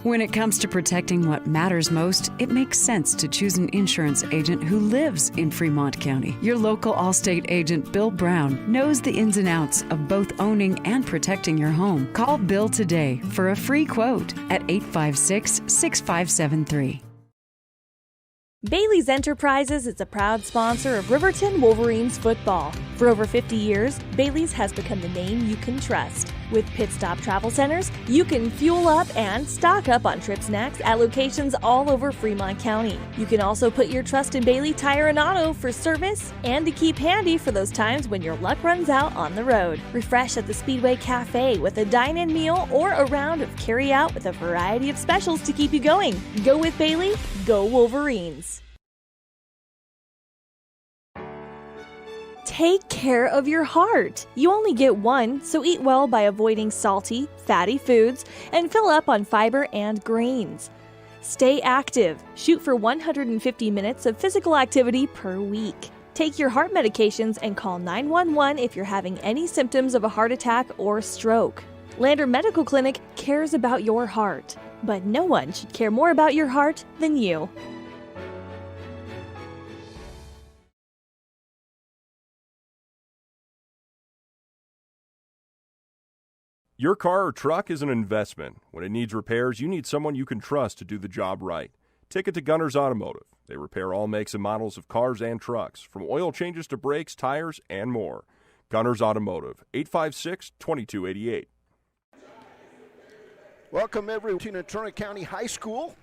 When it comes to protecting what matters most, it makes sense to choose an insurance agent who lives in Fremont County. Your local Allstate agent, Bill Brown, knows the ins and outs of both owning and protecting your home. Call Bill today for a free quote at 856-6573. Bailey's Enterprises is a proud sponsor of Riverton Wolverines football. For over 50 years, Bailey's has become the name you can trust. With Pit Stop Travel Centers, you can fuel up and stock up on trip snacks at locations all over Fremont County. You can also put your trust in Bailey Tire and Auto for service and to keep handy for those times when your luck runs out on the road. Refresh at the Speedway Cafe with a dine-in meal or a round of carry-out with a variety of specials to keep you going. Go with Bailey, go Wolverines. Take care of your heart. You only get one, so eat well by avoiding salty, fatty foods and fill up on fiber and grains. Stay active. Shoot for 150 minutes of physical activity per week. Take your heart medications and call 911 if you're having any symptoms of a heart attack or stroke. Lander Medical Clinic cares about your heart, but no one should care more about your heart than you. Your car or truck is an investment. When it needs repairs, you need someone you can trust to do the job right. Take it to Gunners Automotive. They repair all makes and models of cars and trucks, from oil changes to brakes, tires, and more. Gunners Automotive, 856-2288. Welcome everyone to Natrona County High School.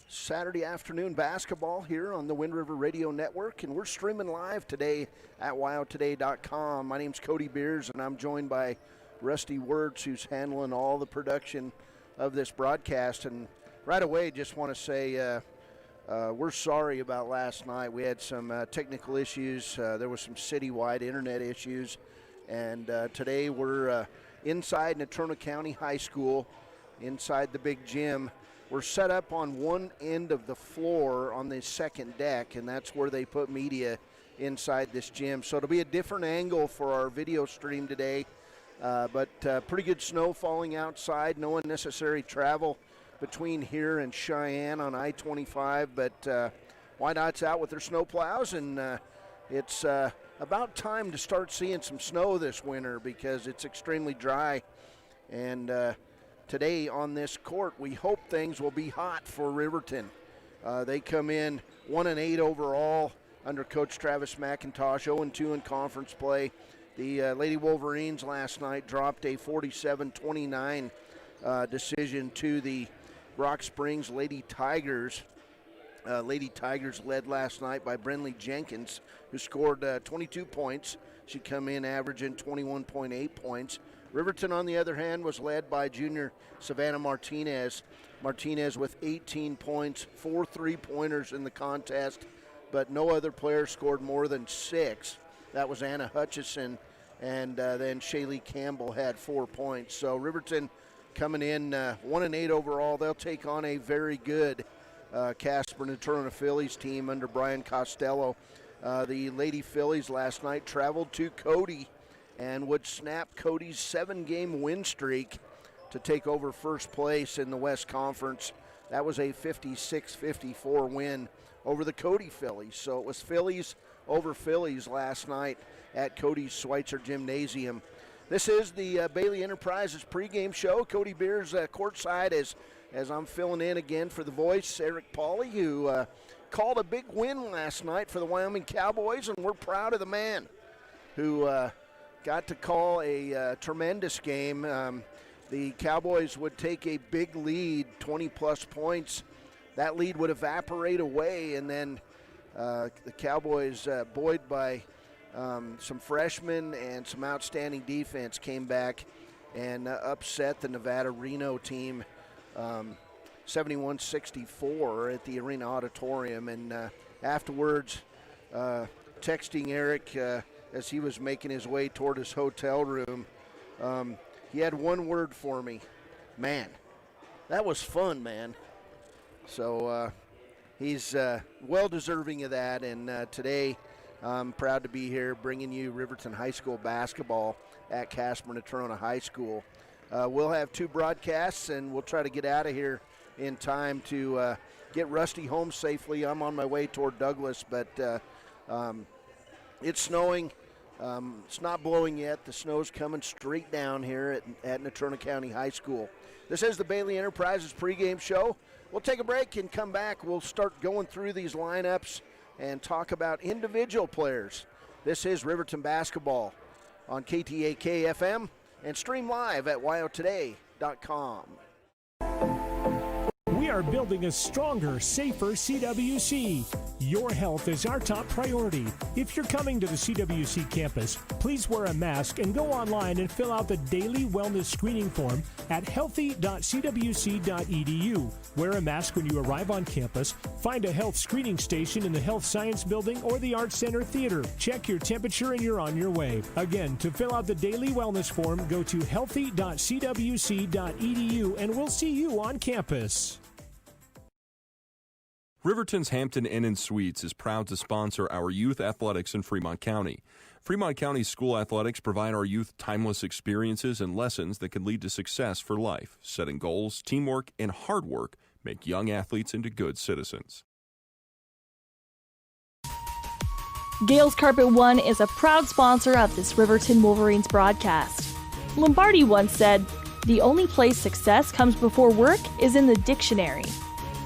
Saturday afternoon basketball here on the Wind River Radio Network, and we're streaming live today at wyotoday.com. My name's Cody Beers, and I'm joined by Rusty Wertz, who's handling all the production of this broadcast. And right away, just want to say we're sorry about last night. We had some technical issues. There was some citywide internet issues. And today we're inside Natrona County High School, inside the big gym. We're set up on one end of the floor on the second deck, and that's where they put media inside this gym. So it'll be a different angle for our video stream today. But pretty good snow falling outside. No unnecessary travel between here and Cheyenne on I-25. But YDOT's out with their snow plows, and it's about time to start seeing some snow this winter because it's extremely dry. And today on this court, we hope things will be hot for Riverton. They come in 1-8 overall under Coach Travis McIntosh, 0-2 in conference play. The Lady Wolverines last night dropped a 47-29 decision to the Rock Springs Lady Tigers. Lady Tigers led last night by Brenley Jenkins, who scored 22 points. She come in averaging 21.8 points. Riverton, on the other hand, was led by junior Savannah Martinez. Martinez with 18 points, 4 3-pointers in the contest, but no other player scored more than 6. That was Anna Hutchison, and then Shaylee Campbell had 4 points. So Riverton coming in 1-8 overall. They'll take on a very good Casper Natrona Phillies team under Brian Costello. The Lady Phillies last night traveled to Cody and would snap Cody's 7-game win streak to take over first place in the West Conference. That was a 56-54 win over the Cody Phillies. So it was Phillies over Phillies last night at Cody's Schweitzer Gymnasium. This is the Bailey Enterprises pregame show. Cody Beers courtside as I'm filling in again for the voice, Eric Pauly, who called a big win last night for the Wyoming Cowboys, and we're proud of the man who got to call a tremendous game. The Cowboys would take a big lead, 20-plus points. That lead would evaporate away, and then the Cowboys, buoyed by some freshmen and some outstanding defense, came back and upset the Nevada Reno team 71-64 at the Arena Auditorium. And afterwards, texting Eric as he was making his way toward his hotel room, he had one word for me: man. That was fun, man. So he's well deserving of that, and today I'm proud to be here bringing you Riverton High School basketball at Casper Natrona High School. We'll have 2 broadcasts, and we'll try to get out of here in time to get Rusty home safely. I'm on my way toward Douglas, but it's snowing. It's not blowing yet. The snow's coming straight down here at Natrona County High School. This is the Bailey Enterprises pregame show. We'll take a break and come back. We'll start going through these lineups and talk about individual players. This is Riverton basketball on KTAK FM and stream live at wyotoday.com. We are building a stronger, safer CWC. Your health is our top priority. If you're coming to the CWC campus, please wear a mask and go online and fill out the daily wellness screening form at healthy.cwc.edu. Wear a mask when you arrive on campus. Find a health screening station in the Health Science Building or the Arts Center Theater. Check your temperature and you're on your way. Again, to fill out the daily wellness form, go to healthy.cwc.edu and we'll see you on campus. Riverton's Hampton Inn & Suites is proud to sponsor our youth athletics in Fremont County. Fremont County school athletics provide our youth timeless experiences and lessons that can lead to success for life. Setting goals, teamwork, and hard work make young athletes into good citizens. Gales Carpet One is a proud sponsor of this Riverton Wolverines broadcast. Lombardi once said, "The only place success comes before work is in the dictionary."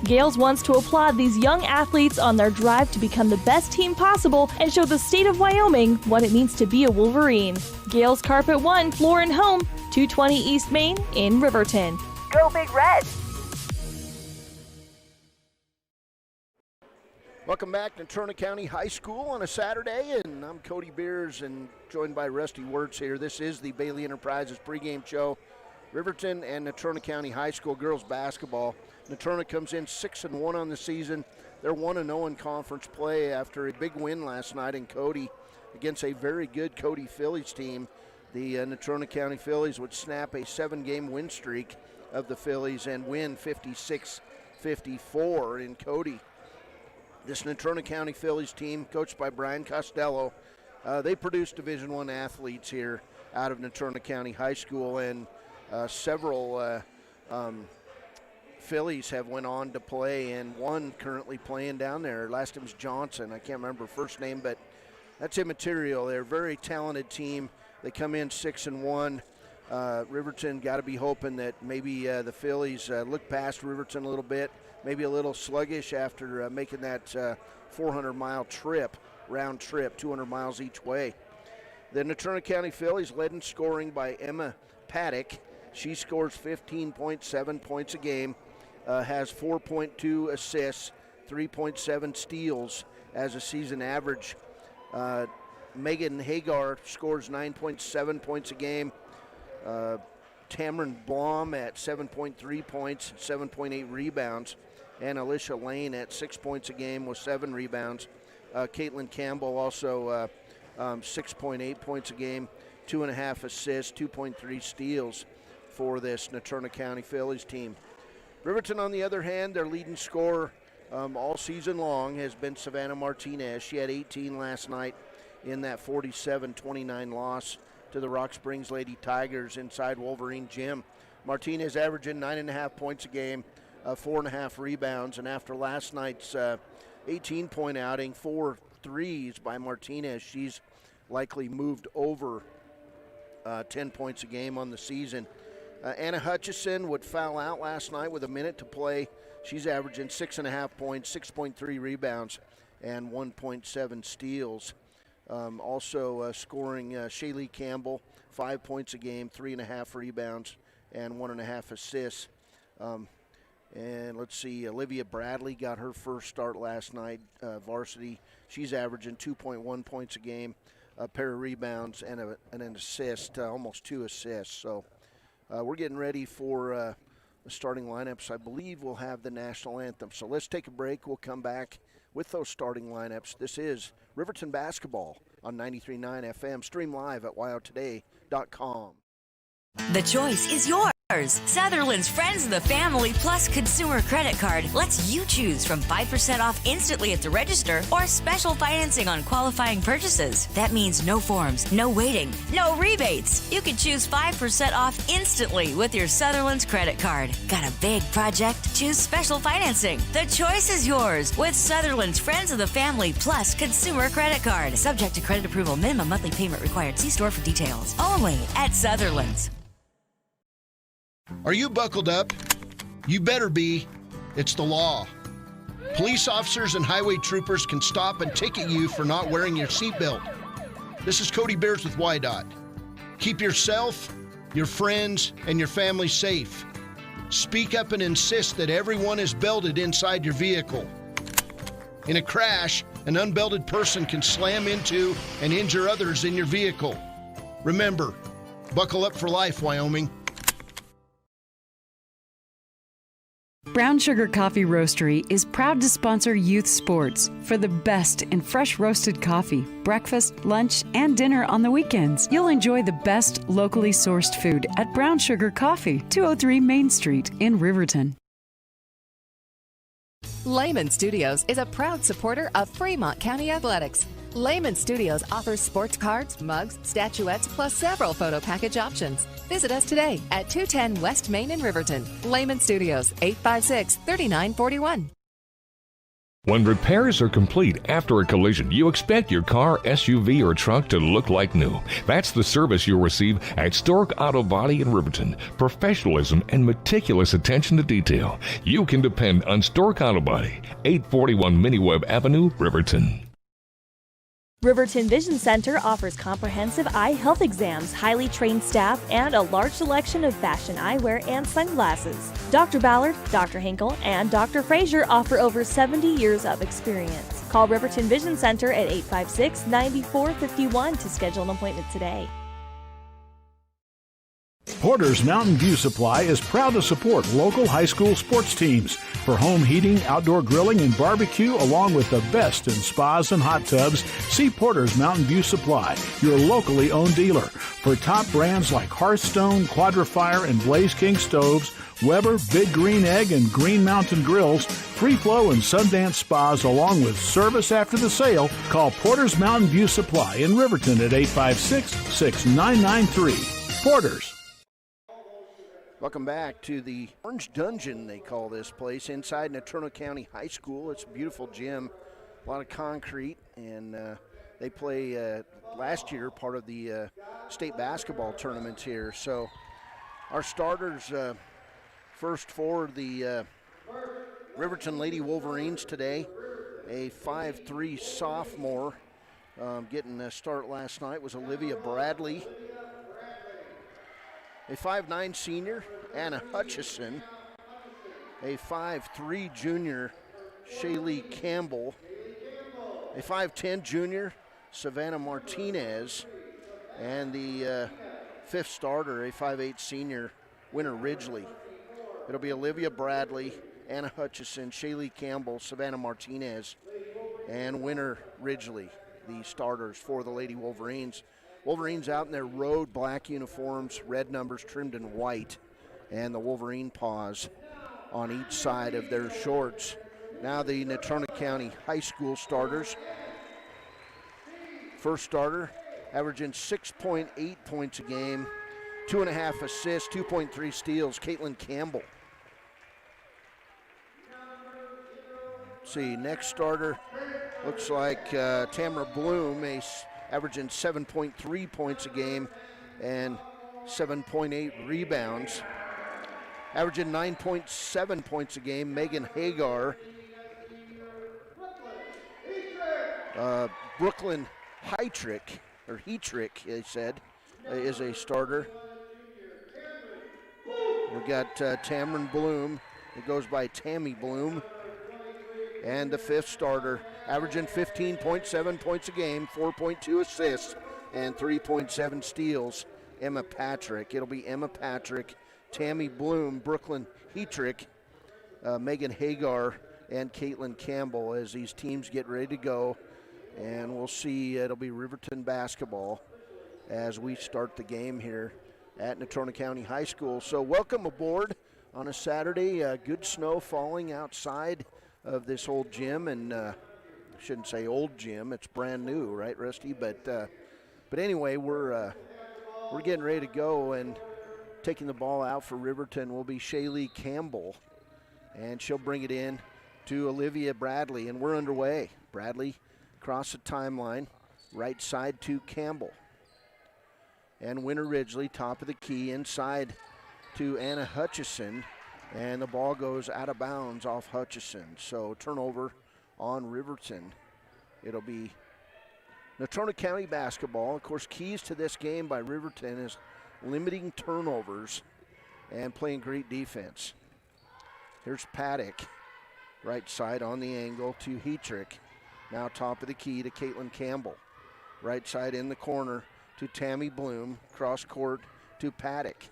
Gales wants to applaud these young athletes on their drive to become the best team possible and show the state of Wyoming what it means to be a Wolverine. Gales Carpet One, Floor and Home, 220 East Main in Riverton. Go Big Red! Welcome back to Natrona County High School on a Saturday, and I'm Cody Beers and joined by Rusty Wirtz here. This is the Bailey Enterprises pregame show. Riverton and Natrona County High School girls basketball. Natrona comes in 6-1 on the season. They're 1-0 in conference play after a big win last night in Cody against a very good Cody Phillies team. The Natrona County Phillies would snap a 7-game win streak of the Phillies and win 56-54 in Cody. This Natrona County Phillies team, coached by Brian Costello, they produce Division I athletes here out of Natrona County High School, and several Phillies have went on to play, and one currently playing down there. Last name's Johnson. I can't remember first name, but that's immaterial. They're a very talented team. They come in 6-1. Riverton got to be hoping that maybe the Phillies look past Riverton a little bit, maybe a little sluggish after making that 400-mile trip, round trip, 200 miles each way. The Natrona County Phillies led in scoring by Emma Paddock. She scores 15.7 points a game, has 4.2 assists, 3.7 steals as a season average. Megan Hagar scores 9.7 points a game. Tamron Blom at 7.3 points, 7.8 rebounds. And Alicia Lane at 6 points a game with 7 rebounds. Caitlin Campbell also 6.8 points a game, 2.5 assists, 2.3 steals for this Natrona County Phillies team. Riverton, on the other hand, their leading scorer all season long has been Savannah Martinez. She had 18 last night in that 47-29 loss to the Rock Springs Lady Tigers inside Wolverine Gym. Martinez averaging 9.5 points a game, 4.5 rebounds, and after last night's 18-point outing, 4 threes by Martinez, she's likely moved over 10 points a game on the season. Anna Hutchison would foul out last night with a minute to play. She's averaging 6.5 points, 6.3 rebounds, and 1.7 steals. Also scoring Shaylee Campbell, 5 points a game, 3.5 rebounds, and 1.5 assists. And let's see, Olivia Bradley got her first start last night, varsity. She's averaging 2.1 points a game, a pair of rebounds, and an assist, almost 2 assists. So we're getting ready for the starting lineups. I believe we'll have the national anthem. So let's take a break. We'll come back with those starting lineups. This is Riverton basketball on 93.9 FM. Stream live at wyotoday.com. The choice is yours. Sutherland's Friends of the Family Plus Consumer Credit Card lets you choose from 5% off instantly at the register or special financing on qualifying purchases. That means no forms, no waiting, no rebates. You can choose 5% off instantly with your Sutherland's credit card. Got a big project? Choose special financing. The choice is yours with Sutherland's Friends of the Family Plus Consumer Credit Card. Subject to credit approval. Minimum monthly payment required. See store for details. Only at Sutherland's. Are you buckled up? You better be. It's the law. Police officers and highway troopers can stop and ticket you for not wearing your seatbelt. This is Cody Beers with WYDOT. Keep yourself, your friends, and your family safe. Speak up and insist that everyone is belted inside your vehicle. In a crash, an unbelted person can slam into and injure others in your vehicle. Remember, buckle up for life, Wyoming. Brown Sugar Coffee Roastery is proud to sponsor youth sports for the best in fresh roasted coffee, breakfast, lunch, and dinner on the weekends. You'll enjoy the best locally sourced food at Brown Sugar Coffee, 203 Main Street in Riverton. Lehman Studios is a proud supporter of Fremont County Athletics. Lehman Studios offers sports cards, mugs, statuettes, plus several photo package options. Visit us today at 210 West Main in Riverton. Lehman Studios, 856-3941. When repairs are complete after a collision, you expect your car, SUV, or truck to look like new. That's the service you'll receive at Stork Auto Body in Riverton. Professionalism and meticulous attention to detail. You can depend on Stork Auto Body, 841 Miniweb Avenue, Riverton. Riverton Vision Center offers comprehensive eye health exams, highly trained staff, and a large selection of fashion eyewear and sunglasses. Dr. Ballard, Dr. Hinkle, and Dr. Frazier offer over 70 years of experience. Call Riverton Vision Center at 856-9451 to schedule an appointment today. Porter's Mountain View Supply is proud to support local high school sports teams for home heating, outdoor grilling, and barbecue, along with the best in spas and hot tubs. See Porter's Mountain View Supply, your locally owned dealer, for top brands like Hearthstone, Quadrifire, and Blaze King stoves, Weber, Big Green Egg, and Green Mountain grills, Free Flow and Sundance spas, along with service after the sale. Call Porter's Mountain View Supply in Riverton at 856-6993. Porter's. Welcome back to the Orange Dungeon, they call this place, inside Natrona County High School. It's a beautiful gym, a lot of concrete, and they play last year part of the state basketball tournaments here. So our starters, first for the Riverton Lady Wolverines today, a 5'3" sophomore getting a start last night was Olivia Bradley. A 5'9" senior, Anna Hutchison. A 5'3" junior, Shaylee Campbell. A 5'10" junior, Savannah Martinez. And the fifth starter, a 5'8" senior, Winter Ridgely. It'll be Olivia Bradley, Anna Hutchison, Shaylee Campbell, Savannah Martinez, and Winter Ridgely, the starters for the Lady Wolverines. Wolverines out in their road black uniforms, red numbers trimmed in white, and the Wolverine paws on each side of their shorts. Now the Natrona County High School starters. First starter, averaging 6.8 points a game, 2.5 assists, 2.3 steals, Caitlin Campbell. Let's see, next starter looks like Tamara Bloom, averaging 7.3 points a game and 7.8 rebounds. Averaging 9.7 points a game, Megan Hagar. Brooklyn Heitrick, or Hetrick, they said, is a starter. We've got Tamron Bloom. It goes by Tammy Bloom. And the fifth starter, averaging 15.7 points a game, 4.2 assists, and 3.7 steals, Emma Patrick. It'll be Emma Patrick, Tammy Bloom, Brooklyn Hetrick, Megan Hagar, and Caitlin Campbell as these teams get ready to go. And we'll see, it'll be Riverton basketball as we start the game here at Natrona County High School. So welcome aboard on a Saturday. Good snow falling outside of this old gym, and I shouldn't say old gym, it's brand new, right, Rusty? But anyway, we're getting ready to go, and taking the ball out for Riverton will be Shaylee Campbell, and she'll bring it in to Olivia Bradley, and we're underway. Bradley across the timeline, right side to Campbell. And Winter Ridgely, top of the key, inside to Anna Hutchison, and the ball goes out of bounds off Hutchison. So turnover on Riverton. It'll be Natrona County basketball. Of course, keys to this game by Riverton is limiting turnovers and playing great defense. Here's Paddock, right side on the angle to Heatrick. Now top of the key to Caitlin Campbell. Right side in the corner to Tammy Bloom, cross court to Paddock.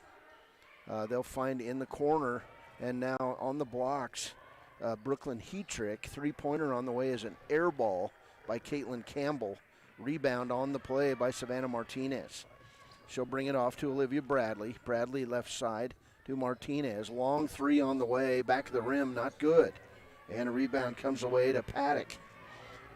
They'll find in the corner, and now on the blocks, Brooklyn Heatrick. Three-pointer on the way is an air ball by Caitlin Campbell. Rebound on the play by Savannah Martinez. She'll bring it off to Olivia Bradley. Bradley left side to Martinez. Long three on the way, back of the rim, not good. And a rebound comes away to Paddock.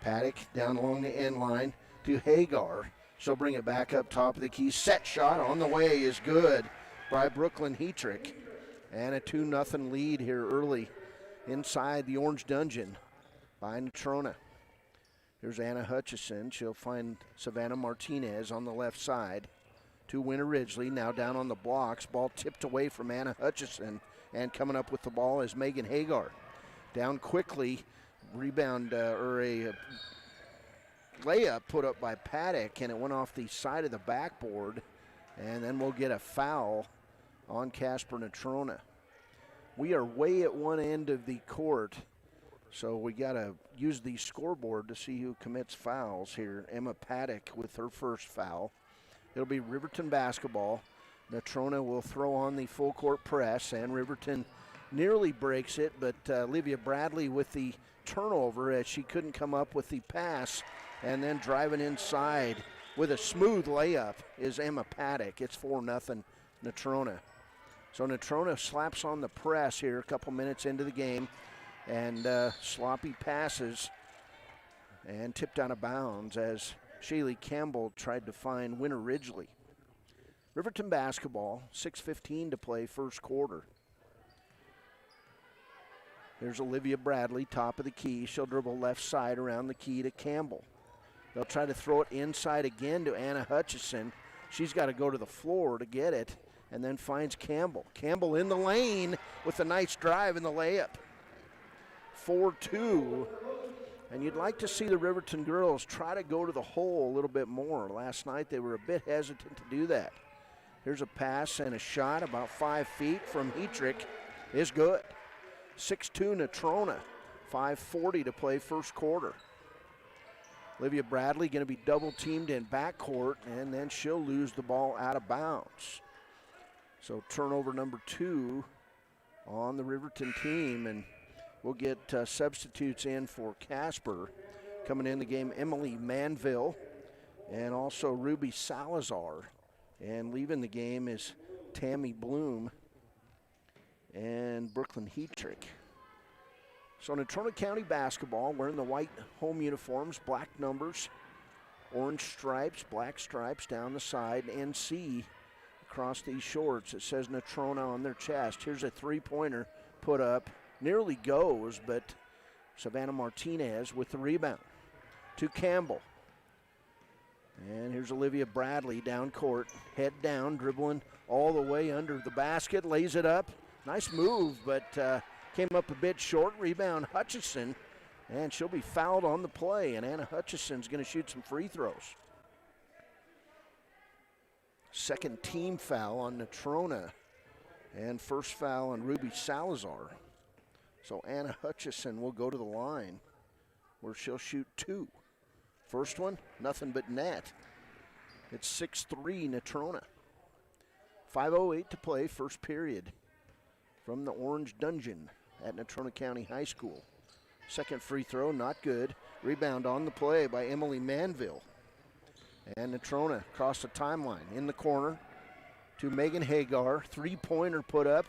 Paddock down along the end line to Hagar. She'll bring it back up top of the key. Set shot on the way is good by Brooklyn Heatrick. And a 2-0 lead here early inside the Orange Dungeon by Natrona. Here's Anna Hutchison. She'll find Savannah Martinez on the left side to Winter Ridgely. Now down on the blocks. Ball tipped away from Anna Hutchison. And coming up with the ball is Megan Hagar. Down quickly. Rebound or a layup put up by Paddock, and it went off the side of the backboard, and then we'll get a foul on Casper Natrona. We are way at one end of the court, so we got to use the scoreboard to see who commits fouls here. Emma Paddock with her first foul. It'll be Riverton basketball. Natrona will throw on the full court press, and Riverton nearly breaks it, but Olivia Bradley with the turnover as she couldn't come up with the pass. And then driving inside with a smooth layup is Emma Paddock. It's 4-0 Natrona. So Natrona slaps on the press here a couple minutes into the game, and sloppy passes and tipped out of bounds as Shaylee Campbell tried to find Winter Ridgely. Riverton basketball, 6:15 to play first quarter. Here's Olivia Bradley, top of the key. She'll dribble left side around the key to Campbell. They'll try to throw it inside again to Anna Hutchison. She's got to go to the floor to get it, and then finds Campbell. Campbell in the lane with a nice drive in the layup. 4-2. And you'd like to see the Riverton girls try to go to the hole a little bit more. Last night they were a bit hesitant to do that. Here's a pass and a shot about 5 feet from Heatrick. Is good. 6-2 Natrona. 5:40 to play first quarter. Olivia Bradley going to be double teamed in backcourt, and then she'll lose the ball out of bounds. So turnover number 2 on the Riverton team, and we'll get substitutes in for Casper. Coming in the game, Emily Manville and also Ruby Salazar. And leaving the game is Tammy Bloom and Brooklyn Heatrick. So Natrona County basketball, wearing the white home uniforms, black numbers, orange stripes, black stripes down the side, NC across these shorts. It says Natrona on their chest. Here's a three-pointer put up. Nearly goes, but Savannah Martinez with the rebound to Campbell. And here's Olivia Bradley down court, head down, dribbling all the way under the basket, lays it up. Nice move, but came up a bit short. Rebound Hutchison, and she'll be fouled on the play, and Anna Hutchison's going to shoot some free throws. Second team foul on Natrona, and first foul on Ruby Salazar. So Anna Hutchison will go to the line where she'll shoot 2. First one, nothing but net. It's 6-3 Natrona. 5:08 to play, first period from the Orange Dungeon at Natrona County High School. Second free throw, not good. Rebound on the play by Emily Manville. And Natrona across the timeline in the corner to Megan Hagar. Three-pointer put up.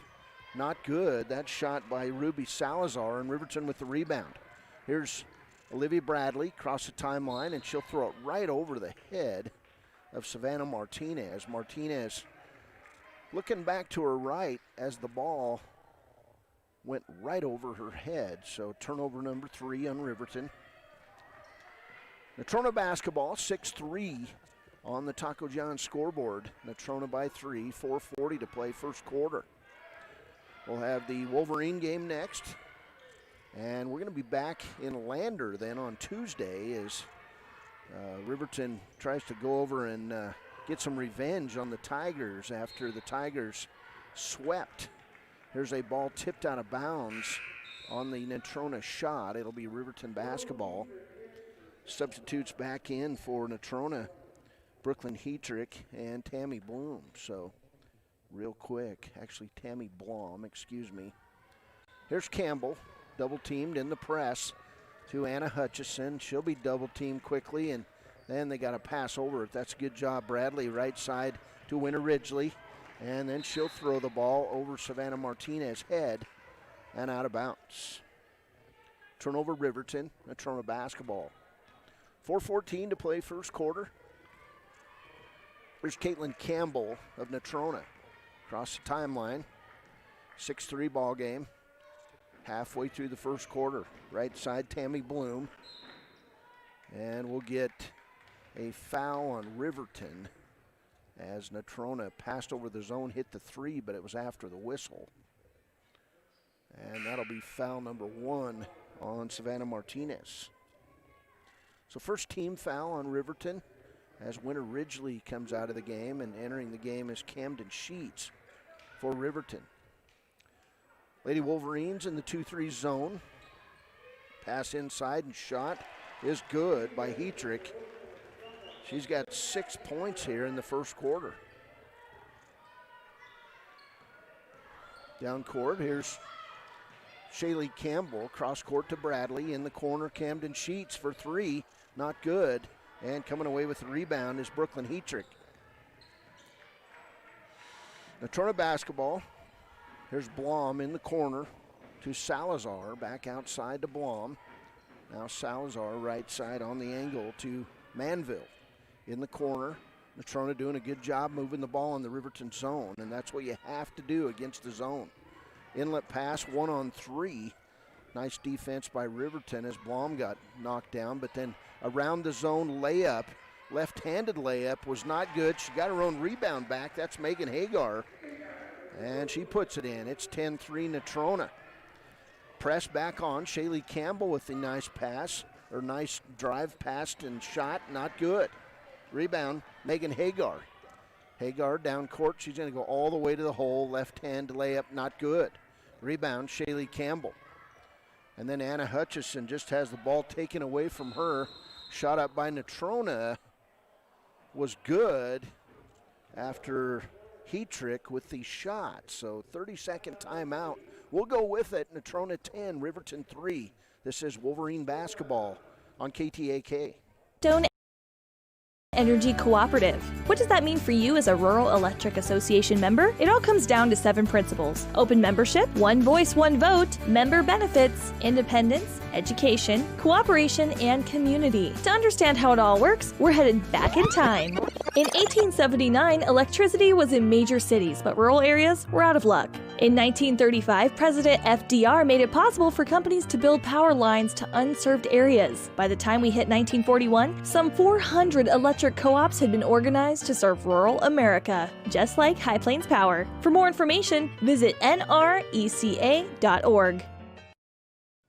Not good. That shot by Ruby Salazar, and Riverton with the rebound. Here's Olivia Bradley across the timeline, and she'll throw it right over the head of Savannah Martinez. Martinez looking back to her right as the ball went right over her head. So turnover number 3 on Riverton. Natrona basketball, 6-3 on the Taco John scoreboard. Natrona by 3, 4:40 to play first quarter. We'll have the Wolverine game next. And we're going to be back in Lander then on Tuesday as Riverton tries to go over and get some revenge on the Tigers after the Tigers swept. Here's a ball tipped out of bounds on the Natrona shot. It'll be Riverton basketball. Substitutes back in for Natrona, Brooklyn Heatrick and Tammy Bloom. So real quick, actually Tammy Blom, excuse me. Here's Campbell, double teamed in the press to Anna Hutchison. She'll be double teamed quickly, and then they got to pass over it. That's a good job, Bradley, right side to Winter Ridgely. And then she'll throw the ball over Savannah Martinez's head and out of bounds. Turnover Riverton, Natrona basketball. 4:14 to play first quarter. There's Caitlin Campbell of Natrona across the timeline. 6-3 ball game. Halfway through the first quarter. Right side, Tammy Bloom. And we'll get a foul on Riverton as Natrona passed over the zone, hit the 3, but it was after the whistle. And that'll be foul number 1 on Savannah Martinez. So first team foul on Riverton as Winter Ridgely comes out of the game, and entering the game is Camden Sheets for Riverton. Lady Wolverines in the 2-3 zone. Pass inside and shot is good by Heatrick. She's got 6 points here in the first quarter. Down court, here's Shaylee Campbell, cross court to Bradley. In the corner, Camden Sheets for 3, not good. And coming away with the rebound is Brooklyn Heatrick. Natrona basketball. Here's Blom in the corner to Salazar, back outside to Blom. Now Salazar right side on the angle to Manville. In the corner, Natrona doing a good job moving the ball in the Riverton zone, and that's what you have to do against the zone. Inlet pass, 1-on-3. Nice defense by Riverton as Blom got knocked down, but then around the zone layup, left-handed layup was not good. She got her own rebound back. That's Megan Hagar, and she puts it in. It's 10-3 Natrona. Press back on. Shaylee Campbell with the nice pass, or nice drive, passed and shot, not good. Rebound, Megan Hagar. Hagar down court. She's going to go all the way to the hole. Left-hand layup, not good. Rebound, Shaylee Campbell. And then Anna Hutchison just has the ball taken away from her. Shot up by Natrona was good after Heatrick with the shot. So 30-second timeout. We'll go with it. Natrona 10, Riverton 3. This is Wolverine basketball on KTAK. Energy Cooperative. What does that mean for you as a Rural Electric Association member? It all comes down to 7 principles: open membership, one voice, one vote, member benefits, independence, education, cooperation, and community. To understand how it all works, we're headed back in time. In 1879, electricity was in major cities, but rural areas were out of luck. In 1935, President FDR made it possible for companies to build power lines to unserved areas. By the time we hit 1941, some 400 electric co-ops had been organized to serve rural America, just like High Plains Power. For more information, visit nreca.org.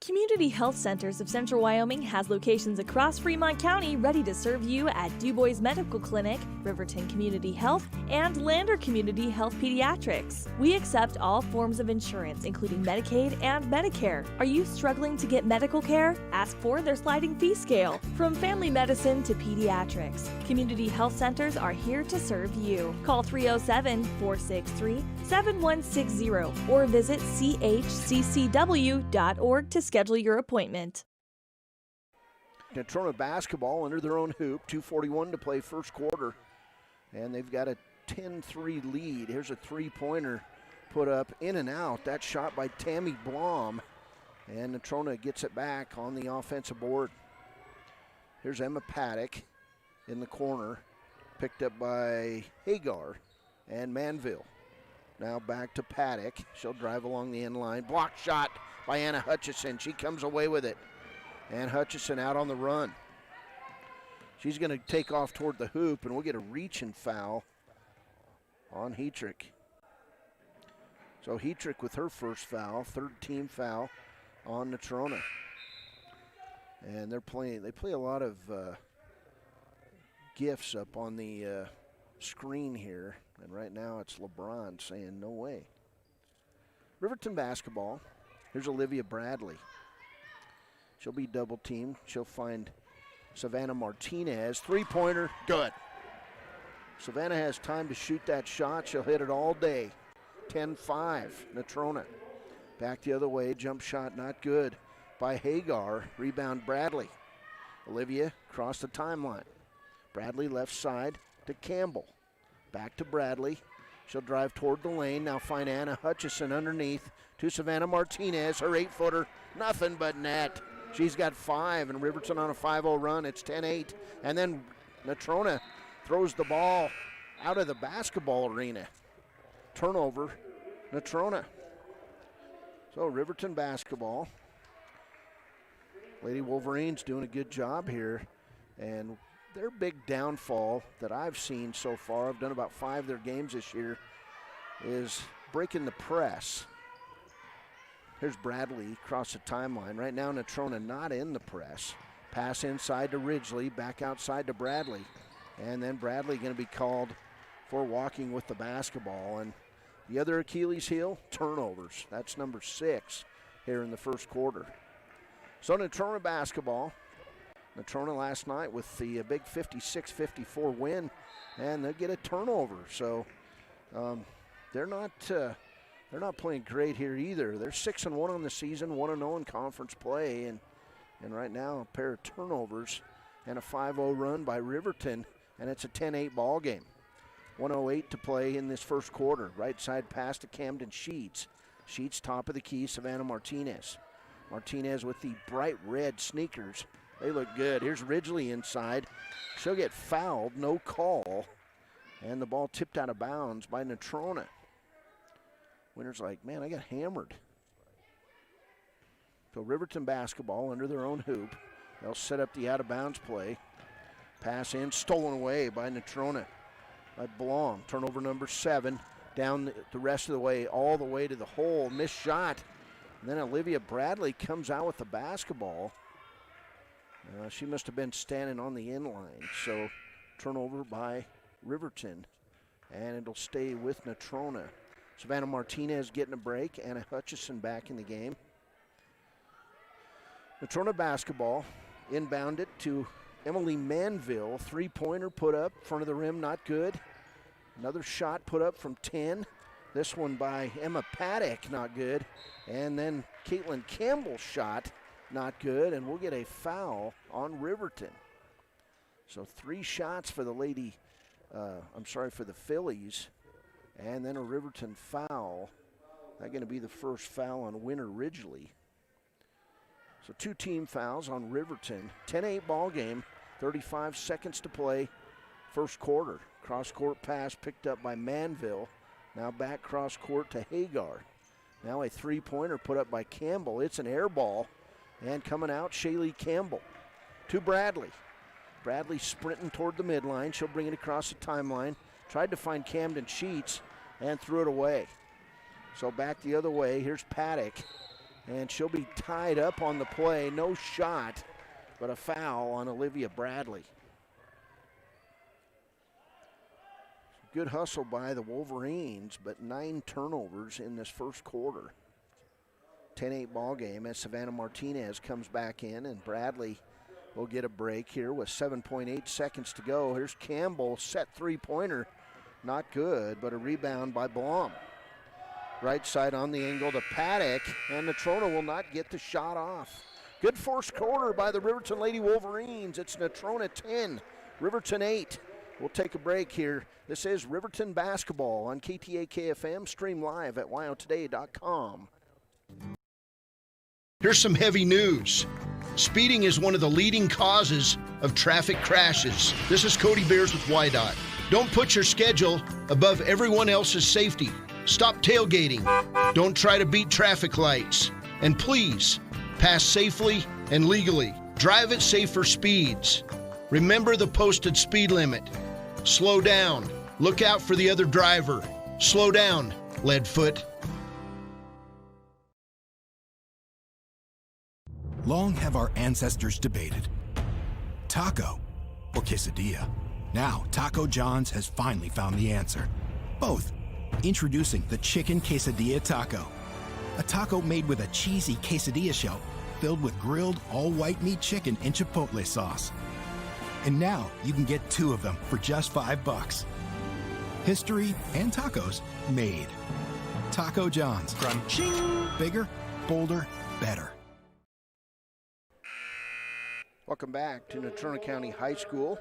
Community Health Centers of Central Wyoming has locations across Fremont County ready to serve you at Du Bois Medical Clinic, Riverton Community Health, and Lander Community Health Pediatrics. We accept all forms of insurance, including Medicaid and Medicare. Are you struggling to get medical care? Ask for their sliding fee scale. From family medicine to pediatrics, Community Health Centers are here to serve you. Call 307-463-7160 or visit chccw.org to schedule your appointment. Natrona basketball under their own hoop, 2:41 to play first quarter. And they've got a 10-3 lead. Here's a three-pointer put up in and out. That shot by Tammy Blom. And Natrona gets it back on the offensive board. Here's Emma Paddock in the corner, picked up by Hagar and Manville. Now back to Paddock. She'll drive along the end line. Block shot by Anna Hutchison. She comes away with it. And Hutchison out on the run. She's going to take off toward the hoop, and we'll get a reach-and foul on Hetrick. So Hetrick with her first foul, third team foul on Natrona. And they play a lot of gifts up on the screen here. And right now it's LeBron saying no way. Riverton basketball. Here's Olivia Bradley. She'll be double teamed. She'll find Savannah Martinez. Three-pointer, good. Savannah has time to shoot that shot. She'll hit it all day. 10-5, Natrona. Back the other way, jump shot not good by Hagar. Rebound Bradley. Olivia across the timeline. Bradley left side to Campbell. Back to Bradley. She'll drive toward the lane. Now find Anna Hutchison underneath to Savannah Martinez. Her 8-footer, nothing but net. She's got 5, and Riverton on a 5-0 run. It's 10-8. And then Natrona throws the ball out of the basketball arena. Turnover, Natrona. So Riverton basketball. Lady Wolverines doing a good job here. And their big downfall that I've seen so far, I've done about 5 of their games this year, is breaking the press. Here's Bradley across the timeline. Right now Natrona not in the press. Pass inside to Ridgely, back outside to Bradley. And then Bradley going to be called for walking with the basketball. And the other Achilles heel, turnovers. That's number 6 here in the first quarter. So Natrona basketball. Natrona last night with the big 56-54 win, and they'll get a turnover. So they're not playing great here either. They're 6-1 on the season, 1-0 in conference play, and right now a pair of turnovers and a 5-0 run by Riverton, and it's a 10-8 ball game. 1:08 to play in this first quarter. Right side pass to Camden Sheets. Sheets top of the key, Savannah Martinez. Martinez with the bright red sneakers. They look good. Here's Ridgely inside. She'll get fouled, no call. And the ball tipped out of bounds by Natrona. Winner's like, man, I got hammered. So Riverton basketball under their own hoop. They'll set up the out-of-bounds play. Pass in, stolen away by Natrona. By Blom. Turnover number 7. Down the rest of the way, all the way to the hole. Missed shot. And then Olivia Bradley comes out with the basketball. She must have been standing on the inline. So turnover by Riverton. And it'll stay with Natrona. Savannah Martinez getting a break. Anna Hutchison back in the game. Natrona basketball. Inbound it to Emily Manville. Three-pointer put up. Front of the rim, not good. Another shot put up from 10. This one by Emma Paddock, not good. And then Caitlin Campbell's shot, not good. And we'll get a foul on Riverton. So 3 shots for the for the Phillies. And then a Riverton foul. That's going to be the first foul on Winter Ridgely. So 2 team fouls on Riverton. 10-8 ball game. 35 seconds to play. First quarter. Cross-court pass picked up by Manville. Now back cross-court to Hagar. Now a three-pointer put up by Campbell. It's an air ball. And coming out, Shaylee Campbell to Bradley. Bradley sprinting toward the midline. She'll bring it across the timeline. Tried to find Camden Sheets and threw it away. So back the other way. Here's Paddock. And she'll be tied up on the play. No shot, but a foul on Olivia Bradley. Good hustle by the Wolverines, but 9 turnovers in this first quarter. 10-8 ball game as Savannah Martinez comes back in, and Bradley will get a break here with 7.8 seconds to go. Here's Campbell, set three-pointer. Not good, but a rebound by Blom. Right side on the angle to Paddock, and Natrona will not get the shot off. Good first quarter by the Riverton Lady Wolverines. It's Natrona 10, Riverton 8. We'll take a break here. This is Riverton Basketball on KTAK-FM, stream live at wyotoday.com. Here's some heavy news. Speeding is one of the leading causes of traffic crashes. This is Cody Beers with WYDOT. Don't put your schedule above everyone else's safety. Stop tailgating. Don't try to beat traffic lights. And please, pass safely and legally. Drive at safer speeds. Remember the posted speed limit. Slow down. Look out for the other driver. Slow down, Leadfoot. Long have our ancestors debated, taco or quesadilla. Now, Taco John's has finally found the answer. Both. Introducing the Chicken Quesadilla Taco. A taco made with a cheesy quesadilla shell filled with grilled all-white meat chicken and chipotle sauce. And now you can get 2 of them for just $5. History and tacos made. Taco John's. Crunching. Bigger, bolder, better. Welcome back to Natrona County High School.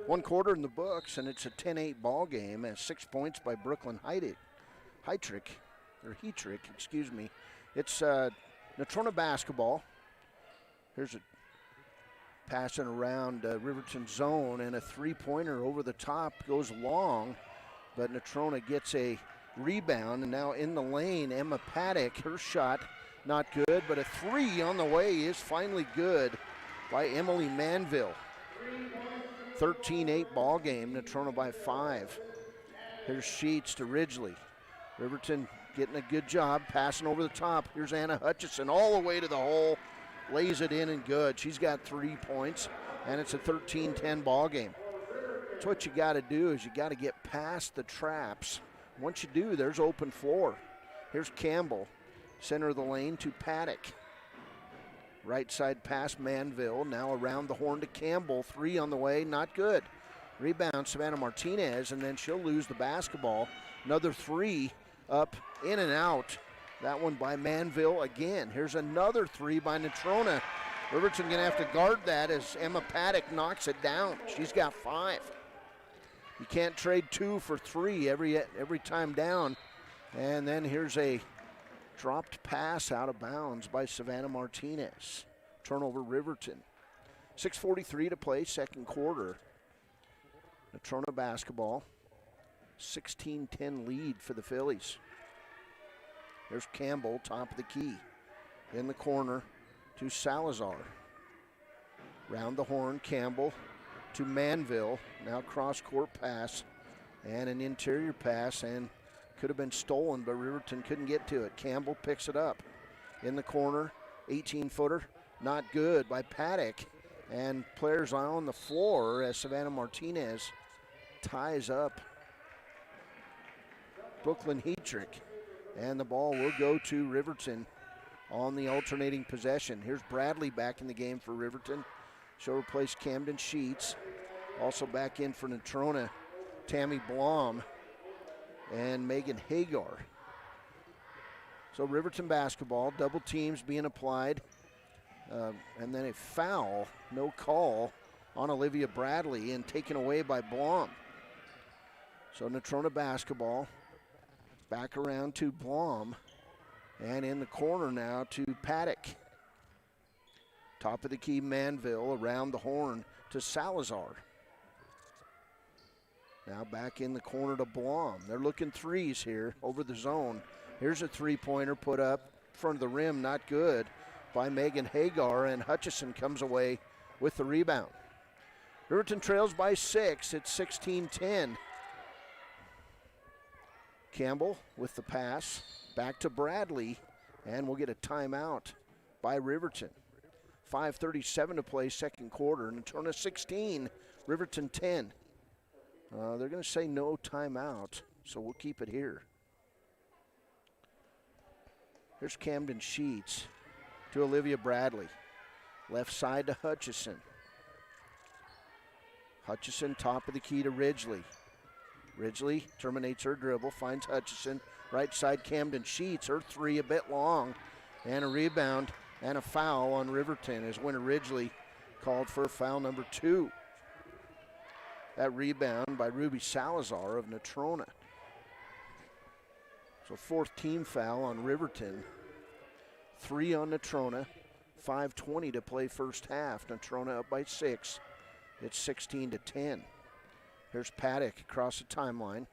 1 quarter in the books, and it's a 10-8 ball game. 6 points by Brooklyn Hetrick. It's Natrona basketball. Here's a passing around Riverton zone, and a 3-pointer over the top goes long, but Natrona gets a rebound, and now in the lane, Emma Paddock, her shot not good, but a 3 on the way is finally good by Emily Manville. 13-8 ball game, Natrona by 5. Here's Sheets to Ridgely. Riverton getting a good job, passing over the top. Here's Anna Hutchison all the way to the hole, lays it in and good. She's got 3 points, and it's a 13-10 ball game. So what you got to do is you got to get past the traps. Once you do, there's open floor. Here's Campbell, center of the lane to Paddock. Right side pass, Manville. Now around the horn to Campbell. 3 on the way, not good. Rebound, Savannah Martinez, and then she'll lose the basketball. Another 3 up, in and out. That one by Manville again. Here's another 3 by Natrona. Riverton going to have to guard that as Emma Paddock knocks it down. She's got 5. You can't trade 2 for 3 every time down. And then here's a dropped pass out of bounds by Savannah Martinez. Turnover Riverton. 6:43 to play, second quarter. Natrona basketball. 16-10 lead for the Phillies. There's Campbell, top of the key. In the corner to Salazar. Round the horn, Campbell to Manville. Now cross-court pass and an interior pass, and could have been stolen, but Riverton couldn't get to it. Campbell picks it up. In the corner, 18-footer, not good by Paddock. And players on the floor as Savannah Martinez ties up Brooklyn Hetrick. And the ball will go to Riverton on the alternating possession. Here's Bradley back in the game for Riverton. She'll replace Camden Sheets. Also back in for Natrona, Tammy Blom and Megan Hagar. So Riverton basketball, double teams being applied, and then a foul, no call on Olivia Bradley and taken away by Blom. So Natrona basketball, back around to Blom, and in the corner now to Paddock. Top of the key, Manville, around the horn to Salazar. Now back in the corner to Blom. They're looking 3s here over the zone. Here's a 3-pointer put up in front of the rim, not good, by Megan Hagar, and Hutchison comes away with the rebound. Riverton trails by 6. It's 16-10. Campbell with the pass, back to Bradley, and we'll get a timeout by Riverton. 5:37 to play, second quarter. Natrona 16, Riverton 10. They're going to say no timeout, so we'll keep it here. Here's Camden Sheets to Olivia Bradley. Left side to Hutchison. Hutchison, top of the key to Ridgely. Ridgely terminates her dribble, finds Hutchison. Right side, Camden Sheets, her 3 a bit long. And a rebound and a foul on Riverton as Winter Ridgely called for foul number 2. That rebound by Ruby Salazar of Natrona. So 4th team foul on Riverton. 3 on Natrona. 5:20 to play first half. Natrona up by 6. It's 16-10. Here's Paddock across the timeline.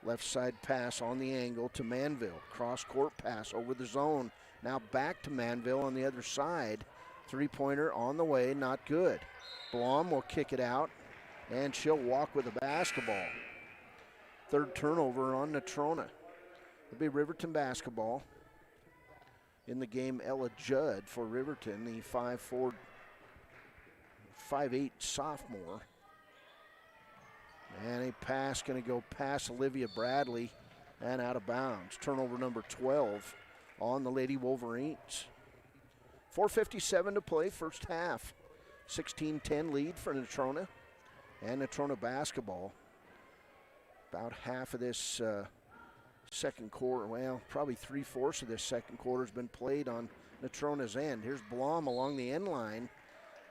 Left side pass on the angle to Manville. Cross court pass over the zone. Now back to Manville on the other side. 3-pointer on the way, not good. Blom will kick it out, and she'll walk with the basketball. 3rd turnover on Natrona. It'll be Riverton basketball. In the game, Ella Judd for Riverton, the 5'4", 5'8" sophomore. And a pass going to go past Olivia Bradley and out of bounds. Turnover number 12 on the Lady Wolverines. 4:57 to play, first half. 16-10 lead for Natrona and Natrona basketball. About half of this second quarter, well, probably 3/4 of this second quarter has been played on Natrona's end. Here's Blom along the end line.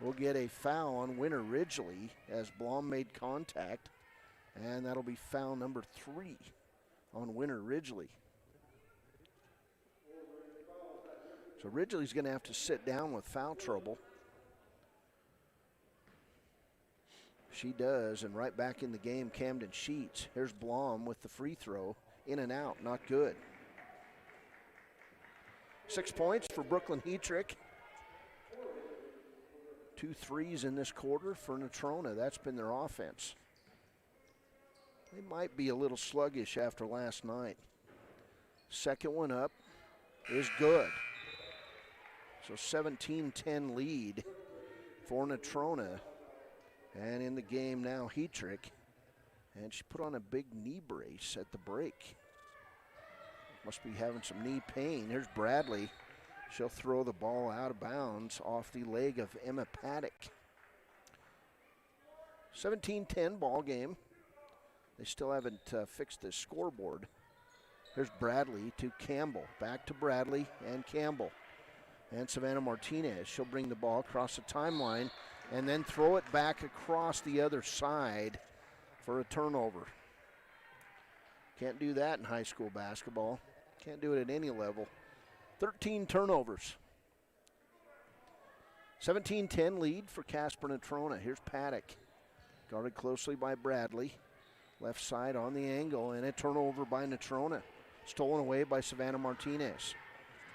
We'll get a foul on Winter Ridgely as Blom made contact, and that'll be foul number 3 on Winter Ridgely. So Ridgely's going to have to sit down with foul trouble. She does, and right back in the game, Camden Sheets. Here's Blom with the free throw. In and out, not good. 6 points for Brooklyn Heatrick. 2 threes in this quarter for Natrona. That's been their offense. They might be a little sluggish after last night. Second one up is good. So 17-10 lead for Natrona. And in the game now, Heatrick. And she put on a big knee brace at the break. Must be having some knee pain. Here's Bradley. She'll throw the ball out of bounds off the leg of Emma Paddock. 17-10 ball game. They still haven't fixed the scoreboard. Here's Bradley to Campbell. Back to Bradley and Campbell. And Savannah Martinez. She'll bring the ball across the timeline and then throw it back across the other side for a turnover. Can't do that in high school basketball. Can't do it at any level. 13 turnovers. 17-10 lead for Casper Natrona. Here's Paddock. Guarded closely by Bradley. Left side on the angle, and a turnover by Natrona. Stolen away by Savannah Martinez.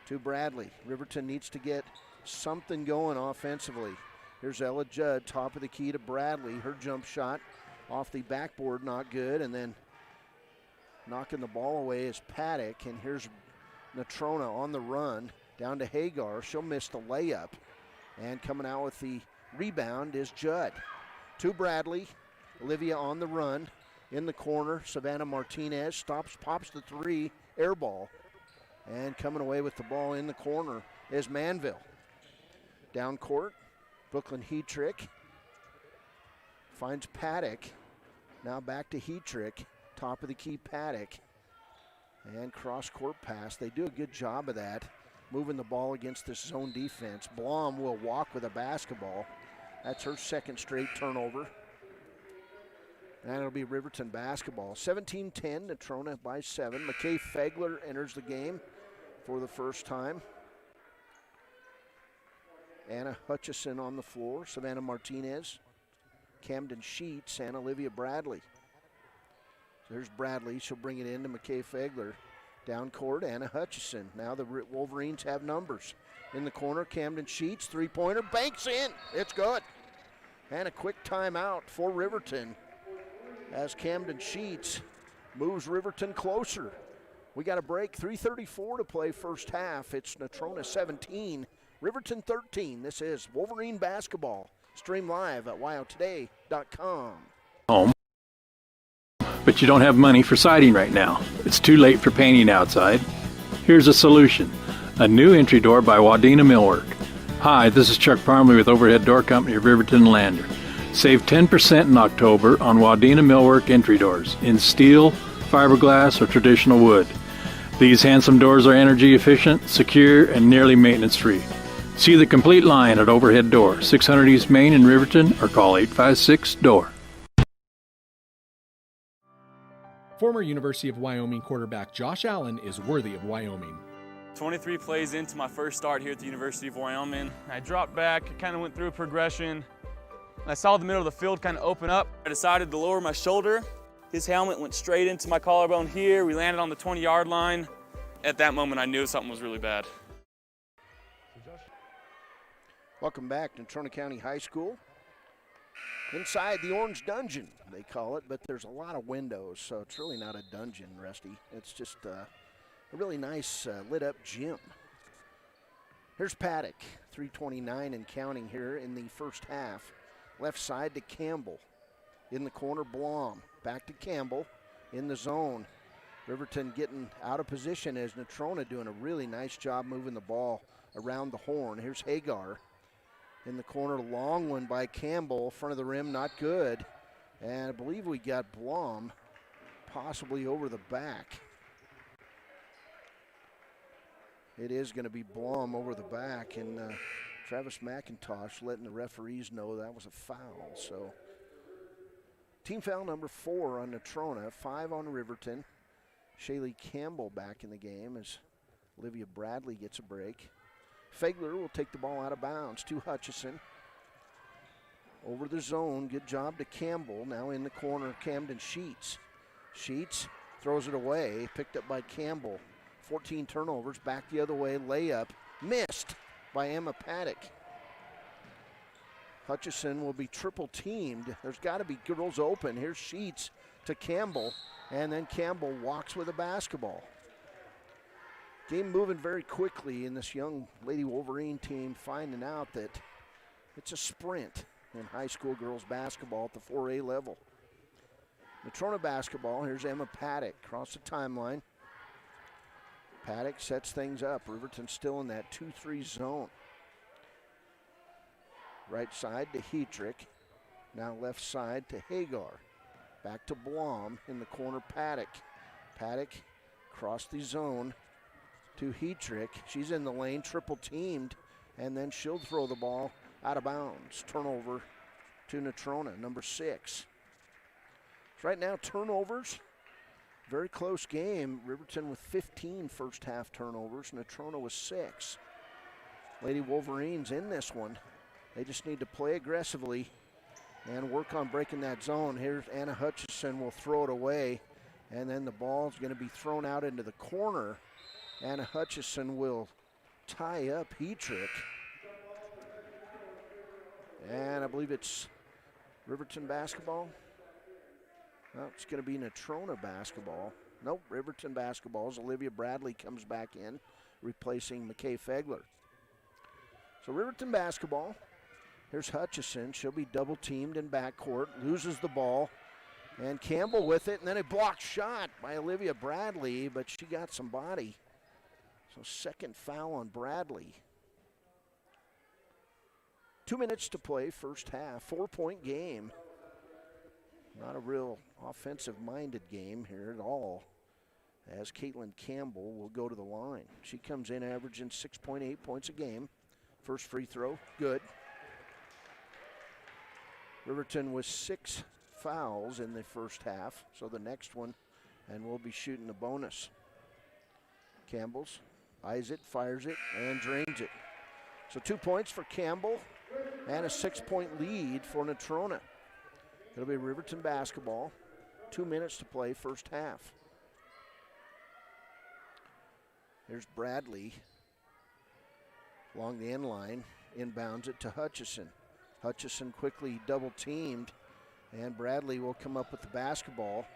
To Bradley. Riverton needs to get something going offensively. Here's Ella Judd, top of the key to Bradley. Her jump shot off the backboard, not good, and then knocking the ball away is Paddock, and here's Natrona on the run down to Hagar. She'll miss the layup, and coming out with the rebound is Judd. To Bradley, Olivia on the run, in the corner, Savannah Martinez stops, pops the 3, air ball, and coming away with the ball in the corner is Manville. Down court, Brooklyn Heatrick finds Paddock. Now back to Heatrick, top of the key Paddock. And cross-court pass. They do a good job of that, moving the ball against this zone defense. Blom will walk with a basketball. That's her second straight turnover. And it'll be Riverton basketball. 17-10, Natrona by 7. McKay Fegler enters the game for the first time. Anna Hutchison on the floor, Savannah Martinez, Camden Sheets, and Olivia Bradley. So there's Bradley. She'll bring it in to McKay Fegler. Down court, Anna Hutchison. Now the Wolverines have numbers. In the corner, Camden Sheets, three-pointer, banks in. It's good. And a quick timeout for Riverton as Camden Sheets moves Riverton closer. We got a break, 3:34 to play first half. It's Natrona 17, Riverton 13. This is Wolverine basketball. Stream live at wyotoday.com. Home, but you don't have money for siding right now. It's too late for painting outside. Here's a solution. A new entry door by Wadena Millwork. Hi, this is Chuck Parmley with Overhead Door Company of Riverton and Lander. Save 10% in October on Wadena Millwork entry doors in steel, fiberglass, or traditional wood. These handsome doors are energy efficient, secure, and nearly maintenance-free. See the complete line at Overhead Door, 600 East Main in Riverton, or call 856-DOOR. Former University of Wyoming quarterback Josh Allen is worthy of Wyoming. 23 plays into my first start here at the University of Wyoming. I dropped back, kind of went through a progression. I saw the middle of the field kind of open up. I decided to lower my shoulder. His helmet went straight into my collarbone here. We landed on the 20-yard line. At that moment, I knew something was really bad. Welcome back to Natrona County High School. Inside the Orange Dungeon, they call it, but there's a lot of windows, so it's really not a dungeon, Rusty. It's just a really nice lit-up gym. Here's Paddock, 3:29 and counting here in the first half. Left side to Campbell. In the corner, Blom. Back to Campbell in the zone. Riverton getting out of position as Natrona doing a really nice job moving the ball around the horn. Here's Hagar. In the corner, long one by Campbell. Front of the rim, not good. And I believe we got Blom possibly over the back. It is going to be Blom over the back, and Travis McIntosh letting the referees know that was a foul. So team foul number 4 on Natrona, 5 on Riverton. Shaylee Campbell back in the game as Olivia Bradley gets a break. Fegler will take the ball out of bounds to Hutchison. Over the zone, good job to Campbell. Now in the corner, Camden Sheets. Sheets throws it away, picked up by Campbell. 14 turnovers, back the other way, layup, missed by Emma Paddock. Hutchison will be triple teamed. There's got to be girls open. Here's Sheets to Campbell, and then Campbell walks with a basketball. Game moving very quickly in this young Lady Wolverine team, finding out that it's a sprint in high school girls basketball at the 4A level. Natrona basketball, here's Emma Paddock across the timeline. Paddock sets things up. Riverton still in that 2-3 zone. Right side to Hetrick. Now left side to Hagar. Back to Blom in the corner, Paddock. Paddock across the zone to Hetrick. She's in the lane, triple teamed, and then she'll throw the ball out of bounds. Turnover to Natrona, number 6. So right now, turnovers, very close game. Riverton with 15 first half turnovers, Natrona with 6. Lady Wolverines in this one. They just need to play aggressively and work on breaking that zone. Here's Anna Hutchison will throw it away, and then the ball is going to be thrown out into the corner. Anna Hutchison will tie up Hetrick. And I believe it's Riverton basketball. No, it's going to be Natrona basketball. Nope, Riverton basketball as Olivia Bradley comes back in, replacing McKay Fegler. So Riverton basketball. Here's Hutchison. She'll be double teamed in backcourt, loses the ball, and Campbell with it, and then a blocked shot by Olivia Bradley, but she got some body. So second foul on Bradley. 2 minutes to play, first half, 4-point game. Not a real offensive-minded game here at all, as Caitlin Campbell will go to the line. She comes in averaging 6.8 points a game. First free throw, good. Riverton with 6 fouls in the first half, so the next one, and we'll be shooting a bonus. Campbell's eyes it, fires it, and drains it. So 2 points for Campbell and a 6-point lead for Natrona. It'll be Riverton basketball. 2 minutes to play, first half. There's Bradley along the end line, inbounds it to Hutchison. Hutchison quickly double teamed, and Bradley will come up with the basketball.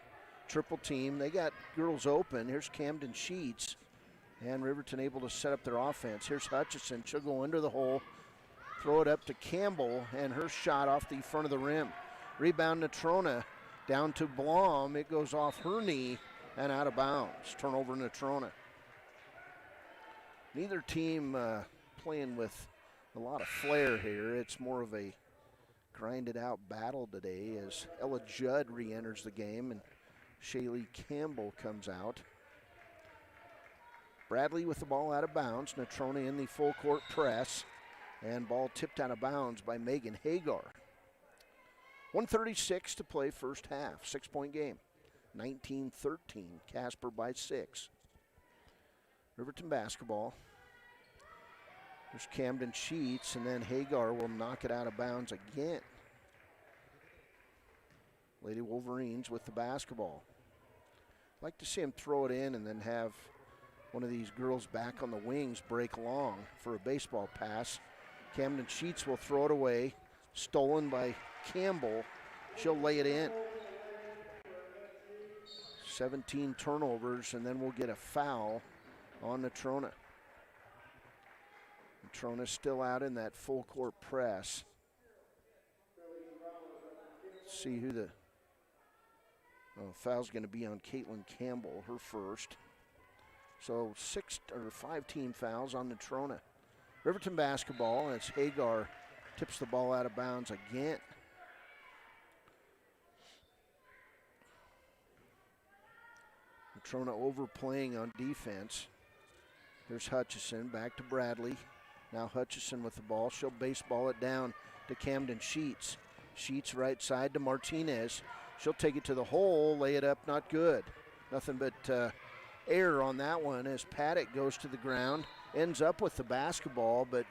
Triple team, they got girls open. Here's Camden Sheets, and Riverton able to set up their offense. Here's Hutchison, she'll go into the hole, throw it up to Campbell, and her shot off the front of the rim. Rebound Natrona, down to Blom. It goes off her knee and out of bounds. Turnover Natrona. Neither team playing with a lot of flair here. It's more of a grinded out battle today as Ella Judd re-enters the game and Shaylee Campbell comes out. Bradley with the ball out of bounds. Natrona in the full court press, and ball tipped out of bounds by Megan Hagar. 1:36 to play first half, 6-point game. 19-13, Casper by 6. Riverton basketball. There's Camden Sheets, and then Hagar will knock it out of bounds again. Lady Wolverines with the basketball. I'd like to see him throw it in and then have one of these girls back on the wings break long for a baseball pass. Camden Sheets will throw it away. Stolen by Campbell. She'll lay it in. 17 turnovers, and then we'll get a foul on Natrona. Natrona's still out in that full court press. Let's see who the foul's going to be on Caitlin Campbell, her first. So 5 team fouls on Natrona. Riverton basketball, and it's Hagar tips the ball out of bounds again. Natrona overplaying on defense. Here's Hutchison, back to Bradley. Now Hutchison with the ball. She'll baseball it down to Camden Sheets. Sheets right side to Martinez. She'll take it to the hole, lay it up, not good. Nothing but error on that one as Paddock goes to the ground, ends up with the basketball, but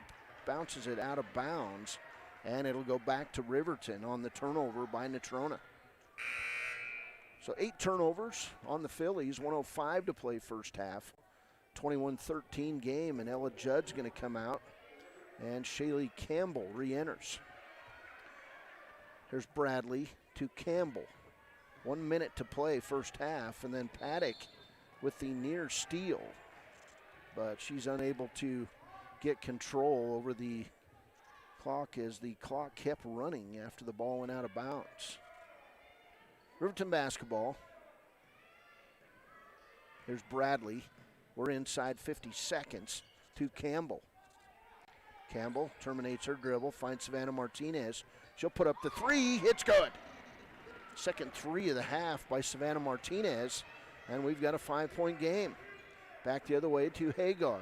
bounces it out of bounds, and it'll go back to Riverton on the turnover by Natrona. So 8 turnovers on the Phillies, 1:05 to play first half. 21-13 game, and Ella Judd's going to come out, and Shaylee Campbell re-enters. Here's Bradley to Campbell. 1 minute to play first half, and then Paddock with the near steal, but she's unable to get control over the clock as the clock kept running after the ball went out of bounds. Riverton basketball. Here's Bradley. We're inside 50 seconds to Campbell. Campbell terminates her dribble, finds Savannah Martinez. She'll put up the 3, it's good. Second 3 of the half by Savannah Martinez, and we've got a 5-point game. Back the other way to Hagar.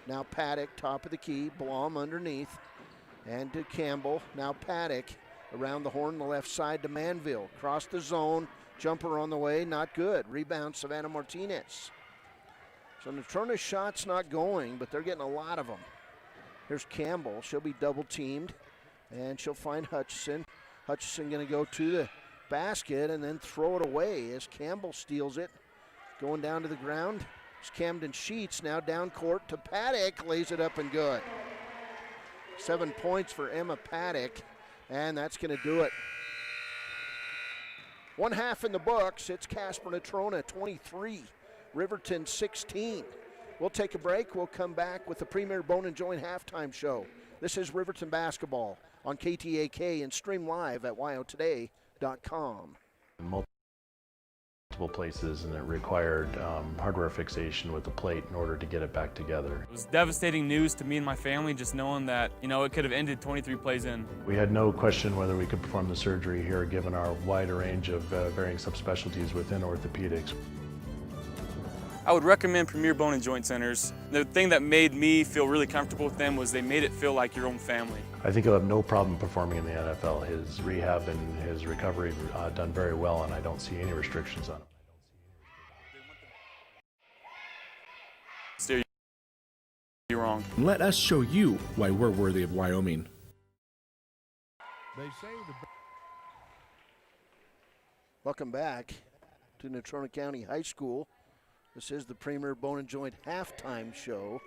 Now Paddock, top of the key, Blom underneath, and to Campbell. Now Paddock around the horn, the left side to Manville. Cross the zone, jumper on the way, not good. Rebound Savannah Martinez. So Natrona's shot's not going, but they're getting a lot of them. Here's Campbell. She'll be double teamed, and she'll find Hutchison. Hutchison going to go to the basket and then throw it away as Campbell steals it. Going down to the ground. It's Camden Sheets now down court to Paddock. Lays it up and good. 7 points for Emma Paddock, and that's going to do it. 1 half in the books. It's Casper Natrona 23. Riverton 16. We'll take a break. We'll come back with the premier Bone and Joint halftime show. This is Riverton basketball on KTAK and stream live at wyotoday.com. Multiple places, and it required hardware fixation with the plate in order to get it back together. It was devastating news to me and my family, just knowing that, it could have ended 23 plays in. We had no question whether we could perform the surgery here given our wide range of varying subspecialties within orthopedics. I would recommend Premier Bone and Joint Centers. The thing that made me feel really comfortable with them was they made it feel like your own family. I think he'll have no problem performing in the NFL. His rehab and his recovery done very well, and I don't see any restrictions on him. Still, you're wrong. Let us show you why we're worthy of Wyoming. Welcome back to Natrona County High School. This is the Premier Bone and Joint halftime show.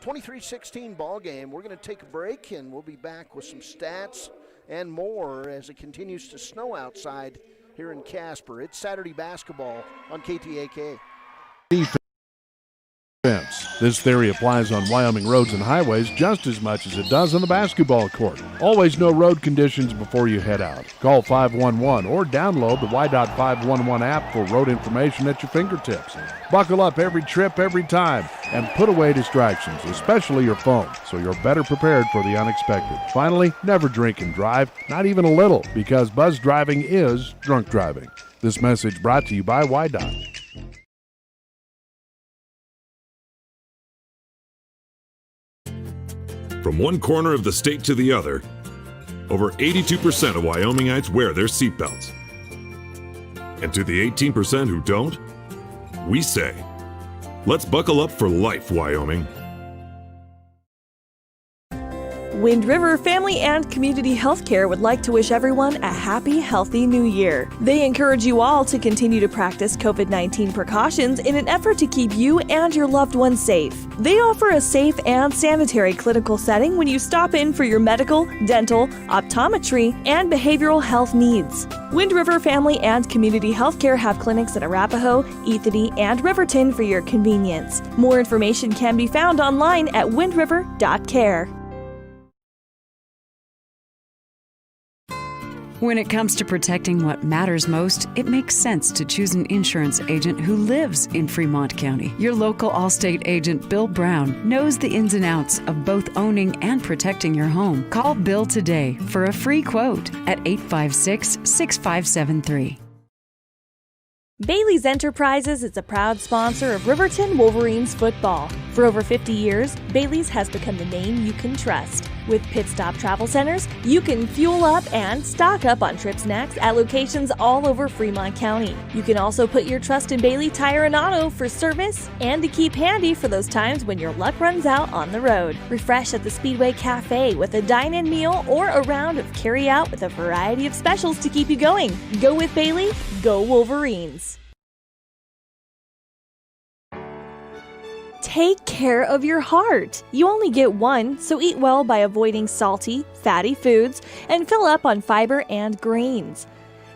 23-16 ball game. We're going to take a break, and we'll be back with some stats and more as it continues to snow outside here in Casper. It's Saturday basketball on KTAK. This theory applies on Wyoming roads and highways just as much as it does on the basketball court. Always know road conditions before you head out. Call 511 or download the Y.511 app for road information at your fingertips. Buckle up every trip, every time, and put away distractions, especially your phone, so you're better prepared for the unexpected. Finally, never drink and drive, not even a little, because buzz driving is drunk driving. This message brought to you by Y.Dot. From one corner of the state to the other, over 82% of Wyomingites wear their seatbelts. And to the 18% who don't, we say, let's buckle up for life, Wyoming. Wind River Family and Community Healthcare would like to wish everyone a happy, healthy new year. They encourage you all to continue to practice COVID-19 precautions in an effort to keep you and your loved ones safe. They offer a safe and sanitary clinical setting when you stop in for your medical, dental, optometry, and behavioral health needs. Wind River Family and Community Healthcare have clinics in Arapahoe, Ethany, and Riverton for your convenience. More information can be found online at windriver.care. When it comes to protecting what matters most, it makes sense to choose an insurance agent who lives in Fremont County. Your local Allstate agent, Bill Brown, knows the ins and outs of both owning and protecting your home. Call Bill today for a free quote at 856-6573. Bailey's Enterprises is a proud sponsor of Riverton Wolverines football. For over 50 years, Bailey's has become the name you can trust. With Pit Stop Travel Centers, you can fuel up and stock up on trip snacks at locations all over Fremont County. You can also put your trust in Bailey Tire and Auto for service and to keep handy for those times when your luck runs out on the road. Refresh at the Speedway Cafe with a dine-in meal or a round of carry-out with a variety of specials to keep you going. Go with Bailey, go Wolverines. Take care of your heart. You only get one, so eat well by avoiding salty, fatty foods and fill up on fiber and grains.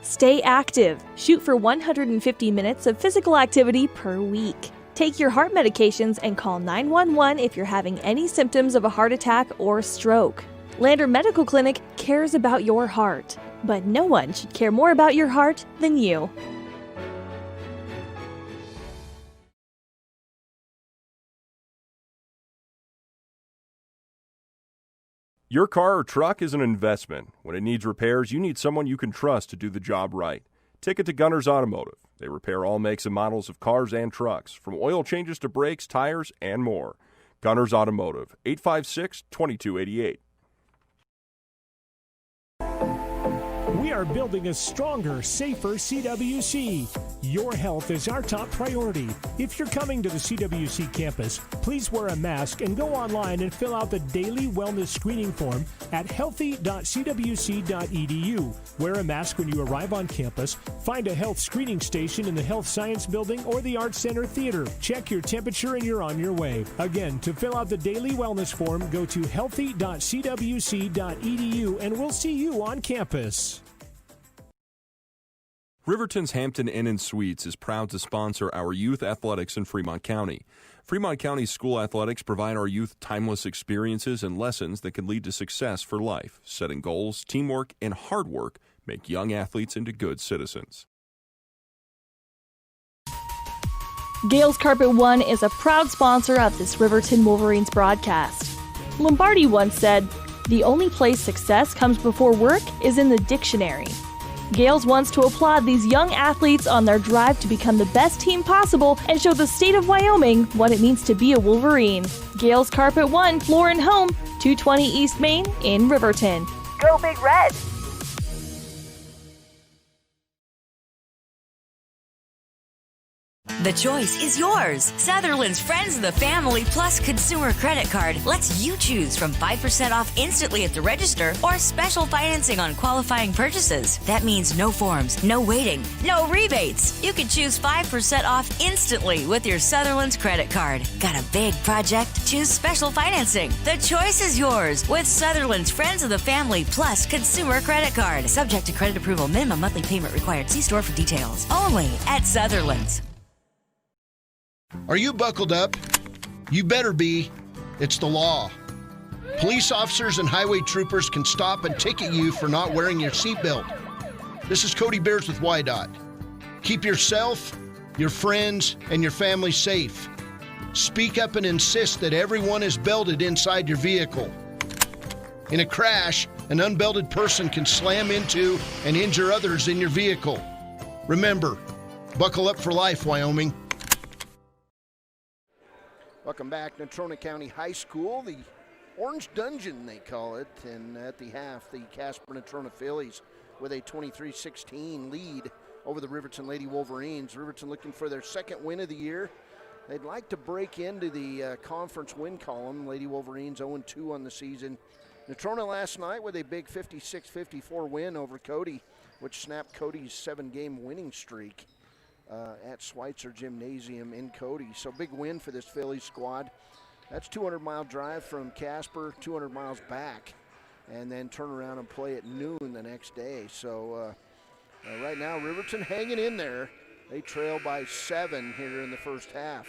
Stay active. Shoot for 150 minutes of physical activity per week. Take your heart medications and call 911 if you're having any symptoms of a heart attack or stroke. Lander Medical Clinic cares about your heart, but no one should care more about your heart than you. Your car or truck is an investment. When it needs repairs, you need someone you can trust to do the job right. Take it to Gunners Automotive. They repair all makes and models of cars and trucks, from oil changes to brakes, tires, and more. Gunners Automotive, 856-2288. We are building a stronger, safer CWC. Your health is our top priority. If you're coming to the CWC campus, please wear a mask and go online and fill out the daily wellness screening form at healthy.cwc.edu. Wear a mask when you arrive on campus. Find a health screening station in the Health Science Building or the Arts Center Theater. Check your temperature and you're on your way. Again, to fill out the daily wellness form, go to healthy.cwc.edu and we'll see you on campus. Riverton's Hampton Inn & Suites is proud to sponsor our youth athletics in Fremont County. Fremont County school athletics provide our youth timeless experiences and lessons that can lead to success for life. Setting goals, teamwork, and hard work make young athletes into good citizens. Gales Carpet One is a proud sponsor of this Riverton Wolverines broadcast. Lombardi once said, "The only place success comes before work is in the dictionary." Gales wants to applaud these young athletes on their drive to become the best team possible and show the state of Wyoming what it means to be a Wolverine. Gales Carpet One, Floor and Home, 220 East Main in Riverton. Go Big Red! The choice is yours. Sutherland's Friends of the Family Plus Consumer Credit Card lets you choose from 5% off instantly at the register or special financing on qualifying purchases. That means no forms, no waiting, no rebates. You can choose 5% off instantly with your Sutherland's credit card. Got a big project? Choose special financing. The choice is yours with Sutherland's Friends of the Family Plus Consumer Credit Card. Subject to credit approval. Minimum monthly payment required. See store for details. Only at Sutherland's. Are you buckled up? You better be. It's the law. Police officers and highway troopers can stop and ticket you for not wearing your seatbelt. This is Cody Bears with WYDOT. Keep yourself, your friends, and your family safe. Speak up and insist that everyone is belted inside your vehicle. In a crash, an unbelted person can slam into and injure others in your vehicle. Remember, buckle up for life, Wyoming. Welcome back, Natrona County High School, the Orange Dungeon they call it, and at the half, the Casper Natrona Phillies with a 23-16 lead over the Riverton Lady Wolverines. Riverton looking for their second win of the year. They'd like to break into the conference win column. Lady Wolverines 0-2 on the season. Natrona last night with a big 56-54 win over Cody, which snapped Cody's 7-game winning streak at Schweitzer Gymnasium in Cody. So big win for this Phillies squad. That's 200-mile drive from Casper, 200 miles back, and then turn around and play at noon the next day. So right now, Riverton hanging in there. They trail by 7 here in the first half.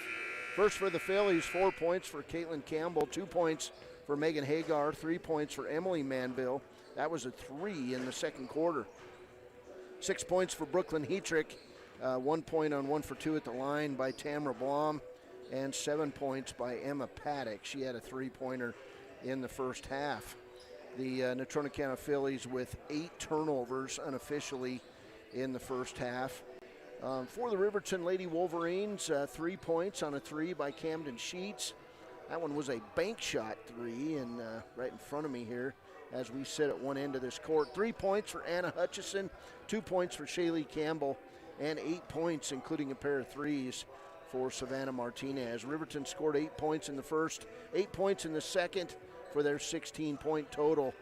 First for the Phillies, 4 points for Caitlin Campbell, 2 points for Megan Hagar, 3 points for Emily Manville. That was a 3 in the second quarter. 6 points for Brooklyn Hetrick, 1 point on 1 for 2 at the line by Tamara Blom, and 7 points by Emma Paddock. She had a 3-pointer in the first half. The Natrona County Phillies with 8 turnovers unofficially in the first half. For the Riverton Lady Wolverines, 3 points on a 3 by Camden Sheets. That one was a bank shot 3, and right in front of me here as we sit at one end of this court. 3 points for Anna Hutchison, 2 points for Shaylee Campbell, and 8 points, including a pair of 3s, for Savannah Martinez. Riverton scored 8 points in the first, 8 points in the second for their 16-point total.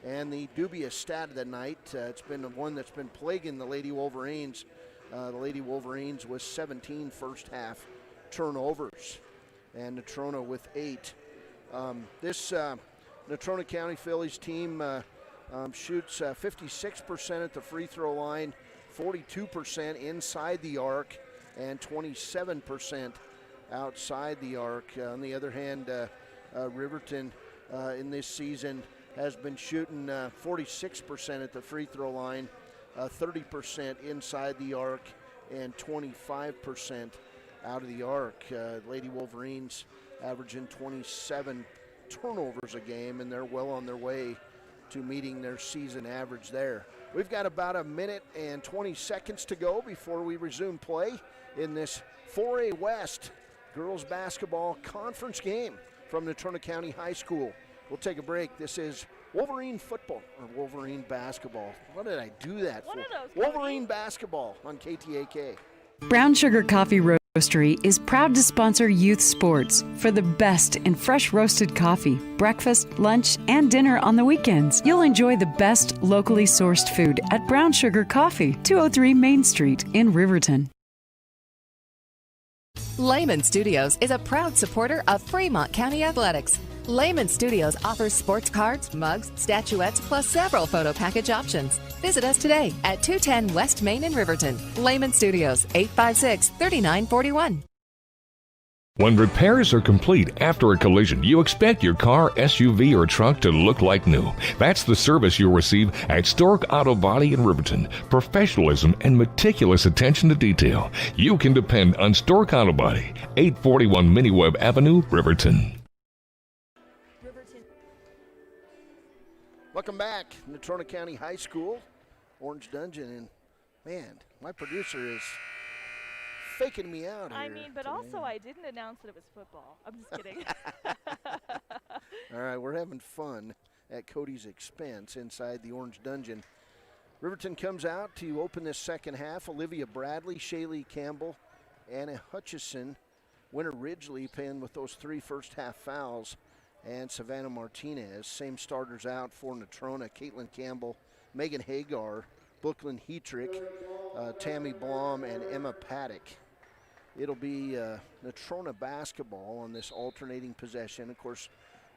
And the dubious stat of the night, it's been the one that's been plaguing the Lady Wolverines. The Lady Wolverines with 17 first half turnovers, and Natrona with 8. This Natrona County Phillies team shoots 56% at the free throw line, 42% inside the arc, and 27% outside the arc. On the other hand, Riverton in this season has been shooting 46% at the free throw line, 30% inside the arc, and 25% out of the arc. Lady Wolverines averaging 27 turnovers a game, and they're well on their way to meeting their season average there. We've got about a minute and 20 seconds to go before we resume play in this 4A West girls basketball conference game from Natrona County High School. We'll take a break. This is Wolverine football, or Wolverine basketball. What did I do that for? Wolverine basketball on KTAK. Brown Sugar Coffee Roastery is proud to sponsor youth sports. For the best in fresh roasted coffee, breakfast, lunch, and dinner on the weekends, you'll enjoy the best locally sourced food at Brown Sugar Coffee, 203 Main Street in Riverton. Lehman Studios is a proud supporter of Fremont County Athletics. Lehman Studios offers sports cards, mugs, statuettes, plus several photo package options. Visit us today at 210 West Main in Riverton. Lehman Studios, 856-3941. When repairs are complete after a collision, you expect your car, SUV, or truck to look like new. That's the service you'll receive at Stork Auto Body in Riverton. Professionalism and meticulous attention to detail. You can depend on Stork Auto Body, 841 Miniweb Avenue, Riverton. Welcome back, Natrona County High School, Orange Dungeon, and man, my producer is faking me out here. I mean, but also I didn't announce that it was football. I'm just kidding. All right, we're having fun at Cody's expense inside the Orange Dungeon. Riverton comes out to open this second half. Olivia Bradley, Shaylee Campbell, Anna Hutchison, Winter Ridgely playing with those 3 first half fouls, and Savannah Martinez. Same starters out for Natrona: Caitlin Campbell, Megan Hagar, Brooklyn Hetrick, Tammy Blom, and Emma Paddock. It'll be Natrona basketball on this alternating possession. Of course,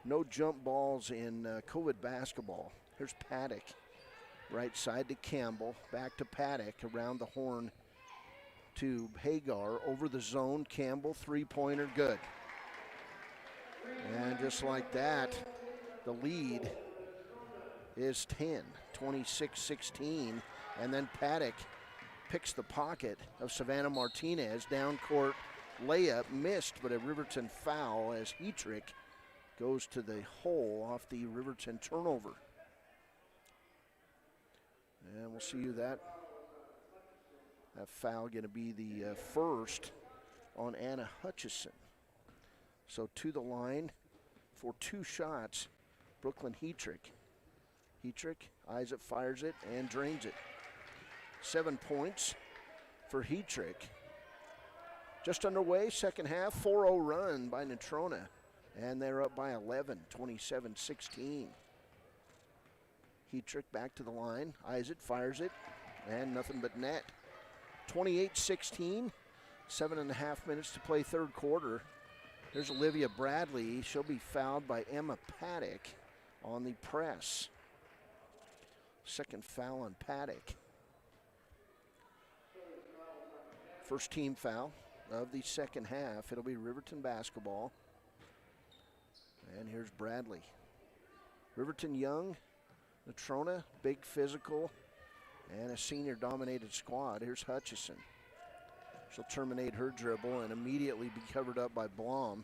no jump balls in COVID basketball. Here's Paddock, right side to Campbell, back to Paddock, around the horn to Hagar, over the zone. Campbell, three-pointer, good. And just like that, the lead is 10, 26-16. And then Paddock picks the pocket of Savannah Martinez. Down court layup missed, but a Riverton foul as Hetrick goes to the hole off the Riverton turnover. And we'll see that foul going to be the first on Anna Hutchison. So to the line for 2 shots, Brooklyn Hetrick. Hetrick eyes it, fires it, and drains it. 7 points for Hetrick. Just underway, second half, 4-0 run by Natrona. And they're up by 11, 27-16. Hetrick back to the line, eyes it, fires it, and nothing but net. 28-16, 7.5 minutes to play third quarter. There's Olivia Bradley. She'll be fouled by Emma Paddock on the press. Second foul on Paddock. First team foul of the second half. It'll be Riverton basketball. And here's Bradley. Riverton young, Natrona, big physical, and a senior-dominated squad. Here's Hutchison. She'll terminate her dribble and immediately be covered up by Blom.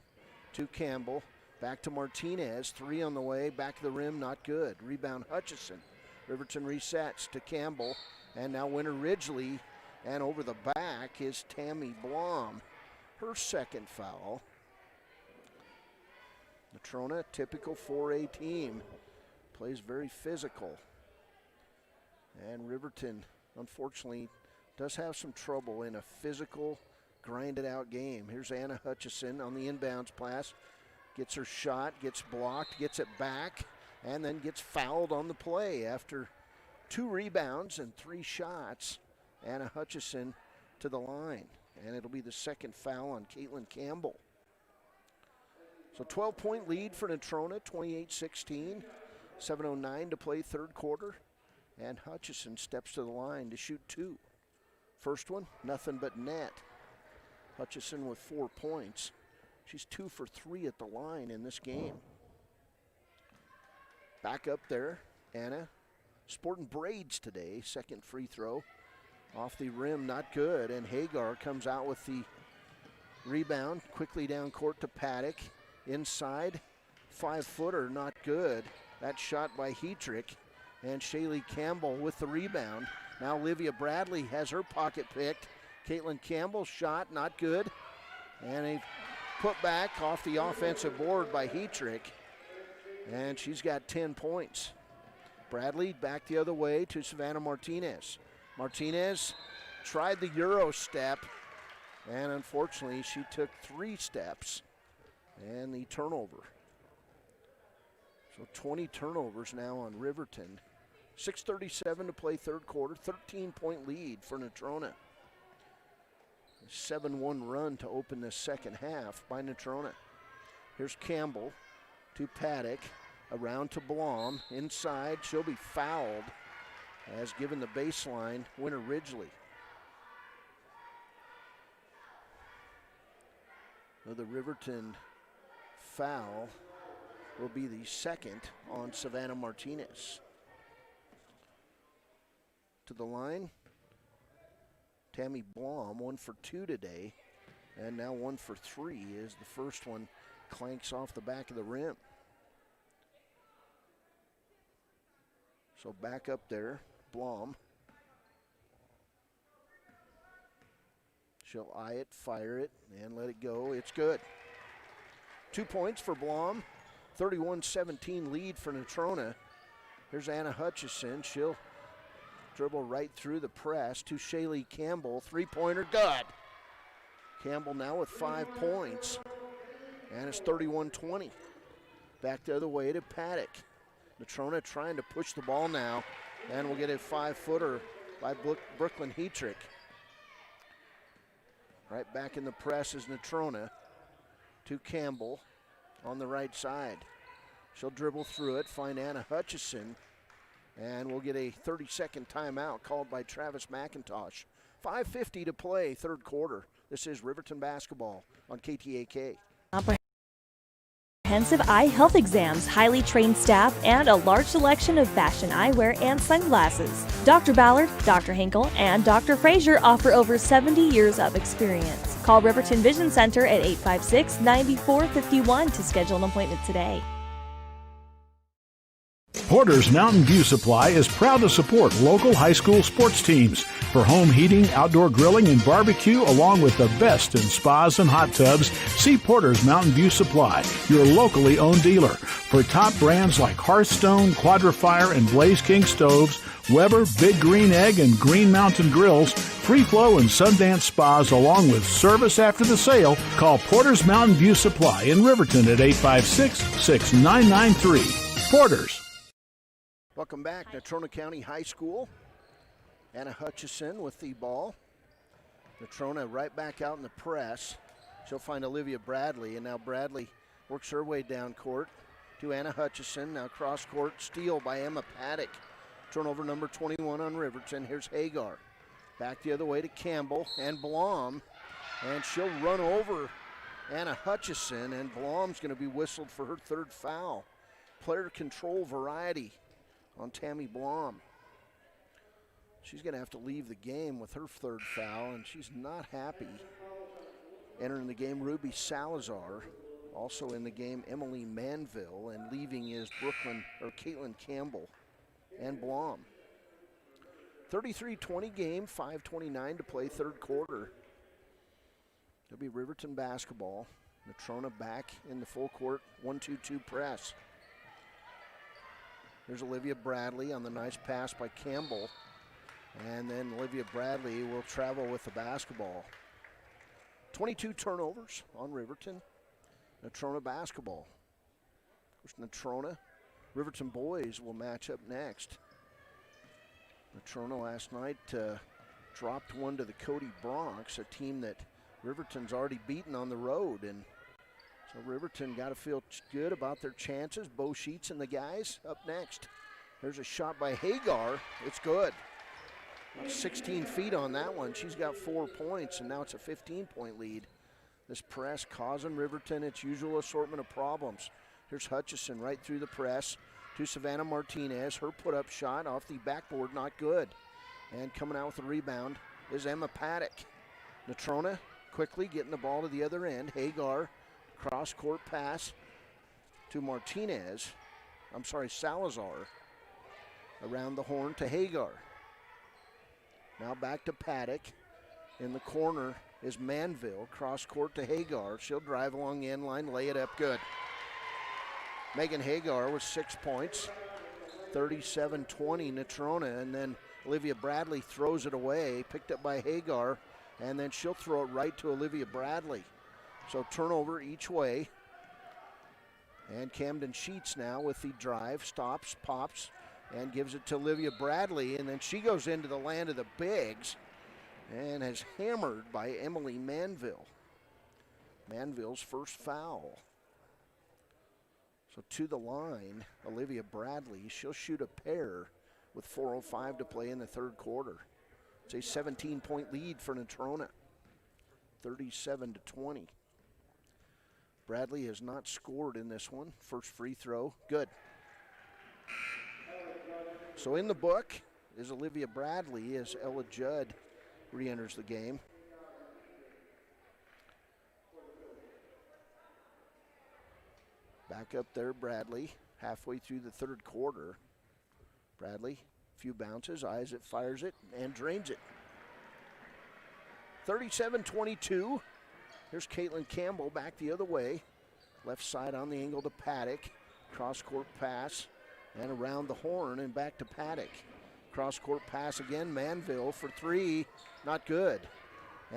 To Campbell, back to Martinez. 3 on the way, back of the rim, not good. Rebound Hutchison. Riverton resets to Campbell, and now Winter Ridgely, and over the back is Tammy Blom. Her second foul. Natrona, typical 4A team, plays very physical. And Riverton, unfortunately, does have some trouble in a physical, grinded-out game. Here's Anna Hutchison on the inbounds pass. Gets her shot, gets blocked, gets it back, and then gets fouled on the play after 2 rebounds and 3 shots. Anna Hutchison to the line, and it'll be the second foul on Caitlin Campbell. So 12-point lead for Natrona, 28-16, 7:09 to play third quarter, and Hutchison steps to the line to shoot 2. First one, nothing but net. Hutchison with 4 points. She's 2 for 3 at the line in this game. Back up there, Anna, sporting braids today. Second free throw off the rim, not good, and Hagar comes out with the rebound. Quickly down court to Paddock. Inside, 5-footer, not good. That shot by Hetrick, and Shaylee Campbell with the rebound. Now Olivia Bradley has her pocket picked. Caitlin Campbell shot, not good. And a put back off the offensive board by Hetrick, and she's got 10 points. Bradley back the other way to Savannah Martinez. Martinez tried the Euro step, and unfortunately she took 3 steps. And the turnover. So 20 turnovers now on Riverton. 6:37 to play third quarter. 13-point lead for Natrona. A 7-1 run to open this second half by Natrona. Here's Campbell to Paddock. Around to Blom. Inside, she'll be fouled as given the baseline, Winter Ridgely. Now the Riverton foul will be the second on Savannah Martinez. To the line, Tammy Blom, 1 for 2 today, and now 1 for 3 as the first one clanks off the back of the rim. So back up there, Blom. She'll eye it, fire it, and let it go. It's good. 2 points for Blom. 31-17 lead for Natrona. Here's Anna Hutchison. She'll dribble right through the press to Shaylee Campbell. 3-pointer, good. Campbell now with 5 points. And it's 31-20. Back the other way to Paddock. Natrona trying to push the ball now. And we'll get a 5-footer by Brooklyn Hetrick. Right back in the press is Natrona to Campbell on the right side. She'll dribble through it, find Anna Hutchison, and we'll get a 30-second timeout called by Travis McIntosh. 5:50 to play, third quarter. This is Riverton basketball on KTAK. Comprehensive eye health exams, highly trained staff, and a large selection of fashion eyewear and sunglasses. Dr. Ballard, Dr. Hinkle, and Dr. Frazier offer over 70 years of experience. Call Riverton Vision Center at 856-9451 to schedule an appointment today. Porter's Mountain View Supply is proud to support local high school sports teams for home heating, outdoor grilling, and barbecue, along with the best in spas and hot tubs. See Porter's Mountain View Supply, your locally owned dealer. For top brands like Hearthstone, Quadrifire, and Blaze King stoves, Weber, Big Green Egg, and Green Mountain grills, free flow and Sundance spas along with service after the sale. Call Porter's Mountain View Supply in Riverton at 856-6993. Porter's. Welcome back, Natrona County High School. Anna Hutchison with the ball. Natrona right back out in the press. She'll find Olivia Bradley, and now Bradley works her way down court to Anna Hutchison. Now cross court steal by Emma Paddock. Turnover number 21 on Riverton. Here's Hagar. Back the other way to Campbell and Blom, and she'll run over Anna Hutchison, and Blom's going to be whistled for her third foul. Player control variety on Tammy Blom. She's going to have to leave the game with her third foul, and she's not happy. Entering the game, Ruby Salazar. Also in the game, Emily Manville, and leaving is Caitlin Campbell and Blom. 33-20 game, 5:29 to play, third quarter. It'll be Riverton basketball. Natrona back in the full court 1-2-2 press. Here's Olivia Bradley on the nice pass by Campbell. And then Olivia Bradley will travel with the basketball. 22 turnovers on Riverton. Natrona basketball. Of course, Natrona, Riverton boys will match up next. Natrona last night dropped one to the Cody Bronx, a team that Riverton's already beaten on the road. And so Riverton got to feel good about their chances. Bo Sheets and the guys up next. There's a shot by Hagar. It's good. 16 feet on that one. She's got 4 points, and now it's a 15-point lead. This press causing Riverton its usual assortment of problems. Here's Hutchison right through the press to Savannah Martinez. Her put-up shot off the backboard, not good. And coming out with the rebound is Emma Paddock. Natrona quickly getting the ball to the other end. Hagar, cross-court pass to Salazar. Around the horn to Hagar. Now back to Paddock. In the corner is Manville. Cross court to Hagar. She'll drive along the end line, lay it up good. Megan Hagar with 6 points. 37-20 Natrona, and then Olivia Bradley throws it away, picked up by Hagar, and then she'll throw it right to Olivia Bradley. So turnover each way. And Camden Sheets now with the drive, stops, pops, and gives it to Olivia Bradley, and then she goes into the land of the bigs and is hammered by Emily Manville. Manville's first foul. So to the line, Olivia Bradley. She'll shoot a pair with 4:05 to play in the third quarter. It's a 17-point lead for Natrona, 37-20. Bradley has not scored in this one. First free throw, good. So in the book is Olivia Bradley as Ella Judd re-enters the game. Back up there, Bradley, halfway through the third quarter. Bradley, a few bounces, eyes it, fires it, and drains it. 37-22. Here's Caitlin Campbell back the other way. Left side on the angle to Paddock. Cross-court pass. And around the horn and back to Paddock. Cross-court pass again, Manville for three, not good.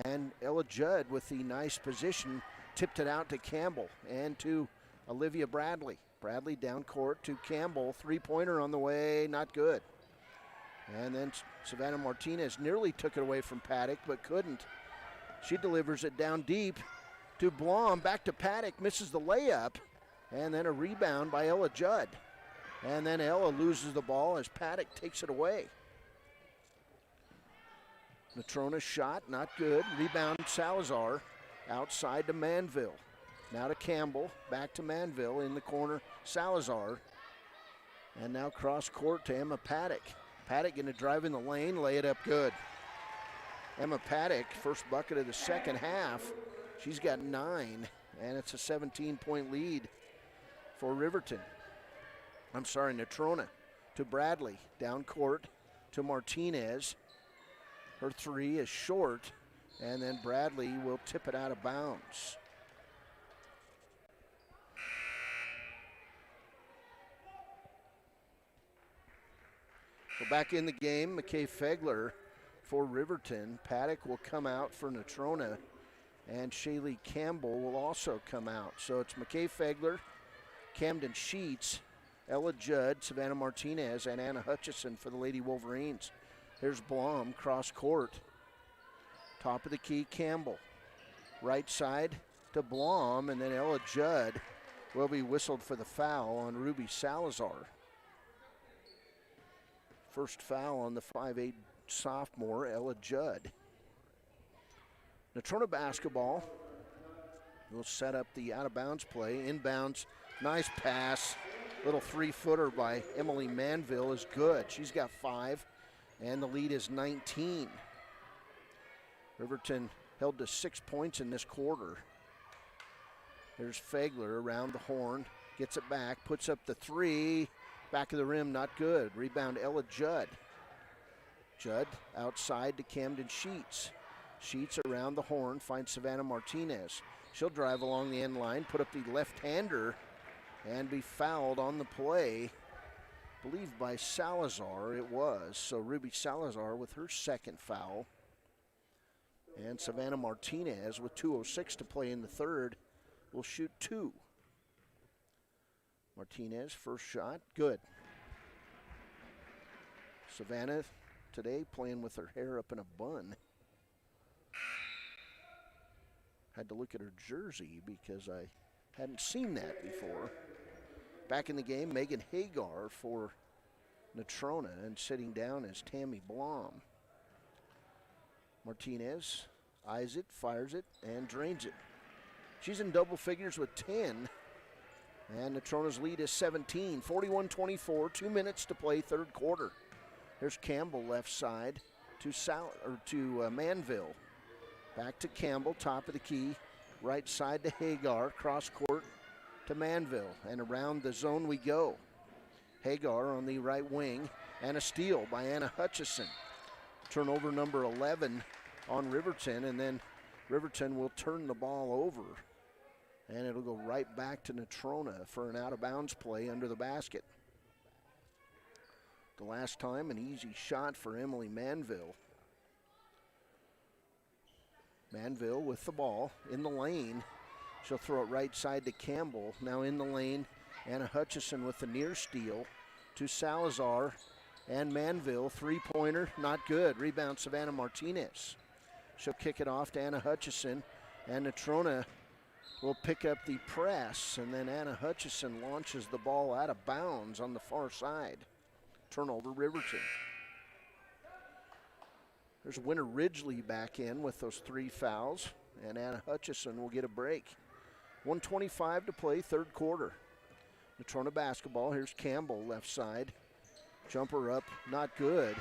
And Ella Judd with the nice position, tipped it out to Campbell and to Olivia Bradley. Bradley down court to Campbell, three-pointer on the way, not good. And then Savannah Martinez nearly took it away from Paddock, but couldn't. She delivers it down deep to Blom, back to Paddock, misses the layup, and then a rebound by Ella Judd. And then Ella loses the ball as Paddock takes it away. Natrona's shot, not good. Rebound Salazar, outside to Manville. Now to Campbell, back to Manville, in the corner, Salazar. And now cross court to Emma Paddock. Paddock going to drive in the lane, lay it up good. Emma Paddock, first bucket of the second half. She's got 9, and it's a 17-point lead for Riverton. Natrona to Bradley, down court to Martinez. Her three is short, and then Bradley will tip it out of bounds. So back in the game, McKay Fegler for Riverton. Paddock will come out for Natrona, and Shaylee Campbell will also come out. So it's McKay Fegler, Camden Sheets, Ella Judd, Savannah Martinez, and Anna Hutchison for the Lady Wolverines. Here's Blom, cross court. Top of the key, Campbell. Right side to Blom, and then Ella Judd will be whistled for the foul on Ruby Salazar. First foul on the 5'8" sophomore, Ella Judd. Natrona basketball will set up the out-of-bounds play. Inbounds, nice pass. Little three-footer by Emily Manville is good. She's got 5, and the lead is 19. Riverton held to 6 points in this quarter. There's Fegler around the horn, gets it back, puts up the 3. Back of the rim, not good. Rebound, Ella Judd. Judd outside to Camden Sheets. Sheets around the horn, finds Savannah Martinez. She'll drive along the end line, put up the left-hander, and be fouled on the play. I believe by Salazar it was. So Ruby Salazar with her second foul. And Savannah Martinez with 2:06 to play in the third will shoot 2. Martinez, first shot, good. Savannah today playing with her hair up in a bun. Had to look at her jersey because I hadn't seen that before. Back in the game, Megan Hagar for Natrona, and sitting down is Tammy Blom. Martinez eyes it, fires it, and drains it. She's in double figures with 10. And Natrona's lead is 17, 41-24, 2 minutes to play, third quarter. There's Campbell left side to Manville. Back to Campbell, top of the key, right side to Hagar, cross court to Manville, and around the zone we go. Hagar on the right wing, and a steal by Anna Hutchison. Turnover number 11 on Riverton, and then Riverton will turn the ball over. And it'll go right back to Natrona for an out-of-bounds play under the basket. The last time, an easy shot for Emily Manville. Manville with the ball in the lane. She'll throw it right side to Campbell. Now in the lane, Anna Hutchison with the near steal to Salazar. And Manville, three-pointer, not good. Rebound, Savannah Martinez. She'll kick it off to Anna Hutchison, and Natrona will pick up the press, and then Anna Hutchison launches the ball out of bounds on the far side. Turnover, Riverton. There's Winter Ridgely back in with those 3 fouls, and Anna Hutchison will get a break. 1:25 to play, third quarter. Natrona basketball, here's Campbell left side. Jumper up, not good,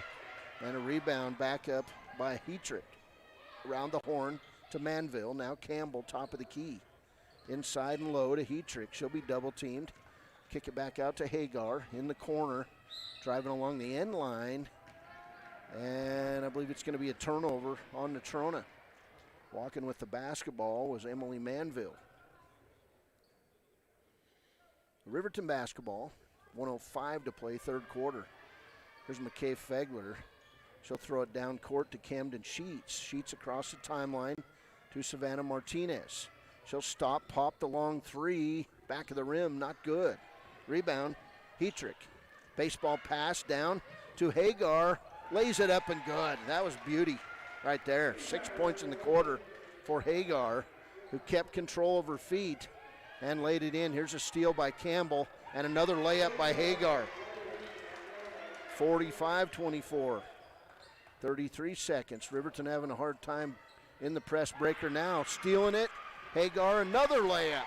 and a rebound back up by Hetrick. Around the horn to Manville, now Campbell, top of the key. Inside and low to Hetrick. She'll be double teamed. Kick it back out to Hagar in the corner. Driving along the end line. And I believe it's going to be a turnover on Natrona. Walking with the basketball was Emily Manville. Riverton basketball, 1:05 to play, third quarter. Here's McKay Fegler. She'll throw it down court to Camden Sheets. Sheets across the timeline to Savannah Martinez. She'll stop, pop the long 3, back of the rim, not good. Rebound, Hetrick. Baseball pass down to Hagar, lays it up and good. That was beauty right there. 6 points in the quarter for Hagar, who kept control of her feet and laid it in. Here's a steal by Campbell and another layup by Hagar. 45-24, 33 seconds. Riverton having a hard time in the press breaker now. Stealing it. Hagar, another layup.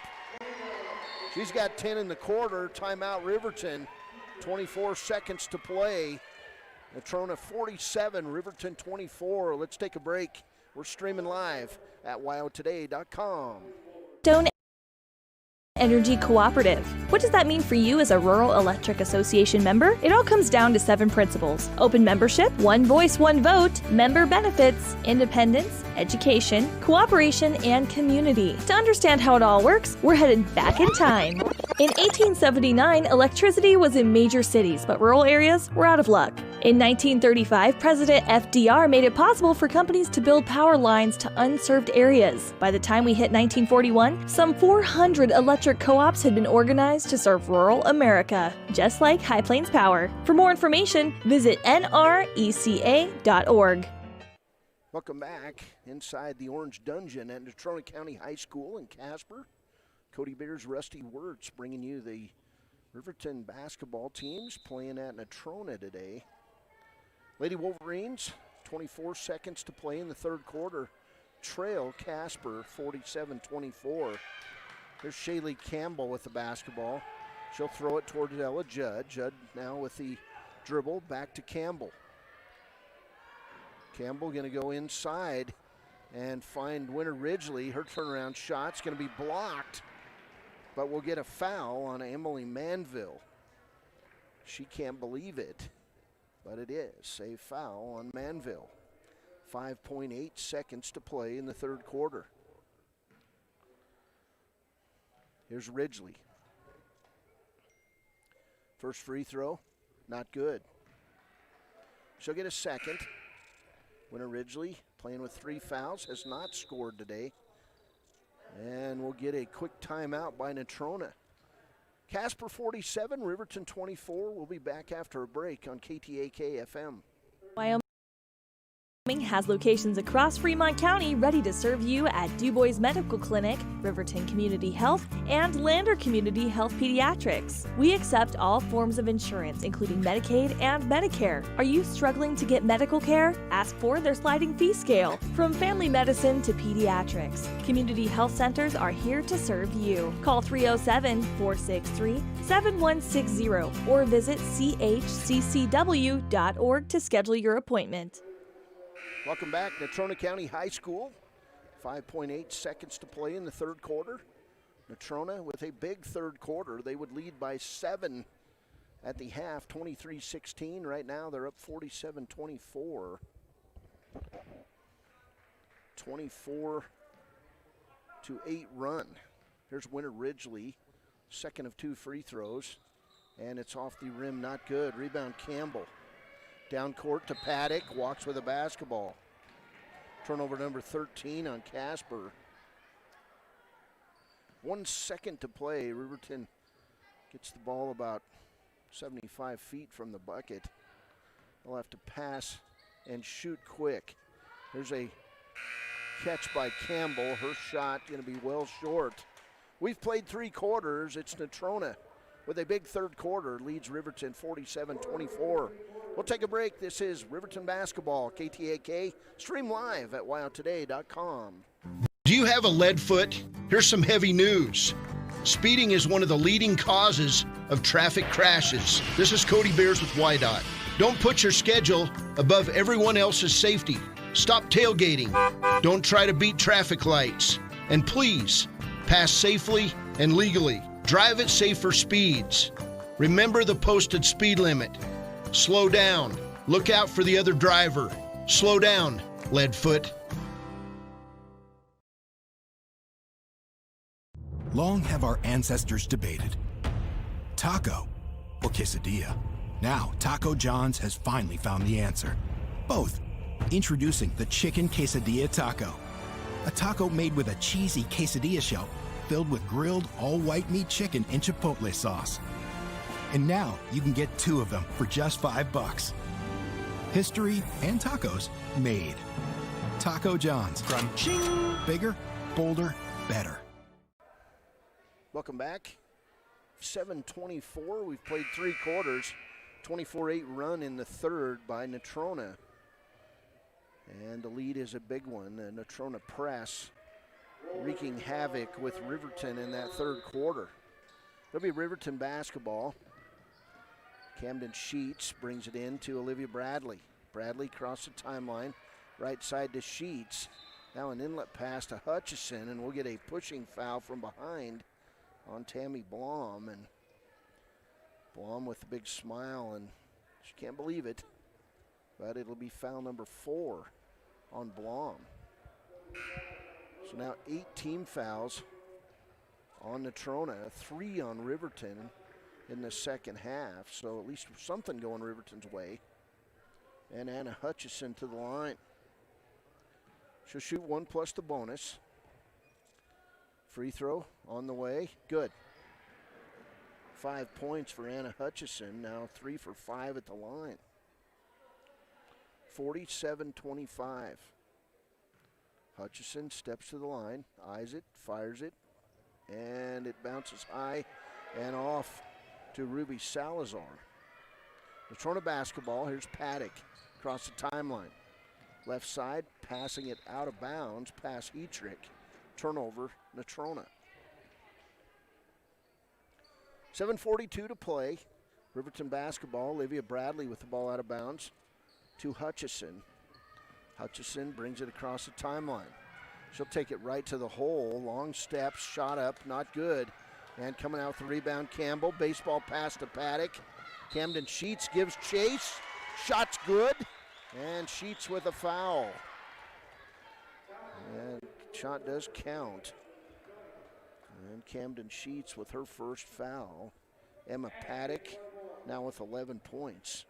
She's got 10 in the quarter. Timeout, Riverton. 24 seconds to play. Natrona 47, Riverton 24. Let's take a break. We're streaming live at wyotoday.com. Don't Energy Cooperative. What does that mean for you as a Rural Electric Association member? It all comes down to 7 principles: open membership, one voice, one vote, member benefits, independence, education, cooperation, and community. To understand how it all works, we're headed back in time. In 1879, electricity was in major cities, but rural areas were out of luck. In 1935, President FDR made it possible for companies to build power lines to unserved areas. By the time we hit 1941, some 400 electric co-ops had been organized to serve rural America, just like High Plains Power. For more information, visit nreca.org. Welcome back inside the Orange Dungeon at Natrona County High School in Casper. Cody Beers, Rusty Wirtz bringing you the Riverton basketball teams playing at Natrona today. Lady Wolverines, 24 seconds to play in the third quarter. Trail Casper 47-24. There's Shaylee Campbell with the basketball. She'll throw it towards Ella Judd. Judd now with the dribble back to Campbell. Campbell going to go inside and find Winter Ridgely. Her turnaround shot's going to be blocked, but we'll get a foul on Emily Manville. She can't believe it, but it is a foul on Manville. 5.8 seconds to play in the third quarter. Here's Ridgely. First free throw, not good. She'll get a second. Winter Ridgely, playing with 3 fouls, has not scored today. And we'll get a quick timeout by Natrona. Casper 47, Riverton 24. We'll be back after a break on KTAK FM. Wyoming has locations across Fremont County ready to serve you at DuBois Medical Clinic, Riverton Community Health, and Lander Community Health Pediatrics. We accept all forms of insurance, including Medicaid and Medicare. Are you struggling to get medical care? Ask for their sliding fee scale. From family medicine to pediatrics, community health centers are here to serve you. Call 307-463-7160 or visit chccw.org to schedule your appointment. Welcome back, Natrona County High School. 5.8 seconds to play in the third quarter. Natrona with a big third quarter. They would lead by 7 at the half, 23-16. Right now they're up 47-24. 24-8 run. Here's Winter Ridgely, second of 2 free throws, and it's off the rim, not good. Rebound Campbell. Down court to Paddock, walks with a basketball. Turnover number 13 on Casper. 1 second to play. Riverton gets the ball about 75 feet from the bucket. They'll have to pass and shoot quick. There's a catch by Campbell. Her shot going to be well short. We've played 3 quarters. It's Natrona with a big third quarter, leads Riverton 47-24. We'll take a break. This is Riverton Basketball, KTAK, stream live at wildtoday.com. Do you have a lead foot? Here's some heavy news. Speeding is one of the leading causes of traffic crashes. This is Cody Beers with WYDOT. Don't put your schedule above everyone else's safety. Stop tailgating. Don't try to beat traffic lights. And please, pass safely and legally. Drive at safer speeds. Remember the posted speed limit. Slow down. Look out for the other driver. Slow down, Leadfoot. Long have our ancestors debated taco or quesadilla. Now, Taco John's has finally found the answer. Both. Introducing the Chicken Quesadilla Taco. A taco made with a cheesy quesadilla shell filled with grilled all-white meat chicken and chipotle sauce. And now you can get 2 of them for just $5. History and tacos made. Taco John's. Crunching. Bigger, bolder, better. Welcome back. 7:24. We've played 3 quarters. 24-8 run in the third by Natrona. And the lead is a big one. The Natrona press wreaking havoc with Riverton in that third quarter. It'll be Riverton basketball. Camden Sheets brings it in to Olivia Bradley. Bradley across the timeline, right side to Sheets. Now an inlet pass to Hutchison, and we'll get a pushing foul from behind on Tammy Blom. And Blom with a big smile, and she can't believe it, but it'll be foul number 4 on Blom. So now 8 team fouls on Natrona, 3 on Riverton in the second half. So at least something going Riverton's way. And Anna Hutchison to the line. She'll shoot 1 plus the bonus. Free throw on the way. Good. 5 points for Anna Hutchison. Now 3 for 5 at the line. 47-25. Hutchison steps to the line, eyes it, fires it, and it bounces high and off to Ruby Salazar. Natrona basketball. Here's Paddock across the timeline. Left side, passing it out of bounds past Hetrick. Turnover, Natrona. 7:42 to play. Riverton basketball. Olivia Bradley with the ball out of bounds to Hutchison. Hutchison brings it across the timeline. She'll take it right to the hole. Long steps, shot up, not good. And coming out with the rebound, Campbell. Baseball pass to Paddock. Camden Sheets gives chase. Shot's good. And Sheets with a foul. And shot does count. And Camden Sheets with her first foul. Emma Paddock now with 11 points.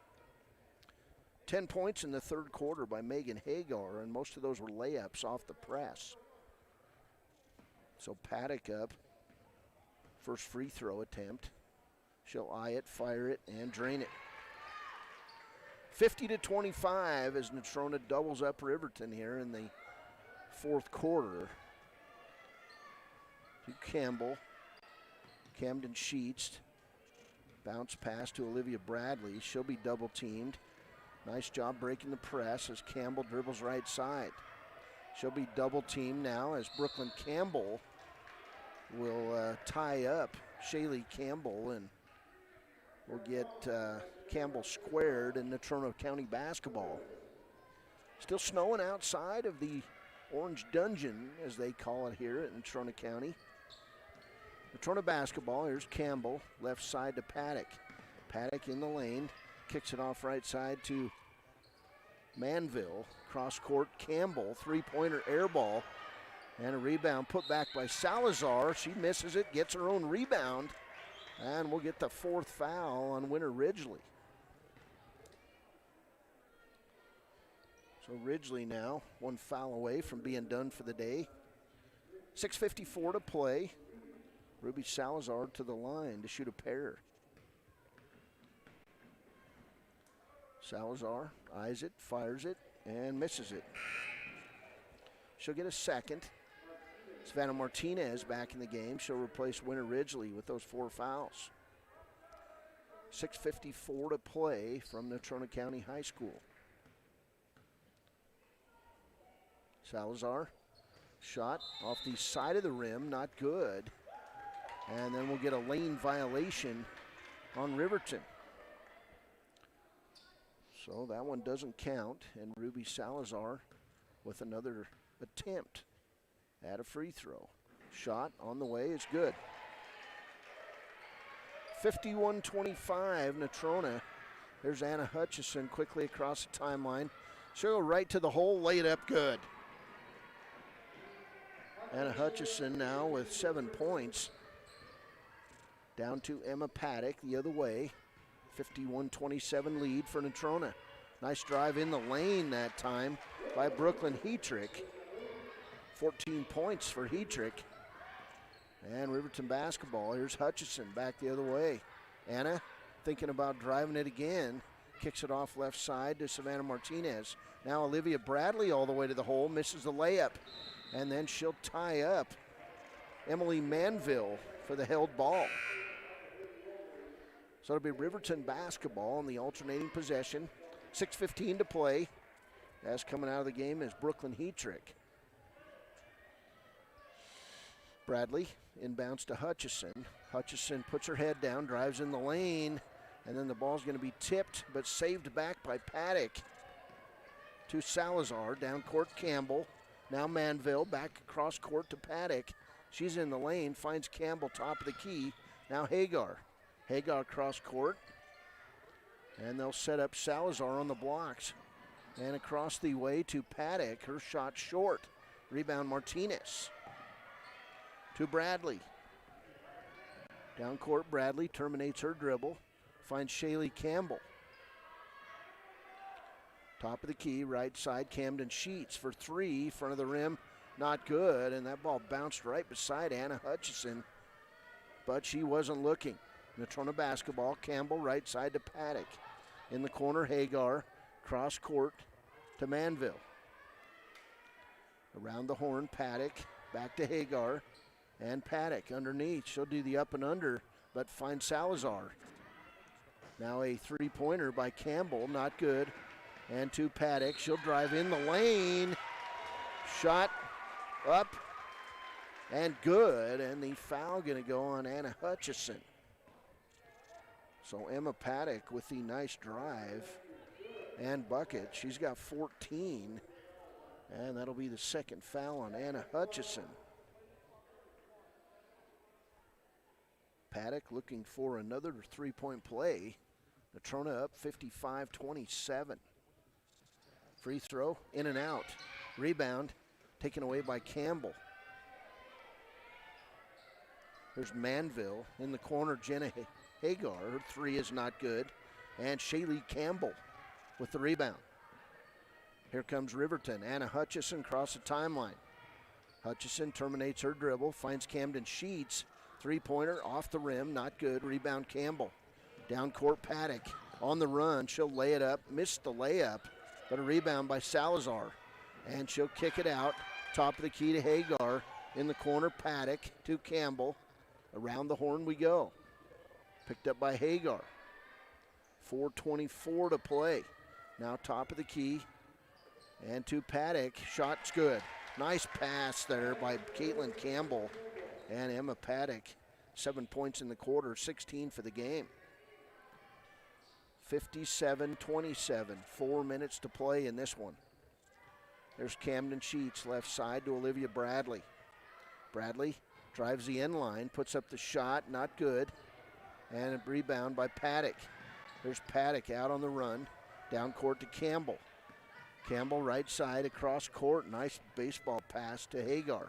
10 points in the third quarter by Megan Hagar, and most of those were layups off the press. So Paddock up. First free throw attempt. She'll eye it, fire it, and drain it. 50-25 as Natrona doubles up Riverton here in the fourth quarter. To Campbell. Camden Sheets. Bounce pass to Olivia Bradley. She'll be double teamed. Nice job breaking the press as Campbell dribbles right side. She'll be double teamed now as Brooklyn Campbell will tie up Shaylee Campbell, and we'll get Campbell squared in Natrona County basketball. Still snowing outside of the Orange Dungeon, as they call it here at Natrona County. Natrona basketball. Here's Campbell, left side to Paddock. Paddock in the lane. Kicks it off right side to Manville. Cross court, Campbell, three-pointer air ball. And a rebound put back by Salazar. She misses it, gets her own rebound. And we'll get the fourth foul on Winter Ridgely. So Ridgely now 1 foul away from being done for the day. 6:54 to play. Ruby Salazar to the line to shoot a pair. Salazar eyes it, fires it, and misses it. She'll get a second. Savannah Martinez back in the game. She'll replace Winter Ridgely with those 4 fouls. 6:54 to play from Natrona County High School. Salazar, shot off the side of the rim, not good. And then we'll get a lane violation on Riverton. So that one doesn't count, and Ruby Salazar with another attempt at a free throw. Shot on the way is good. 51-25 Natrona. There's Anna Hutchison quickly across the timeline. She'll go right to the hole, lay it up good. Anna Hutchison now with 7 points. Down to Emma Paddock the other way. 51-27 lead for Natrona. Nice drive in the lane that time by Brooklyn Hetrick. 14 points for Hetrick. And Riverton basketball. Here's Hutchison back the other way. Anna thinking about driving it again. Kicks it off left side to Savannah Martinez. Now Olivia Bradley all the way to the hole. Misses the layup. And then she'll tie up Emily Manville for the held ball. So it'll be Riverton basketball on the alternating possession. 6:15 to play. As coming out of the game is Brooklyn Hetrick. Bradley inbounds to Hutchison. Hutchison puts her head down, drives in the lane, and then the ball's going to be tipped but saved back by Paddock to Salazar. Down court, Campbell. Now Manville back across court to Paddock. She's in the lane, finds Campbell top of the key. Now Hagar. Hagar cross court. And they'll set up Salazar on the blocks. And across the way to Paddock. Her shot short. Rebound Martinez. To Bradley. Down court, Bradley terminates her dribble. Finds Shaylee Campbell. Top of the key, right side, Camden Sheets for three. Front of the rim, not good. And that ball bounced right beside Anna Hutchison. But she wasn't looking. Natrona basketball, Campbell right side to Paddock. In the corner, Hagar. Cross court to Manville. Around the horn, Paddock. Back to Hagar. And Paddock underneath. She'll do the up and under, but finds Salazar. Now a three-pointer by Campbell, not good. And to Paddock. She'll drive in the lane. Shot up and good. And the foul going to go on Anna Hutchison. So Emma Paddock with the nice drive and bucket. She's got 14. And that'll be the second foul on Anna Hutchison. Paddock looking for another three-point play. Natrona up 55-27. Free throw, in and out. Rebound, taken away by Campbell. There's Manville in the corner, Jenna Hagar. Her three is not good. And Shaylee Campbell with the rebound. Here comes Riverton. Anna Hutchison across the timeline. Hutchison terminates her dribble, finds Camden Sheets. Three-pointer off the rim, not good. Rebound Campbell. Down court, Paddock on the run. She'll lay it up, missed the layup, but a rebound by Salazar. And she'll kick it out. Top of the key to Hagar. In the corner, Paddock to Campbell. Around the horn we go. Picked up by Hagar. 4:24 to play. Now top of the key. And to Paddock. Shot's good. Nice pass there by Caitlin Campbell. And Emma Paddock, 7 points in the quarter, 16 for the game. 57-27, 4 minutes to play in this one. There's Camden Sheets, left side to Olivia Bradley. Bradley drives the end line, puts up the shot, not good. And a rebound by Paddock. There's Paddock out on the run, down court to Campbell. Campbell right side across court, nice baseball pass to Hagar.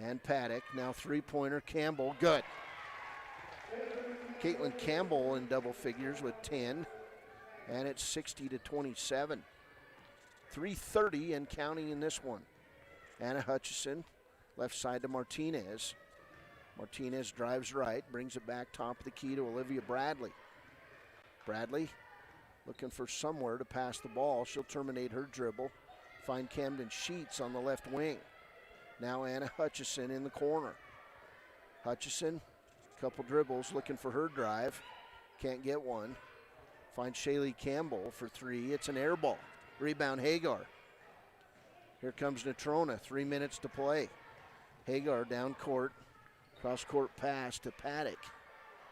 And Paddock, now three-pointer, Campbell, good. Caitlin Campbell in double figures with 10, and it's 60-27. 3:30 and counting in this one. Anna Hutchison, left side to Martinez. Martinez drives right, brings it back top of the key to Olivia Bradley. Bradley looking for somewhere to pass the ball. She'll terminate her dribble, find Camden Sheets on the left wing. Now Anna Hutchison in the corner. Hutchison, couple dribbles, looking for her drive. Can't get one. Finds Shaylee Campbell for three. It's an air ball. Rebound Hagar. Here comes Natrona, 3 minutes to play. Hagar down court. Cross court pass to Paddock.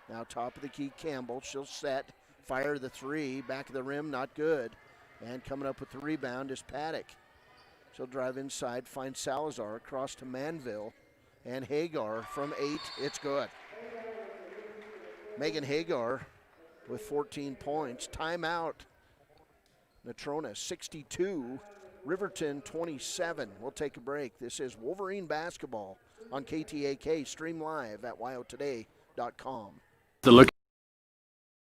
Now top of the key, Campbell. She'll set, fire the three. Back of the rim, not good. And coming up with the rebound is Paddock. She'll drive inside, find Salazar across to Manville, and Hagar from 8, it's good. Megan Hagar with 14 points. Timeout. Natrona 62, Riverton 27. We'll take a break. This is Wolverine basketball on KTAK. Stream live at wyotoday.com. To look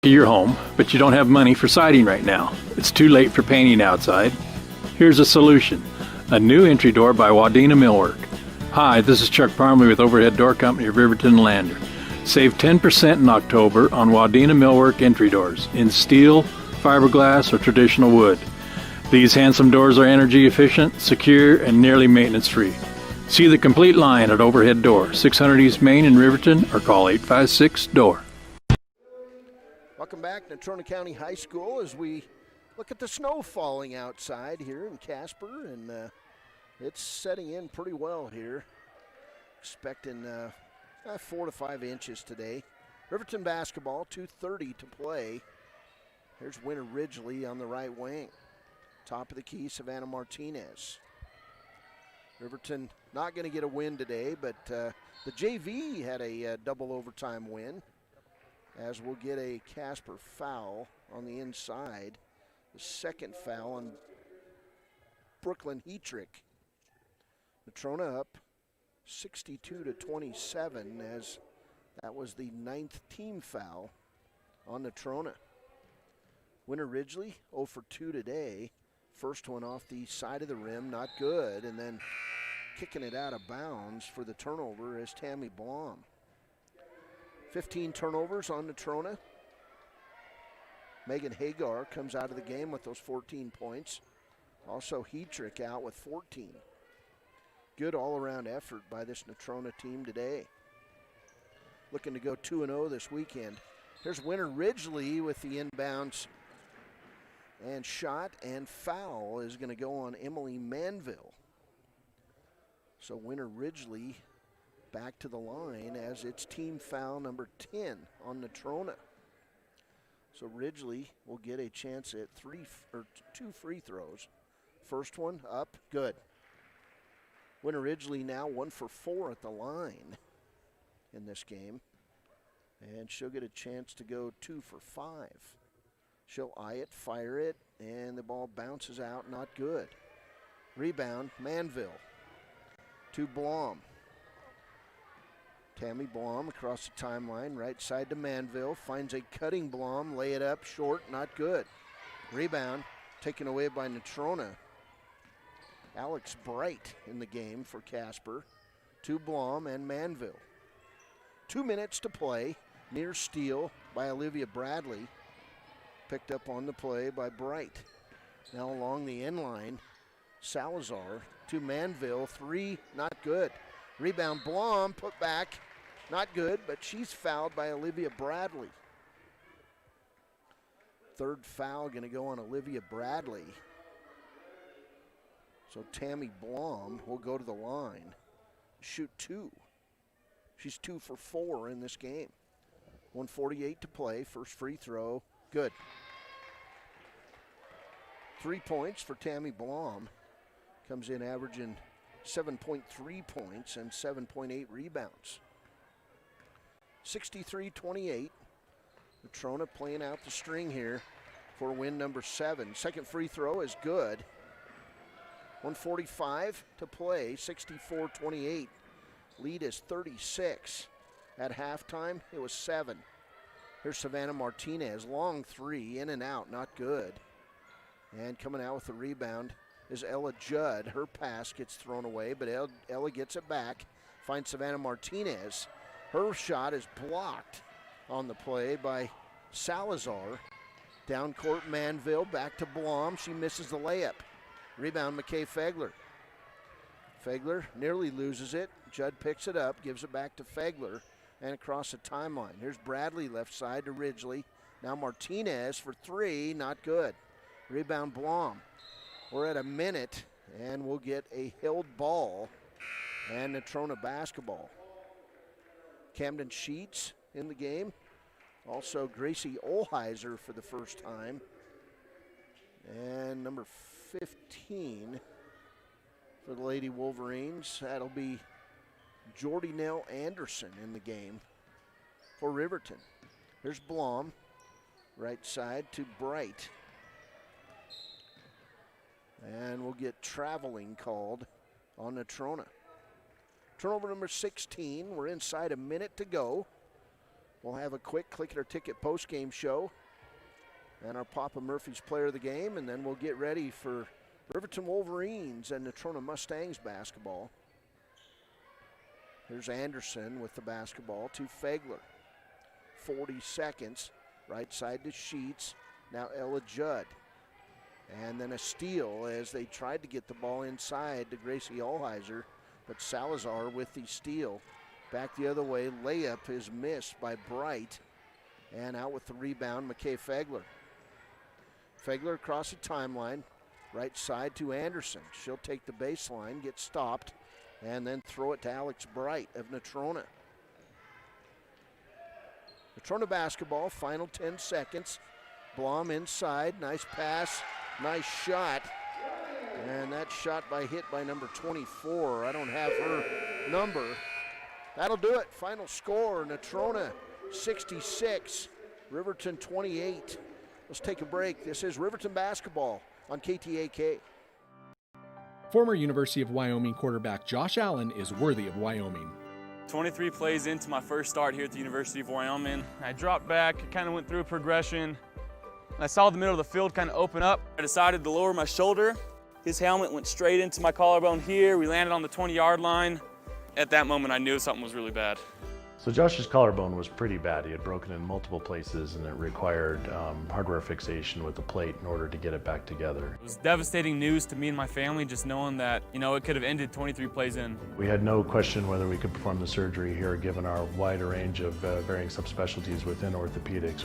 at your home, but you don't have money for siding right now. It's too late for painting outside. Here's a solution. A new entry door by Wadena Millwork. Hi, this is Chuck Parmley with Overhead Door Company of Riverton and Lander. Save 10% in October on Wadena Millwork entry doors in steel, fiberglass, or traditional wood. These handsome doors are energy efficient, secure, and nearly maintenance free. See the complete line at Overhead Door, 600 East Main in Riverton, or call 856-DOOR. Welcome back to Natrona County High School as we look at the snow falling outside here in Casper, and it's setting in pretty well here. Expecting 4 to 5 inches today. Riverton basketball, 2:30 to play. Here's Winter Ridgely on the right wing. Top of the key, Savannah Martinez. Riverton not going to get a win today, but the JV had a double overtime win, as we'll get a Casper foul on the inside. The second foul on Brooklyn Heatrick. Natrona up 62-27 as That was the 9th team foul on Natrona. Winter Ridgely 0 for 2 today. First one off the side of the rim, not good. And then kicking it out of bounds for the turnover is Tammy Blom. 15 turnovers on Natrona. Megan Hagar comes out of the game with those 14 points. Also Heatrick out with 14. Good all-around effort by this Natrona team today. Looking to go 2-0 this weekend. Here's Winter Ridgely with the inbounds. And shot and foul is going to go on Emily Manville. So Winter Ridgely back to the line as it's team foul number 10 on Natrona. So Ridgely will get a chance at 2 free throws. First one up, good. Winter Ridgely now 1 for 4 at the line in this game. And she'll get a chance to go 2 for 5. She'll eye it, fire it, and the ball bounces out, not good. Rebound, Manville to Blom. Tammy Blom across the timeline, right side to Manville, finds a cutting Blom, lay it up, short, not good. Rebound, taken away by Natrona. Alex Bright in the game for Casper, to Blom and Manville. 2 minutes to play, near steal by Olivia Bradley. Picked up on the play by Bright. Now along the end line, Salazar to Manville, 3, not good. Rebound, Blom, put back, not good, but she's fouled by Olivia Bradley. Third foul going to go on Olivia Bradley. So Tammy Blom will go to the line, shoot 2. She's 2 for 4 in this game. 1:48 to play, first free throw, good. 3 points for Tammy Blom. Comes in averaging 7.3 points and 7.8 rebounds. 63-28. Natrona playing out the string here for win number 7. Second free throw is good. 1:45 to play, 64-28. Lead is 36. At halftime, it was 7. Here's Savannah Martinez, long 3, in and out, not good. And coming out with the rebound is Ella Judd. Her pass gets thrown away, but Ella gets it back, finds Savannah Martinez. Her shot is blocked on the play by Salazar. Down court, Manville, back to Blom. She misses the layup. Rebound, McKay Fegler. Fegler nearly loses it. Judd picks it up, gives it back to Fegler, and across the timeline. Here's Bradley left side to Ridgely. Now Martinez for 3, not good. Rebound, Blom. We're at a minute, and we'll get a held ball and Natrona basketball. Camden Sheets in the game. Also Gracie Olheiser for the first time. And number 15 for the Lady Wolverines, that'll be Jordy Nell Anderson in the game for Riverton. Here's Blom, right side to Bright. And we'll get traveling called on Natrona. Turnover number 16. We're inside a minute to go. We'll have a quick Click It or Ticket post-game show and our Papa Murphy's player of the game, and then we'll get ready for Riverton Wolverines and Natrona Mustangs basketball. Here's Anderson with the basketball to Fegler. 40 seconds. Right side to Sheets. Now Ella Judd. And then a steal as they tried to get the ball inside to Gracie Olheiser, but Salazar with the steal. Back the other way, layup is missed by Bright. And out with the rebound, McKay Fegler. Fegler across the timeline, right side to Anderson. She'll take the baseline, get stopped, and then throw it to Alex Bright of Natrona. Natrona basketball, final 10 seconds. Blom inside, nice pass, nice shot. And that shot hit by number 24. I don't have her number. That'll do it. Final score, Natrona 66, Riverton 28. Let's take a break. This is Riverton basketball on KTAK. Former University of Wyoming quarterback Josh Allen is worthy of Wyoming. 23 plays into my first start here at the University of Wyoming. I dropped back, kind of went through a progression. I saw the middle of the field kind of open up. I decided to lower my shoulder. His helmet went straight into my collarbone here. We landed on the 20-yard line. At that moment, I knew something was really bad. So Josh's collarbone was pretty bad. He had broken in multiple places and it required hardware fixation with the plate in order to get it back together. It was devastating news to me and my family, just knowing that, it could have ended 23 plays in. We had no question whether we could perform the surgery here given our wide range of varying subspecialties within orthopedics.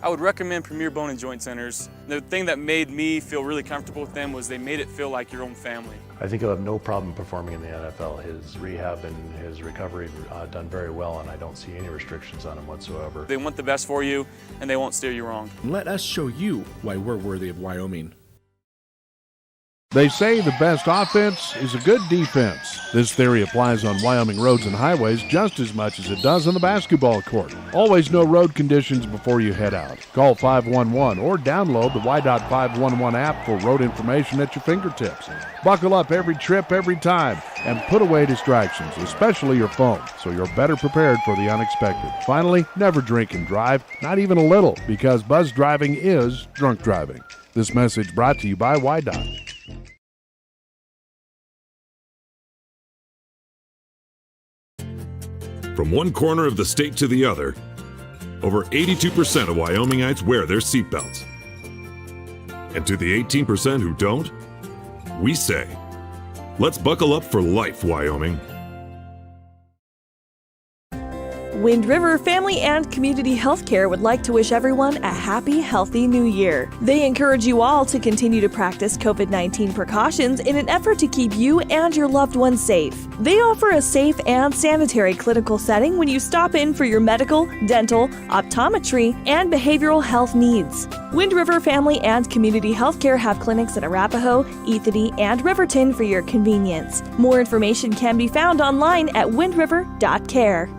I would recommend Premier Bone and Joint Centers. The thing that made me feel really comfortable with them was they made it feel like your own family. I think he'll have no problem performing in the NFL. His rehab and his recovery done very well, and I don't see any restrictions on him whatsoever. They want the best for you, and they won't steer you wrong. Let us show you why we're worthy of Wyoming. They say the best offense is a good defense. This theory applies on Wyoming roads and highways just as much as it does on the basketball court. Always know road conditions before you head out. Call 511 or download the Y.511 app for road information at your fingertips. Buckle up every trip, every time, and put away distractions, especially your phone, so you're better prepared for the unexpected. Finally, never drink and drive, not even a little, because buzz driving is drunk driving. This message brought to you by Y.Dot. From one corner of the state to the other, over 82% of Wyomingites wear their seatbelts. And to the 18% who don't, we say, let's buckle up for life, Wyoming. Wind River Family and Community Healthcare would like to wish everyone a happy, healthy new year. They encourage you all to continue to practice COVID-19 precautions in an effort to keep you and your loved ones safe. They offer a safe and sanitary clinical setting when you stop in for your medical, dental, optometry, and behavioral health needs. Wind River Family and Community Healthcare have clinics in Arapahoe, Ethity, and Riverton for your convenience. More information can be found online at windriver.care.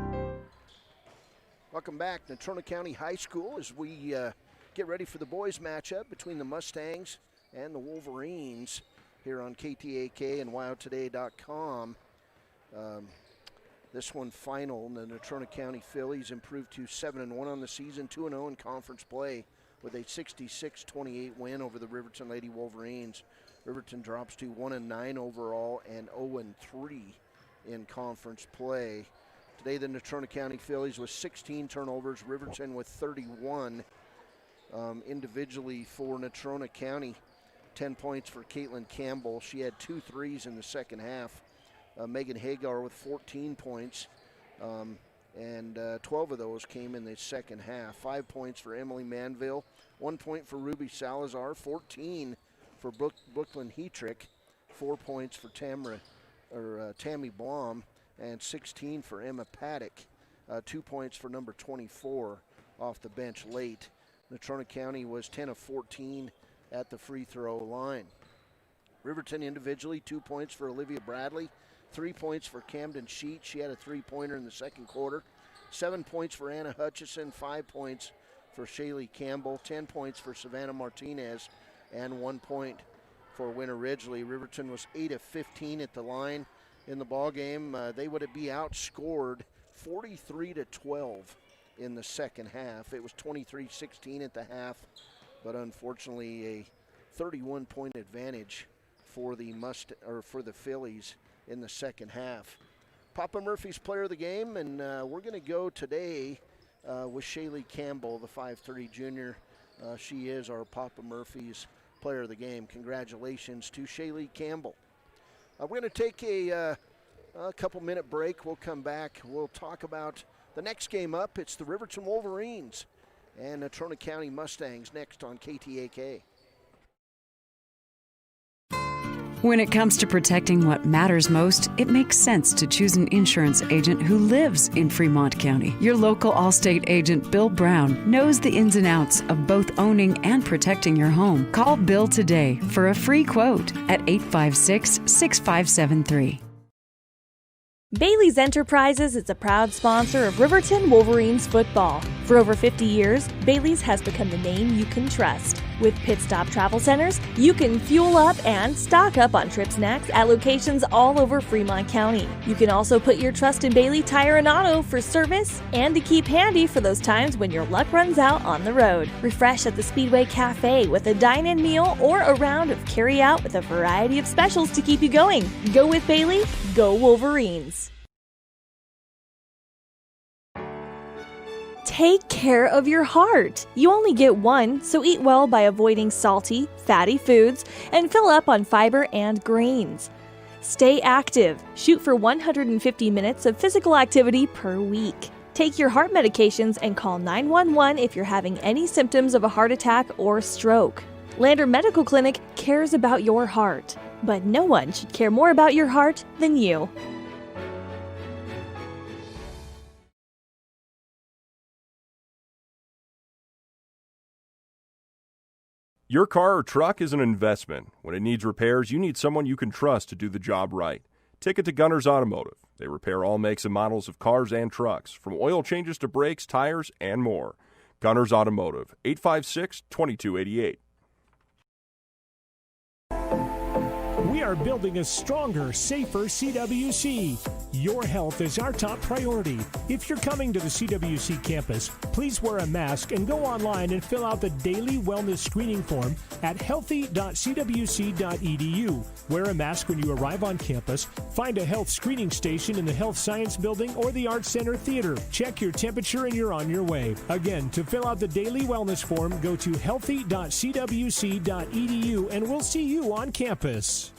Welcome back, Natrona County High School, as we get ready for the boys' matchup between the Mustangs and the Wolverines here on KTAK and WyoToday.com. This one final, the Natrona County Phillies improved to 7-1 on the season, 2-0 in conference play with a 66-28 win over the Riverton Lady Wolverines. Riverton drops to 1-9 overall and 0-3 in conference play. Today, the Natrona County Phillies with 16 turnovers, Riverton with 31. Individually for Natrona County, 10 points for Caitlin Campbell. She had 2 threes in the second half. Megan Hagar with 14 points, and 12 of those came in the second half. 5 points for Emily Manville, 1 point for Ruby Salazar, 14 for Brooklyn Hetrick, 4 points for Tammy Blom, and 16 for Emma Paddock. 2 points for number 24 off the bench late. Natrona County was 10 of 14 at the free throw line. Riverton individually, 2 points for Olivia Bradley, 3 points for Camden Sheet. She had a three-pointer in the second quarter. 7 points for Anna Hutchison, 5 points for Shaylee Campbell, 10 points for Savannah Martinez, and 1 point for Winter Ridgely. Riverton was 8 of 15 at the line in the ball game. They would be outscored 43-12 in the second half. It was 23-16 at the half, but unfortunately a 31-point advantage for the Phillies in the second half. Papa Murphy's player of the game, and we're going to go today with Shaylee Campbell, the 5'3" junior. She is our Papa Murphy's player of the game. Congratulations to Shaylee Campbell. We're going to take a couple-minute break. We'll come back. We'll talk about the next game up. It's the Riverton Wolverines and Natrona County Mustangs next on KTAK. When it comes to protecting what matters most, it makes sense to choose an insurance agent who lives in Fremont County. Your local Allstate agent, Bill Brown, knows the ins and outs of both owning and protecting your home. Call Bill today for a free quote at 856-6573. Bailey's Enterprises is a proud sponsor of Riverton Wolverines football. For over 50 years, Bailey's has become the name you can trust. With Pit Stop Travel Centers, you can fuel up and stock up on trip snacks at locations all over Fremont County. You can also put your trust in Bailey Tire and Auto for service and to keep handy for those times when your luck runs out on the road. Refresh at the Speedway Cafe with a dine-in meal or a round of carry-out with a variety of specials to keep you going. Go with Bailey, go Wolverines. Take care of your heart. You only get one, so eat well by avoiding salty, fatty foods and fill up on fiber and grains. Stay active. Shoot for 150 minutes of physical activity per week. Take your heart medications and call 911 if you're having any symptoms of a heart attack or stroke. Lander Medical Clinic cares about your heart, but no one should care more about your heart than you. Your car or truck is an investment. When it needs repairs, you need someone you can trust to do the job right. Take it to Gunners Automotive. They repair all makes and models of cars and trucks, from oil changes to brakes, tires, and more. Gunners Automotive, 856-2288. We are building a stronger, safer CWC. Your health is our top priority. If you're coming to the CWC campus, please wear a mask and go online and fill out the daily wellness screening form at healthy.cwc.edu. Wear a mask when you arrive on campus. Find a health screening station in the Health Science Building or the Arts Center Theater. Check your temperature and you're on your way. Again, to fill out the daily wellness form, go to healthy.cwc.edu and we'll see you on campus.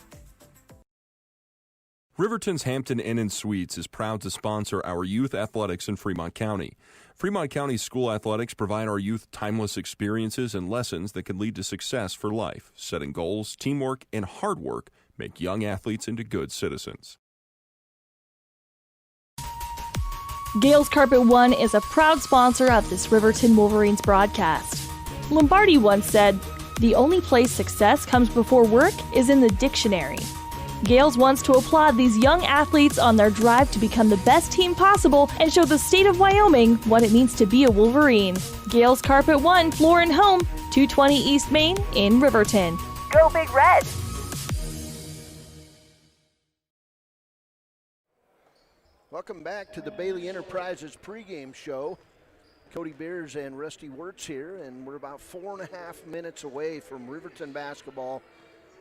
Riverton's Hampton Inn & Suites is proud to sponsor our youth athletics in Fremont County. Fremont County school athletics provide our youth timeless experiences and lessons that can lead to success for life. Setting goals, teamwork, and hard work make young athletes into good citizens. Gales Carpet One is a proud sponsor of this Riverton Wolverines broadcast. Lombardi once said, "The only place success comes before work is in the dictionary." Gales wants to applaud these young athletes on their drive to become the best team possible and show the state of Wyoming what it means to be a Wolverine. Gales Carpet One, Floor and Home, 220 East Main in Riverton. Go Big Red! Welcome back to the Bailey Enterprises pregame show. Cody Beers and Rusty Wirtz here, and we're about 4.5 minutes away from Riverton basketball.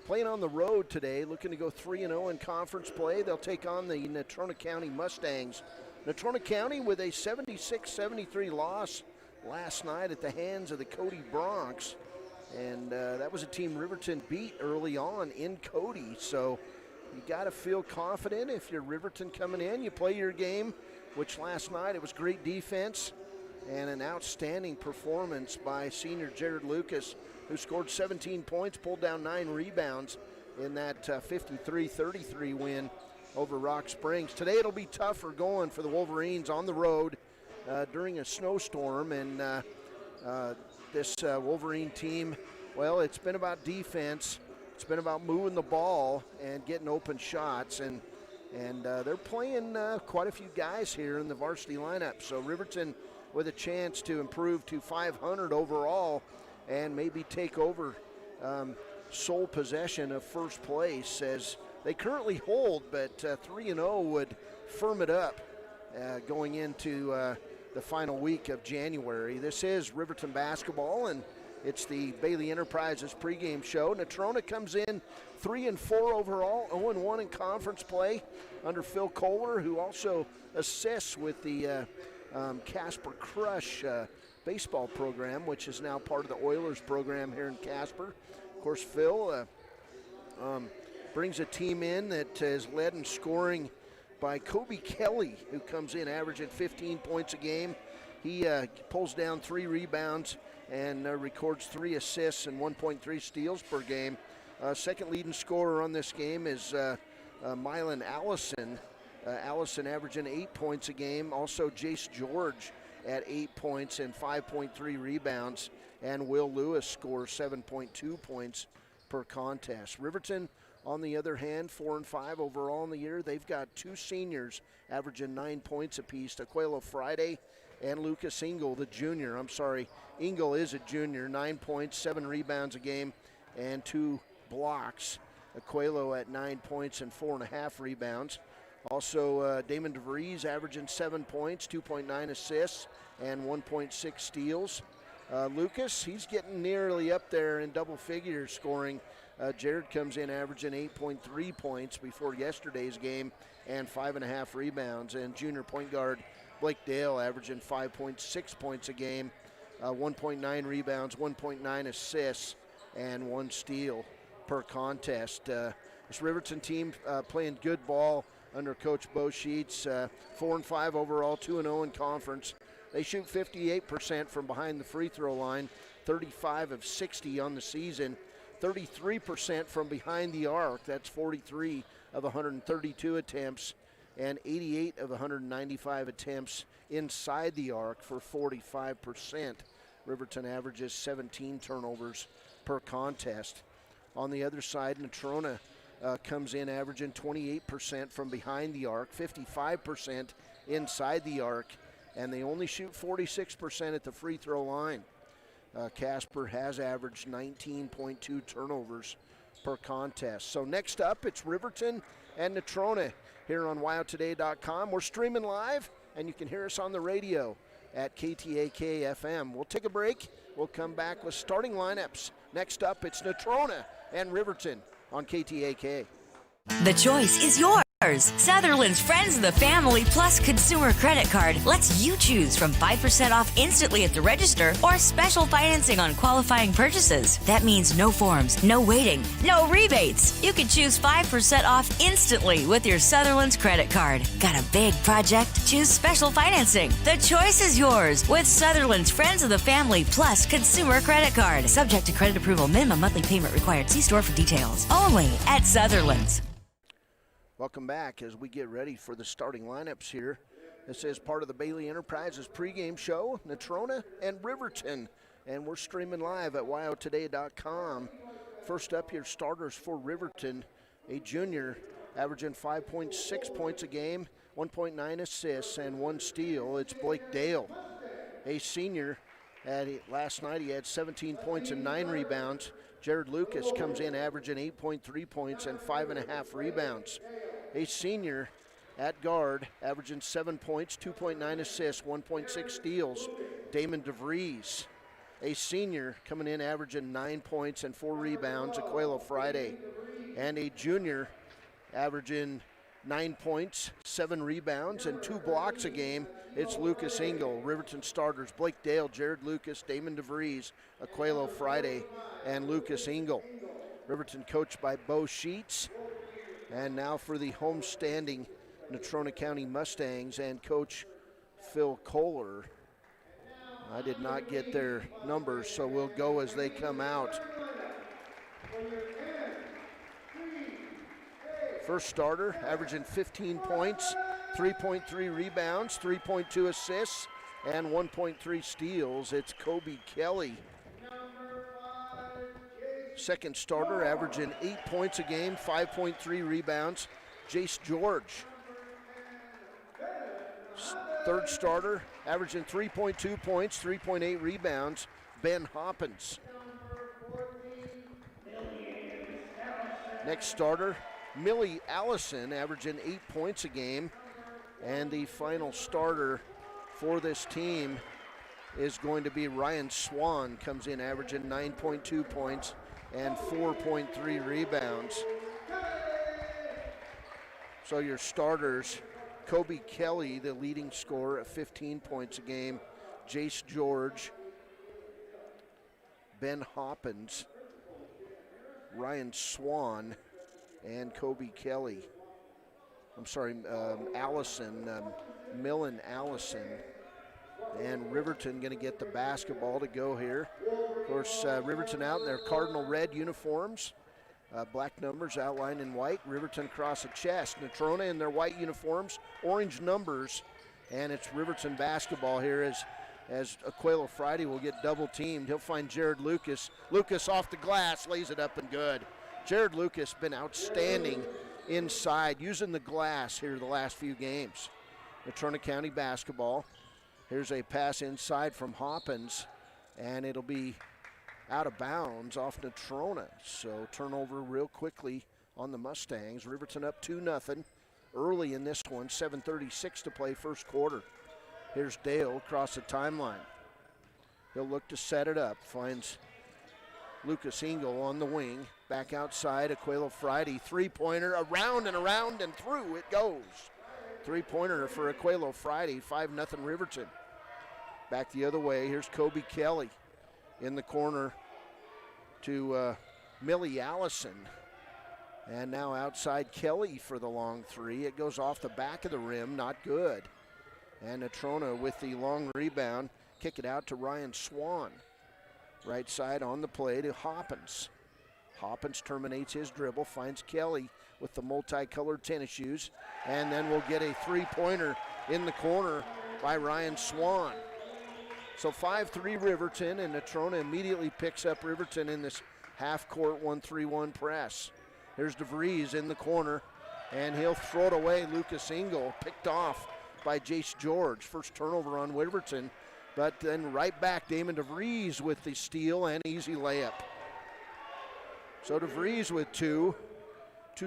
Playing on the road today, looking to go 3-0 in conference play. They'll take on the Natrona County Mustangs. Natrona County with a 76-73 loss last night at the hands of the Cody Broncs. And that was a team Riverton beat early on in Cody. So you got to feel confident if you're Riverton coming in. You play your game, which last night it was great defense and an outstanding performance by senior Jared Lucas, who scored 17 points, pulled down 9 rebounds in that 53-33 win over Rock Springs. Today it'll be tougher going for the Wolverines on the road during a snowstorm, and this Wolverine team, well, it's been about defense. It's been about moving the ball and getting open shots, and they're playing quite a few guys here in the varsity lineup. So Riverton with a chance to improve to 500 overall and maybe take over sole possession of first place as they currently hold, but 3-0 would firm it up going into the final week of January. This is Riverton basketball, and it's the Bailey Enterprises pregame show. Natrona comes in 3-4 overall, 0-1 in conference play under Phil Kohler, who also assists with the Casper Crush baseball program, which is now part of the Oilers program here in Casper. Of course, Phil brings a team in that is led in scoring by Kobe Kelly, who comes in averaging 15 points a game. He pulls down 3 rebounds and records 3 assists and 1.3 steals per game. Second leading scorer on this game is Mylan Allison. Allison averaging 8 points a game. Also Jace George at 8 points and 5.3 rebounds. And Will Lewis scores 7.2 points per contest. Riverton, on the other hand, 4-5 overall in the year. They've got 2 seniors averaging 9 points apiece. Aquelo Friday and Lucas Engel, the junior. Engel is a junior, 9 points, 7 rebounds a game, and 2 blocks. Aquelo at 9 points and 4.5 rebounds. Also, Damon DeVries averaging 7 points, 2.9 assists, and 1.6 steals. Lucas, he's getting nearly up there in double figures scoring. Jared comes in averaging 8.3 points before yesterday's game and 5.5 rebounds. And junior point guard Blake Dale averaging 5.6 points a game, 1.9 rebounds, 1.9 assists, and 1 steal per contest. This Riverton team playing good ball under Coach Bo Sheets, 4-5 overall, 2-0 in conference. They shoot 58% from behind the free throw line, 35 of 60 on the season, 33% from behind the arc. That's 43 of 132 attempts, and 88 of 195 attempts inside the arc for 45%. Riverton averages 17 turnovers per contest. On the other side, Natrona comes in averaging 28% from behind the arc, 55% inside the arc, and they only shoot 46% at the free throw line. Casper has averaged 19.2 turnovers per contest. So next up, it's Riverton and Natrona here on WyoToday.com. We're streaming live, and you can hear us on the radio at KTAK-FM. We'll take a break. We'll come back with starting lineups. Next up, it's Natrona and Riverton on KTAK. The choice is yours. Sutherland's Friends of the Family Plus Consumer Credit Card lets you choose from 5% off instantly at the register or special financing on qualifying purchases. That means no forms, no waiting, no rebates. You can choose 5% off instantly with your Sutherland's credit card. Got a big project? Choose special financing. The choice is yours with Sutherland's Friends of the Family Plus Consumer Credit Card. Subject to credit approval. Minimum monthly payment required. See store for details. Only at Sutherland's. Welcome back as we get ready for the starting lineups here. This is part of the Bailey Enterprises pregame show, Natrona and Riverton, and we're streaming live at WyoToday.com. First up, your starters for Riverton, a junior averaging 5.6 points a game, 1.9 assists, and 1 steal. It's Blake Dale. A senior, last night he had 17 points and 9 rebounds. Jared Lucas comes in averaging 8.3 points and 5.5 rebounds. A senior at guard, averaging 7 points, 2.9 assists, 1.6 steals. Damon DeVries, a senior, coming in averaging 9 points and 4 rebounds. Aquelo Friday. And a junior averaging 9 points, 7 rebounds, and 2 blocks a game. It's Lucas Engel. Riverton starters, Blake Dale, Jared Lucas, Damon DeVries, Aquelo Friday, and Lucas Engel. Riverton coached by Bo Sheets. And now for the homestanding Natrona County Mustangs and Coach Phil Kohler. I did not get their numbers, so we'll go as they come out. First starter, averaging 15 points, 3.3 rebounds, 3.2 assists, and 1.3 steals. It's Kobe Kelly. Second starter, averaging 8 points a game, 5.3 rebounds, Jace George. Third starter, averaging 3.2 points, 3.8 rebounds, Ben Hoppins. Next starter, Millie Allison, averaging 8 points a game. And the final starter for this team is going to be Ryan Swan, comes in averaging 9.2 points and 4.3 rebounds. So your starters, Kobe Kelly, the leading scorer at 15 points a game, Jace George, Ben Hoppins, Ryan Swan, and Kobe Kelly. Allison, Millen Allison. And Riverton going to get the basketball to go here. Of course, Riverton out in their cardinal red uniforms. Black numbers outlined in white. Riverton across the chest. Natrona in their white uniforms, orange numbers. And it's Riverton basketball here as Aquelo Friday will get double teamed. He'll find Jared Lucas. Lucas off the glass, lays it up and good. Jared Lucas been outstanding inside, using the glass here the last few games. Natrona County basketball. Here's a pass inside from Hoppins, and it'll be out of bounds off Natrona. So turnover real quickly on the Mustangs. Riverton up 2-0 early in this one, 7:36 to play first quarter. Here's Dale across the timeline. He'll look to set it up, finds Lucas Engel on the wing. Back outside, Aquelo Friday, three-pointer, around and through it goes. Three-pointer for Aquelo Friday, 5-0 Riverton. Back the other way, here's Kobe Kelly in the corner to Millie Allison. And now outside Kelly for the long three. It goes off the back of the rim, not good. And Natrona with the long rebound, kick it out to Ryan Swan. Right side on the play to Hoppins. Hoppins terminates his dribble, finds Kelly with the multicolored tennis shoes, and then we'll get a three-pointer in the corner by Ryan Swan. So 5-3 Riverton, and Natrona immediately picks up Riverton in this half-court 1-3-1 press. Here's DeVries in the corner, and he'll throw it away. Lucas Engel picked off by Jace George. First turnover on Riverton, but then right back, Damon DeVries with the steal and easy layup. So DeVries with two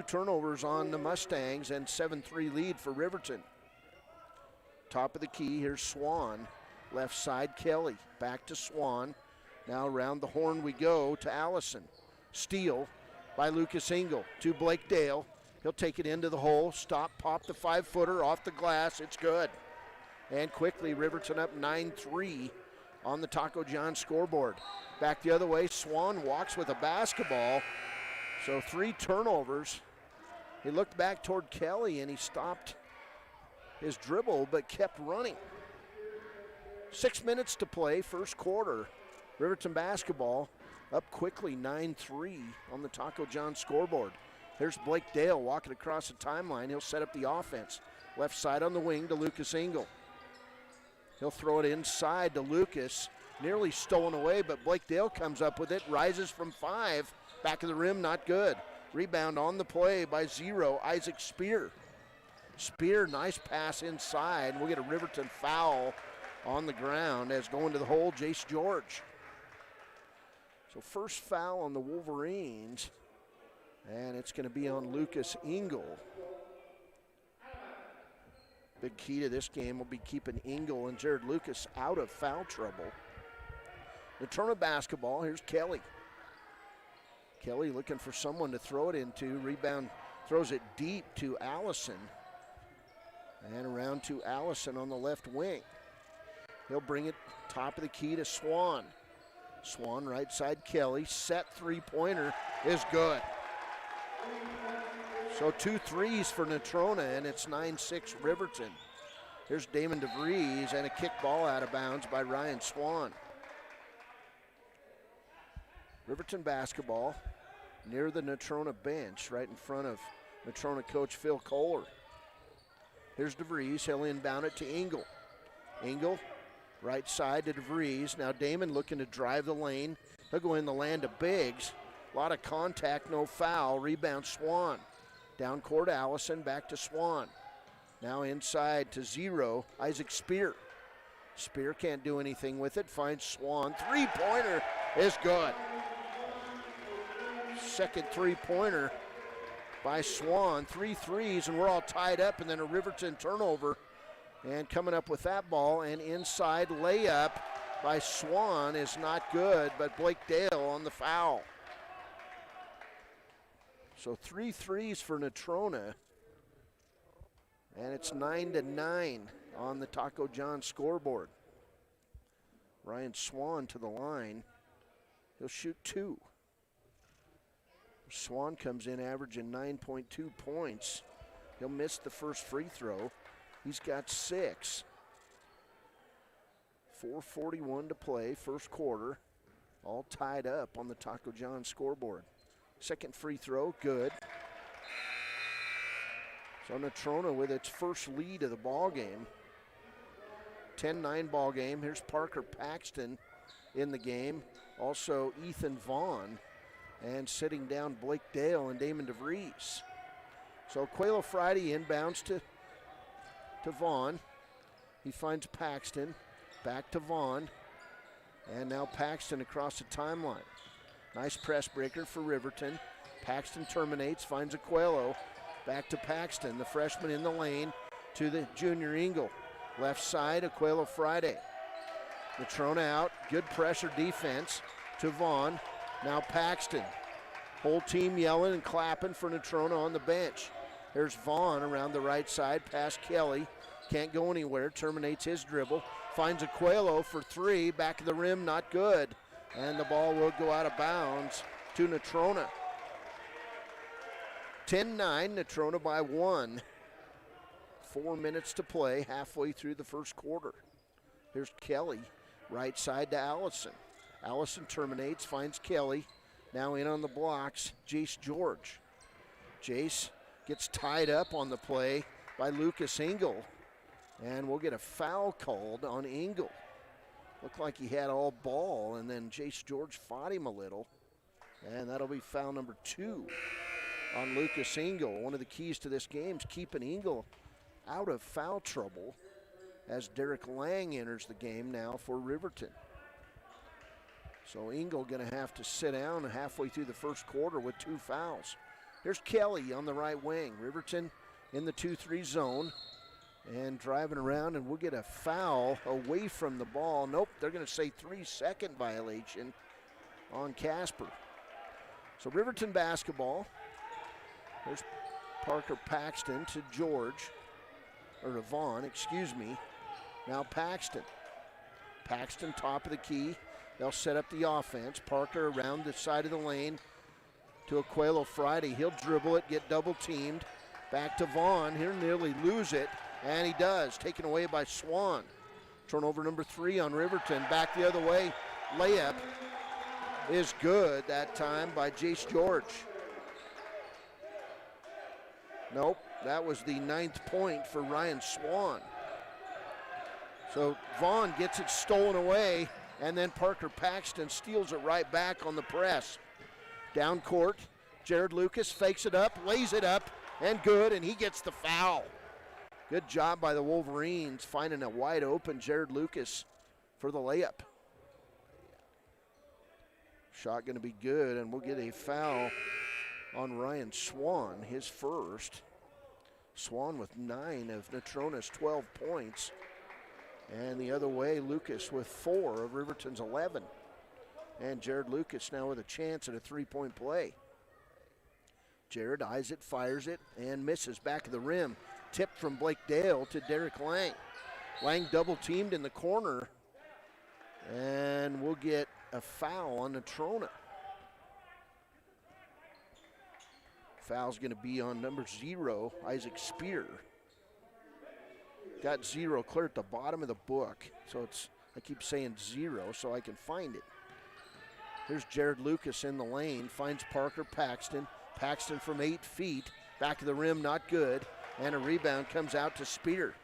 turnovers on the Mustangs, and 7-3 lead for Riverton. Top of the key, here's Swan. Left side, Kelly. Back to Swan. Now around the horn we go to Allison. Steal by Lucas Engel to Blake Dale. He'll take it into the hole. Stop, pop the 5-footer off the glass. It's good. And quickly, Riverton up 9-3 on the Taco John scoreboard. Back the other way, Swan walks with a basketball. So 3 turnovers. He looked back toward Kelly and he stopped his dribble but kept running. 6 minutes to play, first quarter. Riverton basketball up quickly, 9-3 on the Taco John scoreboard. Here's Blake Dale walking across the timeline. He'll set up the offense. Left side on the wing to Lucas Engel. He'll throw it inside to Lucas. Nearly stolen away, but Blake Dale comes up with it. Rises from 5. Back of the rim, not good. Rebound on the play by Isaac Spear. Spear, nice pass inside. We'll get a Riverton foul on the ground as going to the hole, Jace George. So first foul on the Wolverines, and it's going to be on Lucas Engel. Big key to this game will be keeping Engel and Jared Lucas out of foul trouble. Natrona basketball, here's Kelly. Kelly looking for someone to throw it into. Rebound, throws it deep to Allison. And around to Allison on the left wing. He'll bring it top of the key to Swan. Swan right side Kelly. Set three-pointer is good. So 2 threes for Natrona, and it's 9-6 Riverton. Here's Damon DeVries and a kick ball out of bounds by Ryan Swan. Riverton basketball near the Natrona bench, right in front of Natrona coach Phil Kohler. Here's DeVries. He'll inbound it to Engel. Engel, right side to DeVries. Now Damon looking to drive the lane. He'll go in the land of Biggs. A lot of contact, no foul. Rebound Swan. Down court Allison, back to Swan. Now inside to 0, Isaac Spear. Spear can't do anything with it, finds Swan. Three-pointer is good. Second three-pointer by Swan. 3 threes, and we're all tied up, and then a Riverton turnover. And coming up with that ball, and inside layup by Swan is not good, but Blake Dale on the foul. So 3 threes for Natrona, and it's 9-9 on the Taco John scoreboard. Ryan Swan to the line. He'll shoot 2. Swan comes in averaging 9.2 points. He'll miss the first free throw. He's got 6. 4:41 to play, first quarter. All tied up on the Taco John scoreboard. Second free throw, good. So Natrona with its first lead of the ball game. 10-9 ball game. Here's Parker Paxton in the game. Also Ethan Vaughn. And sitting down Blake Dale and Damon DeVries. So Aquelo Friday inbounds to Vaughn. He finds Paxton. Back to Vaughn. And now Paxton across the timeline. Nice press breaker for Riverton. Paxton terminates, finds Aquelo. Back to Paxton, the freshman in the lane to the junior Engel. Left side, Aquelo Friday. Natrona out, good pressure defense to Vaughn. Now Paxton. Whole team yelling and clapping for Natrona on the bench. There's Vaughn around the right side, past Kelly. Can't go anywhere, terminates his dribble. Finds Aquelo for three, back of the rim, not good. And the ball will go out of bounds to Natrona. 10-9, Natrona by 1. 4 minutes to play, halfway through the first quarter. Here's Kelly, right side to Allison. Allison terminates, finds Kelly. Now in on the blocks, Jace George. Jace gets tied up on the play by Lucas Engel. And we'll get a foul called on Engel. Looked like he had all ball, and then Jace George fought him a little. And that'll be foul number 2 on Lucas Engel. One of the keys to this game is keeping Engel out of foul trouble as Derek Lang enters the game now for Riverton. So Engel going to have to sit down halfway through the first quarter with 2 fouls. Here's Kelly on the right wing. Riverton in the 2-3 zone and driving around, and we'll get a foul away from the ball. Nope, they're going to say 3-second violation on Casper. So Riverton basketball. There's Parker Paxton to George, or to Vaughn, excuse me. Now Paxton. Paxton top of the key. They'll set up the offense. Parker around the side of the lane to Aquelo Friday. He'll dribble it, get double teamed. Back to Vaughn. He'll nearly lose it, and he does. Taken away by Swan. Turnover number 3 on Riverton. Back the other way. Layup is good that time by Jace George. Nope, that was the 9th point for Ryan Swan. So Vaughn gets it stolen away, and then Parker Paxton steals it right back on the press. Down court, Jared Lucas fakes it up, lays it up, and good, and he gets the foul. Good job by the Wolverines finding a wide open Jared Lucas for the layup. Shot going to be good, and we'll get a foul on Ryan Swan, his first. Swan with 9 of Natrona's 12 points. And the other way, Lucas with 4 of Riverton's 11. And Jared Lucas now with a chance at a 3-point play. Jared eyes it, fires it, and misses back of the rim. Tipped from Blake Dale to Derek Lang. Lang double teamed in the corner. And we'll get a foul on Natrona. Foul's going to be on number 0, Isaac Spear. Got 0 clear at the bottom of the book, so I keep saying 0 so I can find it. Here's Jared Lucas in the lane, finds Parker Paxton. Paxton from 8 feet, back of the rim, not good, and a rebound comes out to Spear.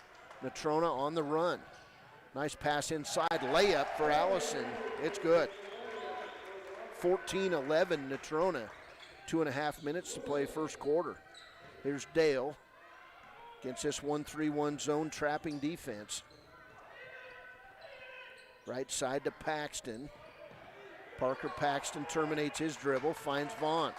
Natrona on the run. Nice pass inside, layup for Allison. It's good. 14-11 Natrona. 2.5 minutes to play first quarter. Here's Dale against this 1-3-1 zone trapping defense. Right side to Paxton. Parker Paxton terminates his dribble, finds Vaughn.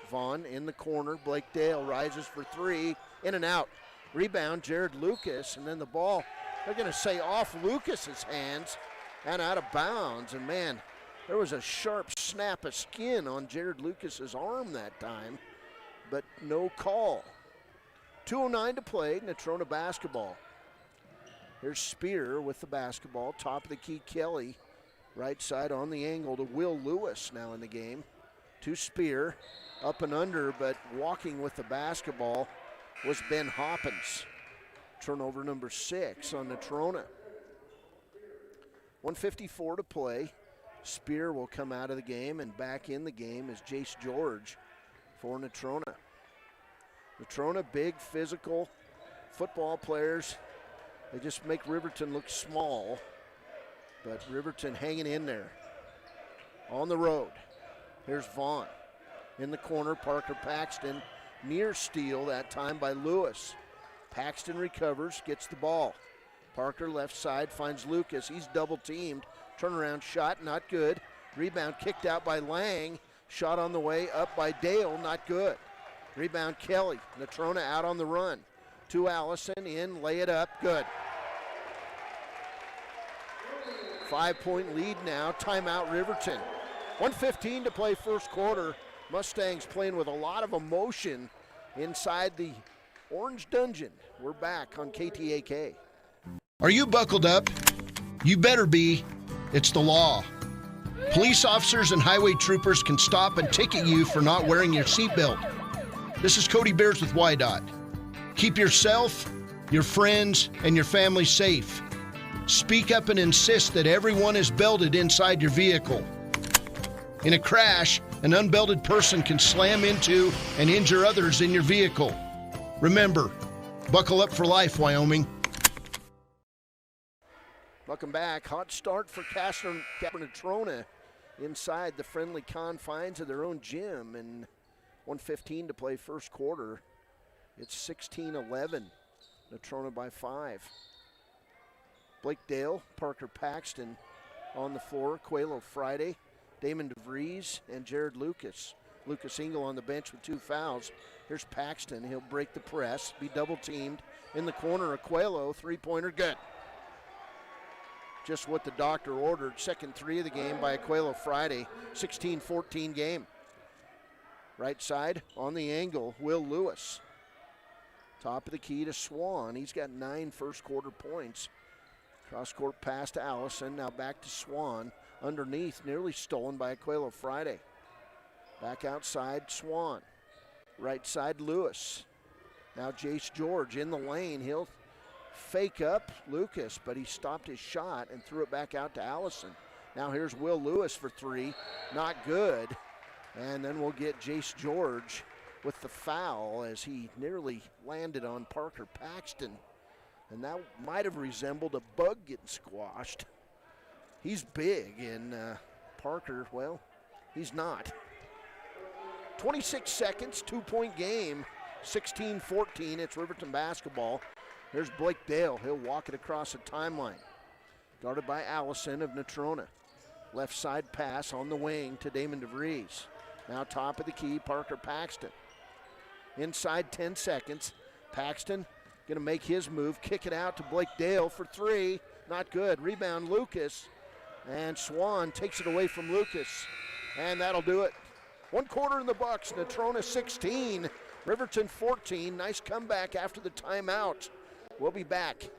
Vaughn in the corner. Blake Dale rises for 3, in and out. Rebound, Jared Lucas, and then the ball, they're going to say off Lucas's hands and out of bounds. And man, there was a sharp snap of skin on Jared Lucas's arm that time, but no call. 2:09 to play, Natrona basketball. Here's Spear with the basketball, top of the key Kelly, right side on the angle to Will Lewis now in the game. To Spear, up and under, but walking with the basketball was Ben Hoppins. Turnover number 6 on Natrona. 1:54 to play. Spear will come out of the game, and back in the game is Jace George for Natrona. Natrona, big, physical football players. They just make Riverton look small, but Riverton hanging in there. On the road, here's Vaughn. In the corner, Parker Paxton, near steal that time by Lewis. Paxton recovers, gets the ball. Parker left side finds Lucas. He's double teamed. Turnaround shot, not good. Rebound kicked out by Lang. Shot on the way up by Dale, not good. Rebound Kelly. Natrona out on the run. To Allison, in, lay it up, good. 5-point lead now, timeout Riverton. 1:15 to play first quarter. Mustangs playing with a lot of emotion inside the Orange Dungeon. We're back on KTAK. Are you buckled up? You better be. It's the law. Police officers and highway troopers can stop and ticket you for not wearing your seatbelt. This is Cody Bears with WYDOT. Keep yourself, your friends, and your family safe. Speak up and insist that everyone is belted inside your vehicle. In a crash, an unbelted person can slam into and injure others in your vehicle. Remember, buckle up for life, Wyoming. Welcome back. Hot start for Natrona inside the friendly confines of their own gym, and 1:15 to play first quarter. It's 16-11. Natrona by 5. Blake Dale, Parker Paxton on the floor. Coelho Friday, Damon DeVries, and Jared Lucas. Lucas Engel on the bench with 2 fouls. Here's Paxton. He'll break the press, be double teamed. In the corner of Coelho, three-pointer good. Just what the doctor ordered. Second three of the game by Coelho Friday. 16-14 game. Right side on the angle, Will Lewis. Top of the key to Swan. He's got 9 first quarter points. Cross-court pass to Allison. Now back to Swan. Underneath, nearly stolen by Coelho Friday. Back outside, Swan. Right side, Lewis. Now Jace George in the lane. He'll fake up Lucas, but he stopped his shot and threw it back out to Allison. Now here's Will Lewis for 3. Not good. And then we'll get Jace George with the foul as he nearly landed on Parker Paxton. And that might have resembled a bug getting squashed. He's big, and Parker, well, he's not. 26 seconds, 2-point game, 16-14. It's Riverton basketball. There's Blake Dale. He'll walk it across the timeline. Guarded by Allison of Natrona. Left side pass on the wing to Damon DeVries. Now top of the key, Parker Paxton. Inside 10 seconds. Paxton going to make his move, kick it out to Blake Dale for 3. Not good. Rebound Lucas. And Swan takes it away from Lucas. And that'll do it. 1 quarter in the books. Natrona 16, Riverton 14. Nice comeback after the timeout. We'll be back.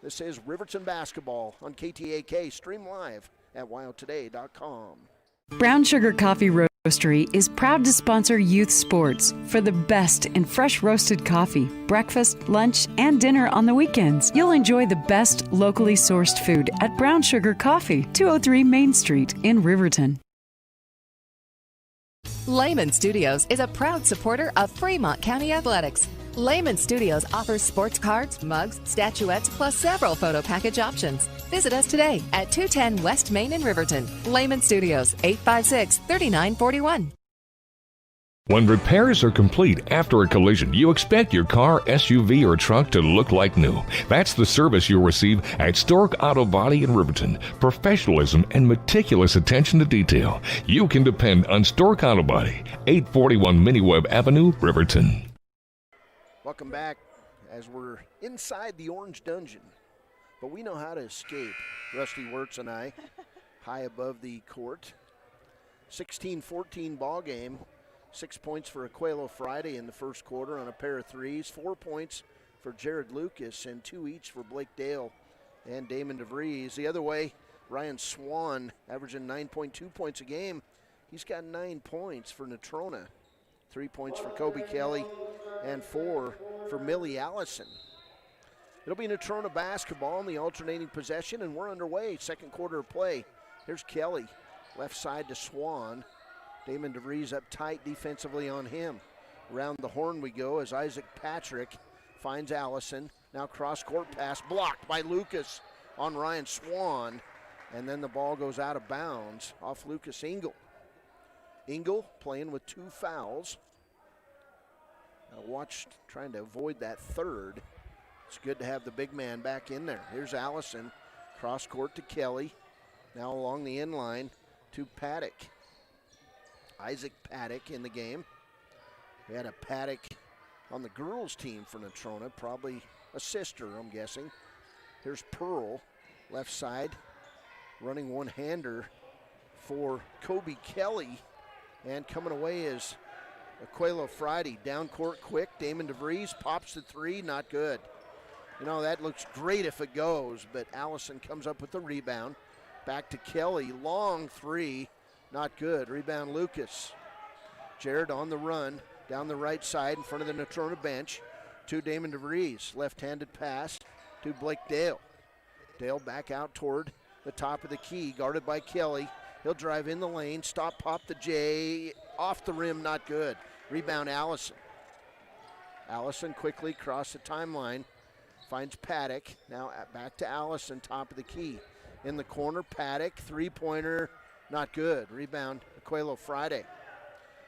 This is Riverton basketball on KTAK. Stream live at wildtoday.com. Brown Sugar Coffee Roastery is proud to sponsor youth sports for the best in fresh roasted coffee, breakfast, lunch, and dinner on the weekends. You'll enjoy the best locally sourced food at Brown Sugar Coffee, 203 Main Street in Riverton. Lehman Studios is a proud supporter of Fremont County Athletics. Lehman Studios offers sports cards, mugs, statuettes, plus several photo package options. Visit us today at 210 West Main in Riverton. Lehman Studios, 856-3941. When repairs are complete after a collision, you expect your car, SUV, or truck to look like new. That's the service you'll receive at Stork Auto Body in Riverton. Professionalism and meticulous attention to detail. You can depend on Stork Auto Body, 841 Miniweb Avenue, Riverton. Welcome back as we're inside the Orange Dungeon. But we know how to escape. Rusty Wirtz and I, high above the court. 16-14 ball game. 6 points for Coelho Friday in the first quarter on a pair of threes. 4 points for Jared Lucas and 2 each for Blake Dale and Damon DeVries. The other way, Ryan Swan averaging 9.2 points a game. He's got 9 points for Natrona. 3 points for Kobe Kelly and 4 for Millie Allison. It'll be Natrona basketball in the alternating possession, and we're underway. Second quarter of play. Here's Kelly, left side to Swan. Damon DeVries up tight defensively on him. Around the horn we go as Isaac Patrick finds Allison. Now cross-court pass blocked by Lucas on Ryan Swan. And then the ball goes out of bounds off Lucas Engel. Engel playing with 2 fouls. Watch, trying to avoid that third. It's good to have the big man back in there. Here's Allison, cross court to Kelly. Now along the end line to Paddock. Isaac Paddock in the game. We had a Paddock on the girls' team for Natrona, probably a sister, I'm guessing. Here's Pearl, left side, running one-hander for Kobe Kelly. And coming away is Aquelo Friday. Down court quick, Damon DeVries pops the three, not good. You know, that looks great if it goes, but Allison comes up with the rebound. Back to Kelly, long three, not good. Rebound Lucas. Jared on the run, down the right side in front of the Natrona bench to Damon DeVries. Left-handed pass to Blake Dale. Dale back out toward the top of the key, guarded by Kelly. He'll drive in the lane, stop, pop the J, off the rim, not good. Rebound Allison. Allison quickly across the timeline, finds Paddock. Now back to Allison, top of the key. In the corner, Paddock, three-pointer, not good. Rebound, Aquelo Friday.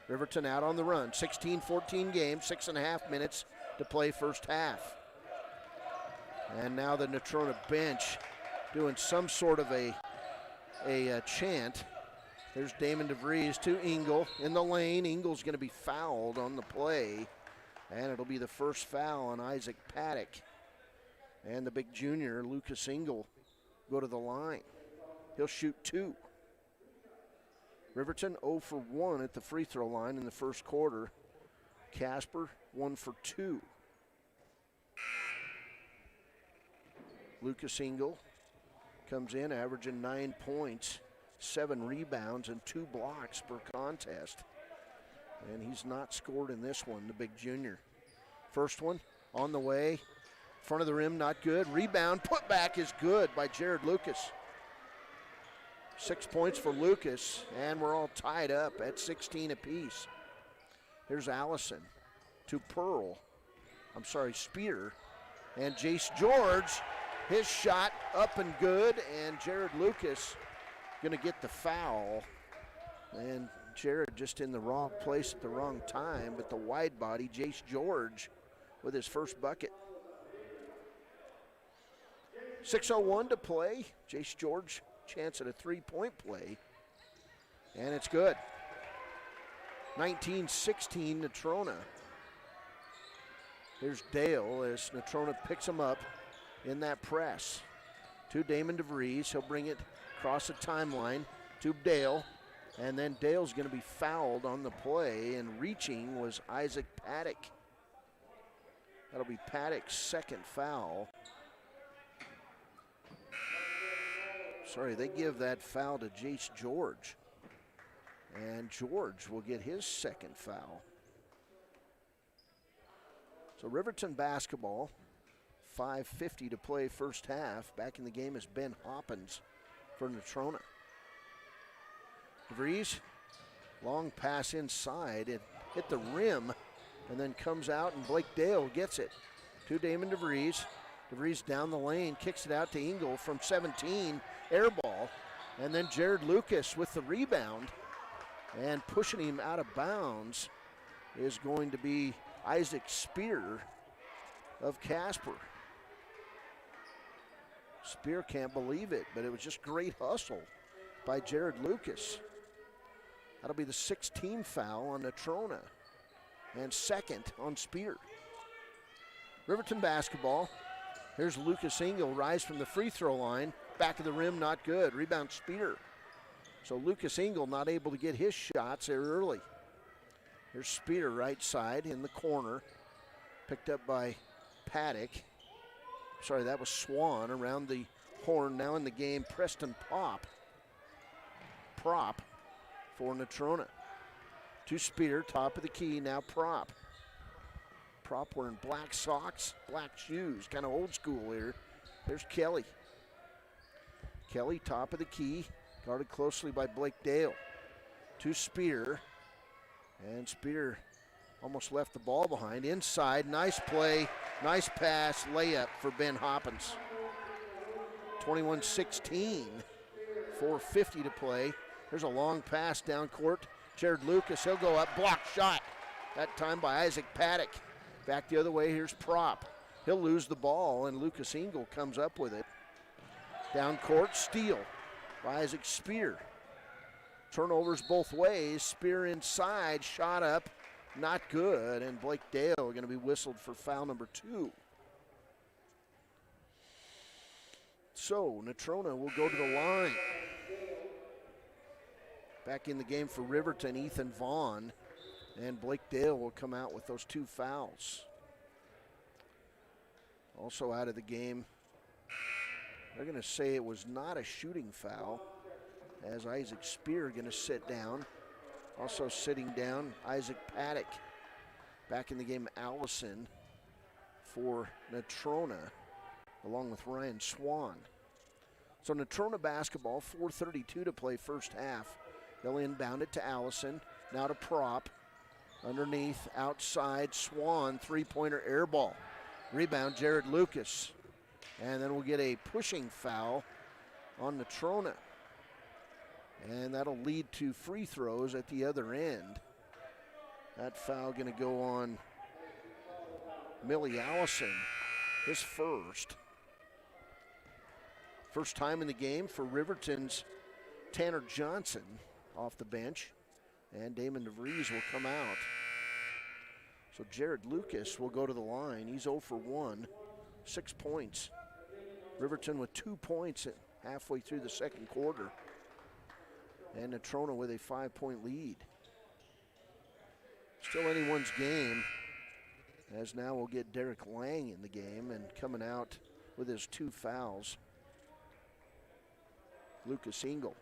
Riverton out on the run. 16-14 game, 6.5 minutes to play first half. And now the Natrona bench doing some sort of a chant. There's Damon DeVries to Engel in the lane. Engel's going to be fouled on the play, and it'll be the first foul on Isaac Paddock. And the big junior, Lucas Engel, go to the line. He'll shoot two. Riverton 0 for 1 at the free throw line in the first quarter. Casper 1 for 2. Lucas Engel comes in averaging 9 points, 7 rebounds, and 2 blocks per contest. And he's not scored in this one, the big junior. First one on the way. Front of the rim, not good. Rebound, put back is good by Jared Lucas. 6 points for Lucas, and we're all tied up at 16 apiece. Here's Allison to Spear. And Jace George, his shot up and good, and Jared Lucas going to get the foul. And Jared just in the wrong place at the wrong time, but the wide body, Jace George, with his first bucket. 6:01 to play. Jace George, chance at a three-point play, and it's good. 19-16 Natrona. Here's Dale as Natrona picks him up in that press. To Damon DeVries. He'll bring it across the timeline to Dale, and then Dale's going to be fouled on the play, and reaching was Isaac Paddock. That'll be Paddock's second foul. Sorry, they give that foul to Jace George. And George will get his second foul. So Riverton basketball, 5:50 to play first half. Back in the game is Ben Hoppins for Natrona. DeVries, long pass inside. It hit the rim and then comes out, and Blake Dale gets it to Damon DeVries. DeVries down the lane, kicks it out to Engel from 17, air ball. And then Jared Lucas with the rebound, and pushing him out of bounds is going to be Isaac Spear of Casper. Spear can't believe it, but it was just great hustle by Jared Lucas. That'll be the 16th foul on Natrona, and second on Spear. Riverton basketball. Here's Lucas Engel, rise from the free throw line. Back of the rim, not good. Rebound Spear. So Lucas Engel not able to get his shots there early. Here's Spear, right side in the corner. Picked up by Paddock. Sorry, that was Swan around the horn. Now in the game, Preston Prop for Natrona. To Spear, top of the key, now Prop. Prop wearing black socks, black shoes, kind of old school here. There's Kelly. Kelly, top of the key, guarded closely by Blake Dale. To Spear, and Spear almost left the ball behind. Inside, nice play, nice pass, layup for Ben Hoppins. 21-16, 4:50 to play. There's a long pass down court. Jared Lucas, he'll go up, block shot. That time by Isaac Paddock. Back the other way, here's Prop. He'll lose the ball, and Lucas Engel comes up with it. Down court, steal by Isaac Spear. Turnovers both ways. Spear inside, shot up, not good, and Blake Dale going to be whistled for foul number 2. So Natrona will go to the line. Back in the game for Riverton, Ethan Vaughn, and Blake Dale will come out with those 2 fouls. Also out of the game, they're going to say it was not a shooting foul, as Isaac Spear going to sit down. Also sitting down, Isaac Paddock. Back in the game, Allison for Natrona, along with Ryan Swan. So Natrona basketball, 4:32 to play first half. They'll inbound it to Allison, now to Prop. Underneath, outside, Swan, three-pointer air ball. Rebound, Jared Lucas. And then we'll get a pushing foul on Natrona. And that'll lead to free throws at the other end. That foul going to go on Millie Allison, his first. First time in the game for Riverton's Tanner Johnson off the bench. And Damon DeVries will come out. So Jared Lucas will go to the line. He's 0 for 1, 6 points. Riverton with 2 points at halfway through the second quarter. And Natrona with a 5-point lead. Still anyone's game, as now we'll get Derek Lang in the game, and coming out with his 2 fouls, Lucas Engel.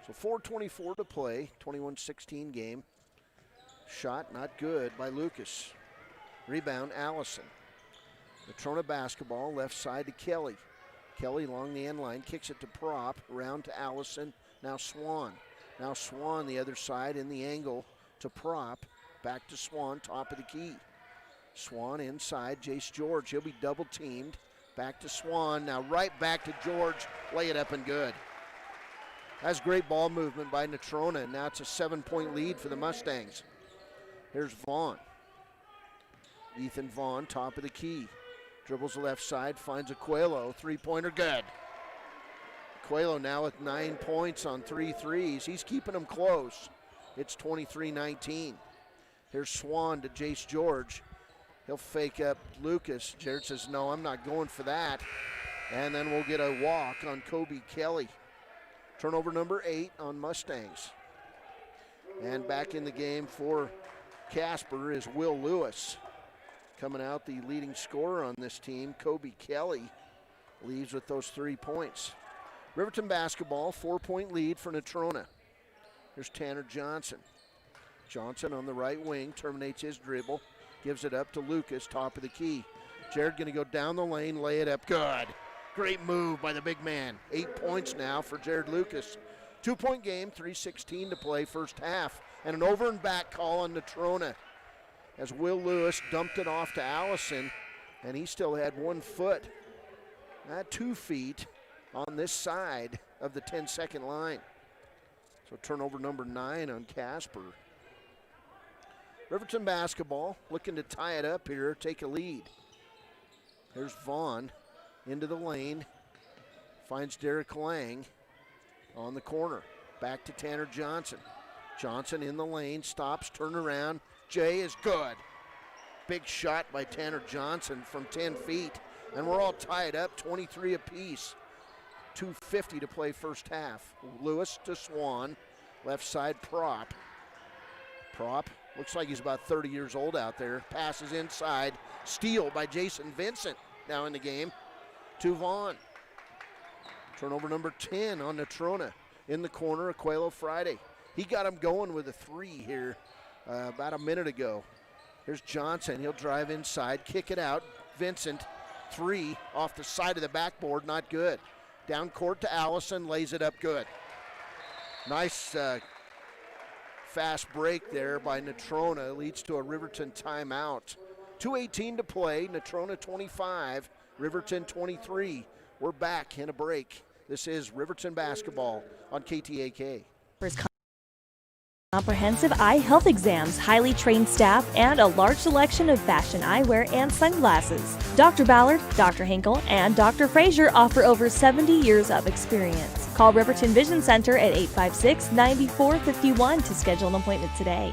So 4:24 to play, 21-16 game. Shot not good by Lucas. Rebound, Allison. Natrona basketball, left side to Kelly. Kelly along the end line, kicks it to Prop, around to Allison, now Swan. Now Swan the other side in the angle to Prop, back to Swan, top of the key. Swan inside, Jace George, he'll be double teamed. Back to Swan, now right back to George, lay it up and good. That's great ball movement by Natrona, and now it's a 7-point lead for the Mustangs. Here's Vaughn. Ethan Vaughn, top of the key. Dribbles the left side, finds Aquelo, three-pointer good. Aquelo now with 9 points on 3 threes. He's keeping them close. It's 23-19. Here's Swan to Jace George. He'll fake up Lucas. Jared says, no, I'm not going for that. And then we'll get a walk on Kobe Kelly. Turnover number 8 on Mustangs. And back in the game for Casper is Will Lewis. Coming out the leading scorer on this team, Kobe Kelly, leaves with those 3 points. Riverton basketball, 4-point lead for Natrona. Here's Tanner Johnson. Johnson on the right wing, terminates his dribble, gives it up to Lucas, top of the key. Jared going to go down the lane, lay it up, good. Great move by the big man. 8 points now for Jared Lucas. 2-point game, 3:16 to play first half. And an over and back call on Natrona, as Will Lewis dumped it off to Allison, and he still had 1 foot, not 2 feet, on this side of the 10-second line. So turnover number 9 on Casper. Riverton basketball looking to tie it up here, take a lead. Here's Vaughn into the lane, finds Derek Lang on the corner. Back to Tanner Johnson. Johnson in the lane, stops, turn around. Jay is good. Big shot by Tanner Johnson from 10 feet. And we're all tied up, 23 apiece. 2:50 to play first half. Lewis to Swan. Left side, Prop. Prop looks like he's about 30 years old out there. Passes inside. Steal by Jason Vincent now in the game. To Vaughn. Turnover number 10 on Natrona. In the corner, Aquelo Friday. He got him going with a 3 here about a minute ago. Here's Johnson. He'll drive inside, kick it out. Vincent, 3 off the side of the backboard, not good. Down court to Allison, lays it up good. Nice fast break there by Natrona. Leads to a Riverton timeout. 2:18 to play. Natrona 25, Riverton 23. We're back in a break. This is Riverton basketball on KTAK. Comprehensive eye health exams, highly trained staff, and a large selection of fashion eyewear and sunglasses. Dr. Ballard, Dr. Hinkle, and Dr. Frazier offer over 70 years of experience. Call Riverton Vision Center at 856-9451 to schedule an appointment today.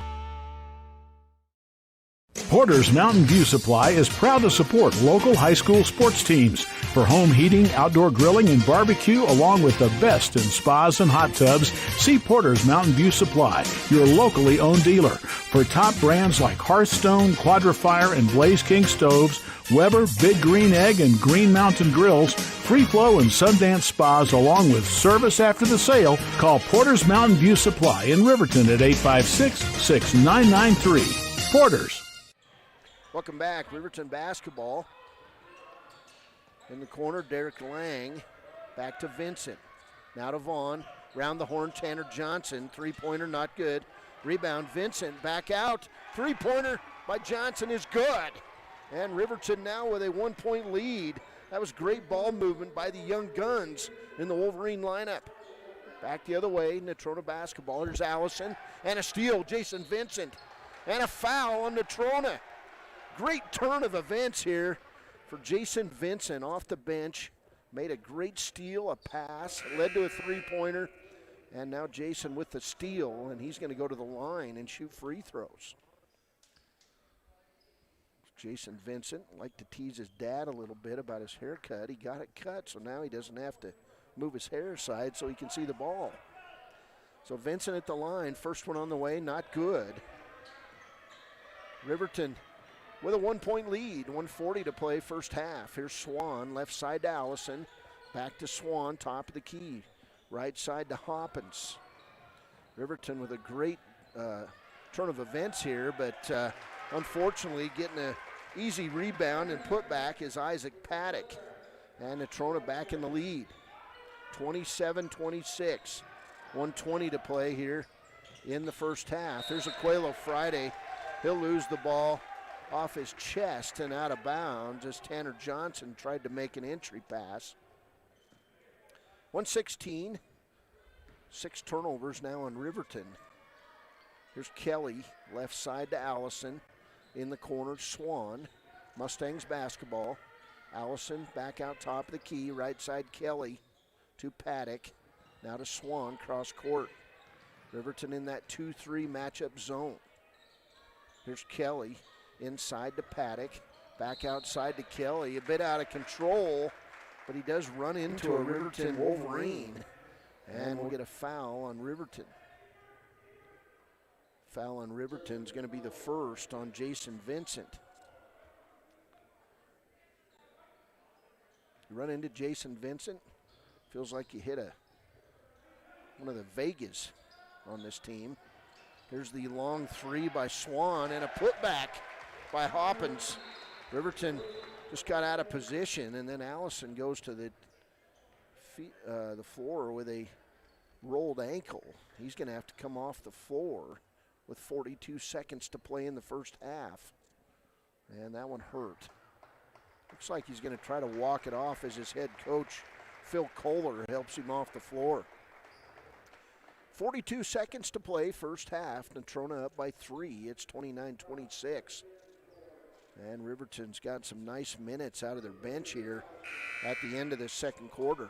Porter's Mountain View Supply is proud to support local high school sports teams for home heating, outdoor grilling, and barbecue, along with the best in spas and hot tubs. See Porter's Mountain View Supply, your locally owned dealer, for top brands like Hearthstone, Quadrafire, and Blaze King stoves, Weber, Big Green Egg, and Green Mountain grills, Free Flow and Sundance spas, along with service after the sale. Call Porter's Mountain View Supply in Riverton at 856-6993. Porter's. Welcome back. Riverton basketball. In the corner, Derek Lang. Back to Vincent. Now to Vaughn. Round the horn, Tanner Johnson. Three-pointer, not good. Rebound, Vincent. Back out. Three-pointer by Johnson is good. And Riverton now with a 1-point lead. That was great ball movement by the young guns in the Wolverine lineup. Back the other way, Natrona basketball. Here's Allison. And a steal, Jason Vincent. And a foul on Natrona. Great turn of events here for Jason Vincent off the bench. Made a great steal, a pass, led to a three-pointer. And now Jason with the steal, and he's going to go to the line and shoot free throws. Jason Vincent liked to tease his dad a little bit about his haircut. He got it cut, so now he doesn't have to move his hair aside so he can see the ball. So Vincent at the line, first one on the way, not good. Riverton with a 1-point lead, 1:40 to play first half. Here's Swan, left side to Allison. Back to Swan, top of the key. Right side to Hoppins. Riverton with a great turn of events here, but unfortunately getting an easy rebound and put back is Isaac Paddock. And Natrona back in the lead. 27-26. 1:20 to play here in the first half. There's Aquelo Friday. He'll lose the ball off his chest and out of bounds as Tanner Johnson tried to make an entry pass. 1:16, 6 turnovers now on Riverton. Here's Kelly, left side to Allison. In the corner, Swan. Mustangs basketball. Allison back out top of the key, right side Kelly to Paddock. Now to Swan, cross court. Riverton in that 2-3 matchup zone. Here's Kelly. Inside to Paddock, back outside to Kelly, a bit out of control, but he does run into a Riverton Wolverine, and we'll get a foul on Riverton. Foul on Riverton is going to be the first on Jason Vincent. You run into Jason Vincent, feels like you hit one of the Vegas on this team. Here's the long three by Swan and a putback by Hoppins. Riverton just got out of position, and then Allison goes to the floor with a rolled ankle. He's going to have to come off the floor with 42 seconds to play in the first half. And that one hurt. Looks like he's going to try to walk it off as his head coach, Phil Kohler, helps him off the floor. 42 seconds to play first half. Natrona up by 3. It's 29-26. And Riverton's got some nice minutes out of their bench here at the end of this second quarter.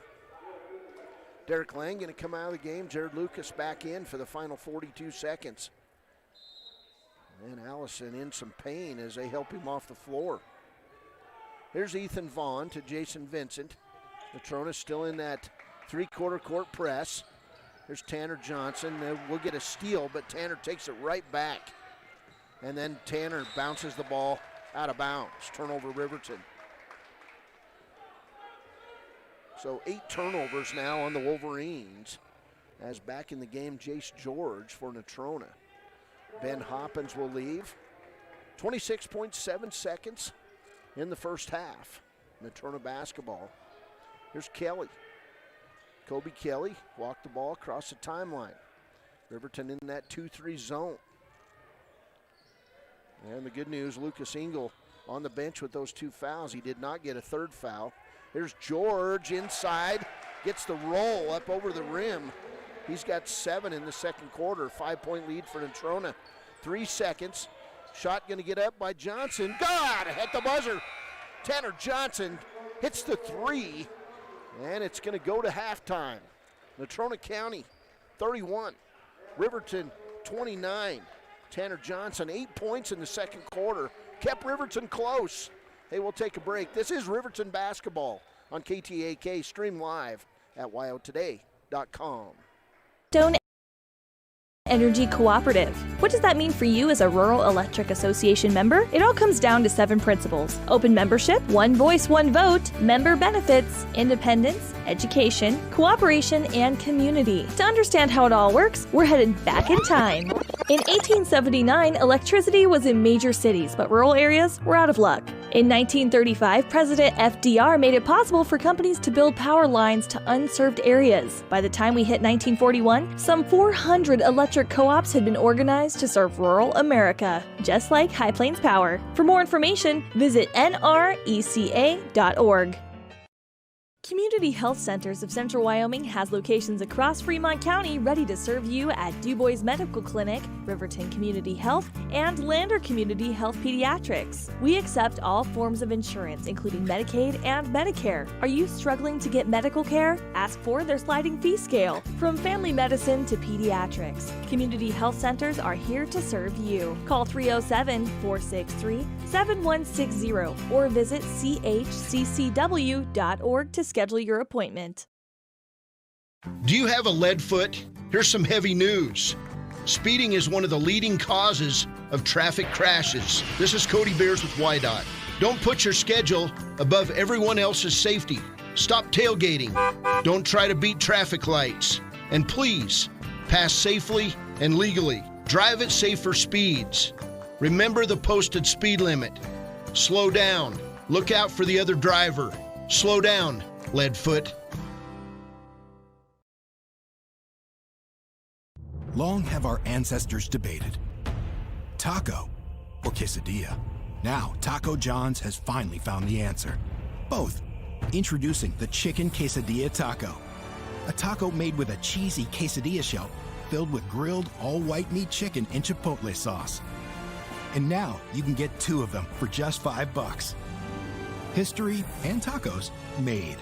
Derek Lang going to come out of the game. Jared Lucas back in for the final 42 seconds. And Allison in some pain as they help him off the floor. Here's Ethan Vaughn to Jason Vincent. Natrona still in that three-quarter court press. Here's Tanner Johnson. We'll get a steal, but Tanner takes it right back. And then Tanner bounces the ball out of bounds. Turnover Riverton. So 8 turnovers now on the Wolverines. As back in the game, Jace George for Natrona. Ben Hoppins will leave. 26.7 seconds in the first half. Natrona basketball. Here's Kelly. Kobe Kelly walked the ball across the timeline. Riverton in that 2-3 zone. And the good news, Lucas Engel on the bench with those 2 fouls. He did not get a third foul. Here's George inside, gets the roll up over the rim He's got 7 in the second quarter. 5-point lead for Natrona. 3 seconds. Shot going to get up by Johnson. God, at the buzzer. Tanner Johnson hits the 3, and it's going to go to halftime. Natrona County 31, Riverton 29. Tanner Johnson 8 points in the second quarter. Kept Riverton close. Hey, we'll take a break. This is Riverton basketball on KTAK. Stream live at wyotoday.com. Stone Energy Cooperative. What does that mean for you as a Rural Electric Association member? It all comes down to 7 principles: open membership, one voice, one vote, member benefits, independence, education, cooperation, and community. To understand how it all works, we're headed back in time. In 1879, electricity was in major cities, but rural areas were out of luck. In 1935, President FDR made it possible for companies to build power lines to unserved areas. By the time we hit 1941, some 400 electric co-ops had been organized to serve rural America, just like High Plains Power. For more information, visit nreca.org. Community Health Centers of Central Wyoming has locations across Fremont County ready to serve you at DuBois Medical Clinic, Riverton Community Health, and Lander Community Health Pediatrics. We accept all forms of insurance, including Medicaid and Medicare. Are you struggling to get medical care? Ask for their sliding fee scale. From family medicine to pediatrics, Community Health Centers are here to serve you. Call 307-463-7160 or visit chccw.org to schedule your appointment. Do you have a lead foot? Here's some heavy news. Speeding is one of the leading causes of traffic crashes. This is Cody Beers with WYDOT. Don't put your schedule above everyone else's safety. Stop tailgating. Don't try to beat traffic lights. And please, pass safely and legally. Drive at safer speeds. Remember the posted speed limit. Slow down. Look out for the other driver. Slow down, Leadfoot. Long have our ancestors debated taco or quesadilla. Now, Taco John's has finally found the answer. Both. Introducing the Chicken Quesadilla Taco. A taco made with a cheesy quesadilla shell filled with grilled all-white meat chicken and chipotle sauce. And now you can get 2 of them for just $5. History and tacos made.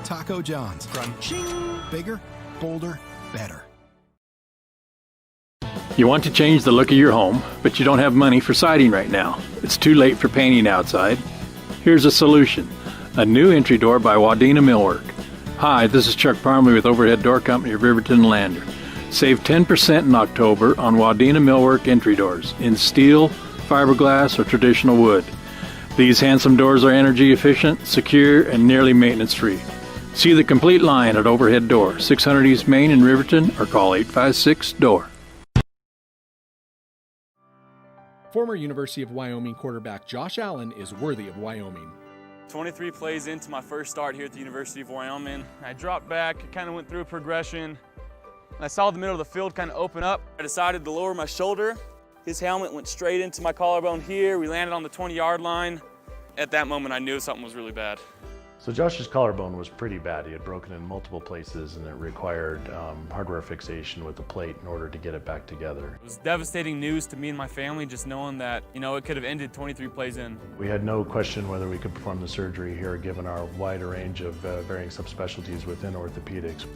Taco John's. Crunching. Bigger, bolder, better. You want to change the look of your home, but you don't have money for siding right now. It's too late for painting outside. Here's a solution. A new entry door by Wadena Millwork. Hi, this is Chuck Parmley with Overhead Door Company of Riverton and Lander. Save 10% in October on Wadena Millwork entry doors in steel, fiberglass, or traditional wood. These handsome doors are energy efficient, secure, and nearly maintenance free. See the complete line at Overhead Door, 600 East Main in Riverton, or call 856-DOOR. Former University of Wyoming quarterback Josh Allen is worthy of Wyoming. 23 plays into my first start here at the University of Wyoming. I dropped back, I kind of went through a progression. I saw the middle of the field kind of open up. I decided to lower my shoulder. His helmet went straight into my collarbone here. We landed on the 20-yard line. At that moment, I knew something was really bad. So Josh's collarbone was pretty bad. He had broken in multiple places, and it required hardware fixation with the plate in order to get it back together. It was devastating news to me and my family, just knowing that, it could have ended 23 plays in. We had no question whether we could perform the surgery here, given our wide range of varying subspecialties within orthopedics.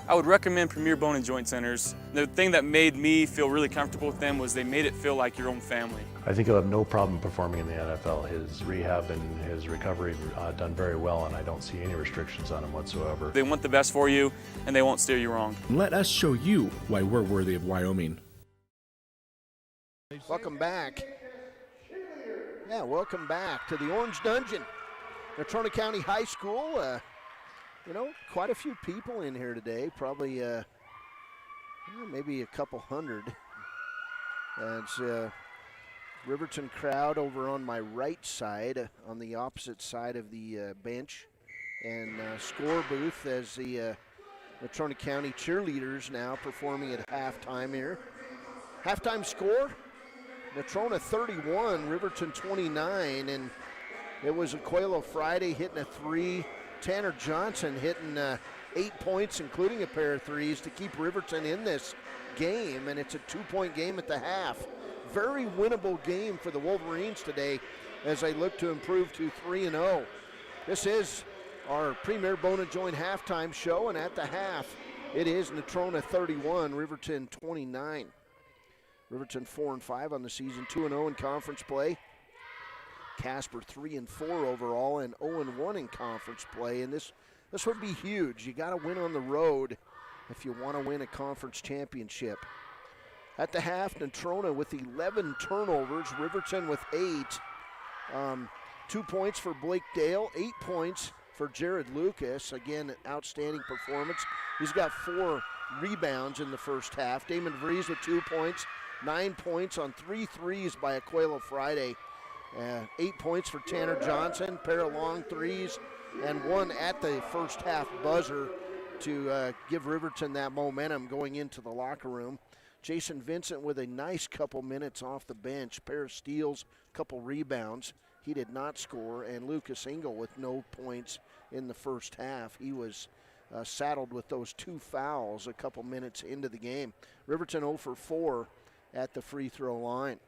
I would recommend Premier Bone and Joint Centers. The thing that made me feel really comfortable with them was they made it feel like your own family. I think he'll have no problem performing in the NFL. His rehab and his recovery done very well, and I don't see any restrictions on him whatsoever. They want the best for you, and they won't steer you wrong. Let us show you why we're worthy of Wyoming. Welcome back. Yeah, welcome back to the Orange Dungeon. Natrona County High School. Quite a few people in here today, probably maybe a couple hundred. It's Riverton crowd over on my right side, on the opposite side of the bench, and score booth as the Natrona County cheerleaders now performing at halftime here. Halftime score, Natrona 31, Riverton 29, and it was Aquelo Friday hitting a 3. Tanner Johnson hitting 8 points, including a pair of threes, to keep Riverton in this game, and it's a 2-point game at the half. Very winnable game for the Wolverines today as they look to improve to 3-0. This is our Premier Bone and Joint halftime show, and at the half, it is Natrona 31, Riverton 29. Riverton 4-5 on the season, 2-0 in conference play. Casper 3-4 overall and 0-1 in conference play, and this would be huge. You got to win on the road if you want to win a conference championship. At the half, Natrona with 11 turnovers, Riverton with 8. 2 points for Blake Dale, 8 points for Jared Lucas. Again, outstanding performance. He's got 4 rebounds in the first half. Damon Vries with 2 points, 9 points on 3 threes by Aquila Friday. 8 points for Tanner Johnson, pair of long threes, and 1 at the first half buzzer to give Riverton that momentum going into the locker room. Jason Vincent with a nice couple minutes off the bench, pair of steals, couple rebounds. He did not score, and Lucas Engel with no points in the first half. He was saddled with those 2 fouls a couple minutes into the game. Riverton 0 for 4 at the free throw line.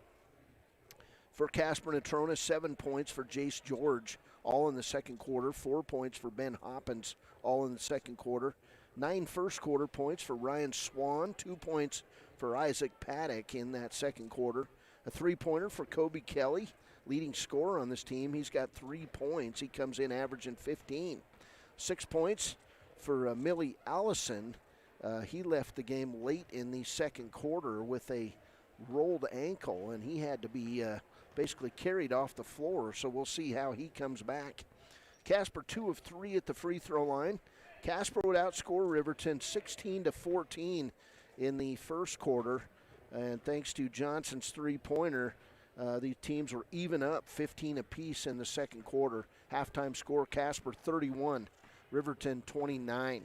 For Casper Natrona, 7 points for Jace George, all in the second quarter. 4 points for Ben Hoppins, all in the second quarter. 9 first quarter points for Ryan Swan, 2 points for Isaac Paddock in that second quarter. A 3-pointer for Kobe Kelly, leading scorer on this team. He's got 3 points. He comes in averaging 15. 6 points for Millie Allison. He left the game late in the second quarter with a rolled ankle, and he had to be basically carried off the floor, so we'll see how he comes back. Casper 2 of 3 at the free throw line. Casper would outscore Riverton 16-14 in the first quarter, and thanks to Johnson's 3-pointer, the teams were even up 15 apiece in the second quarter. Halftime score, Casper 31, Riverton 29.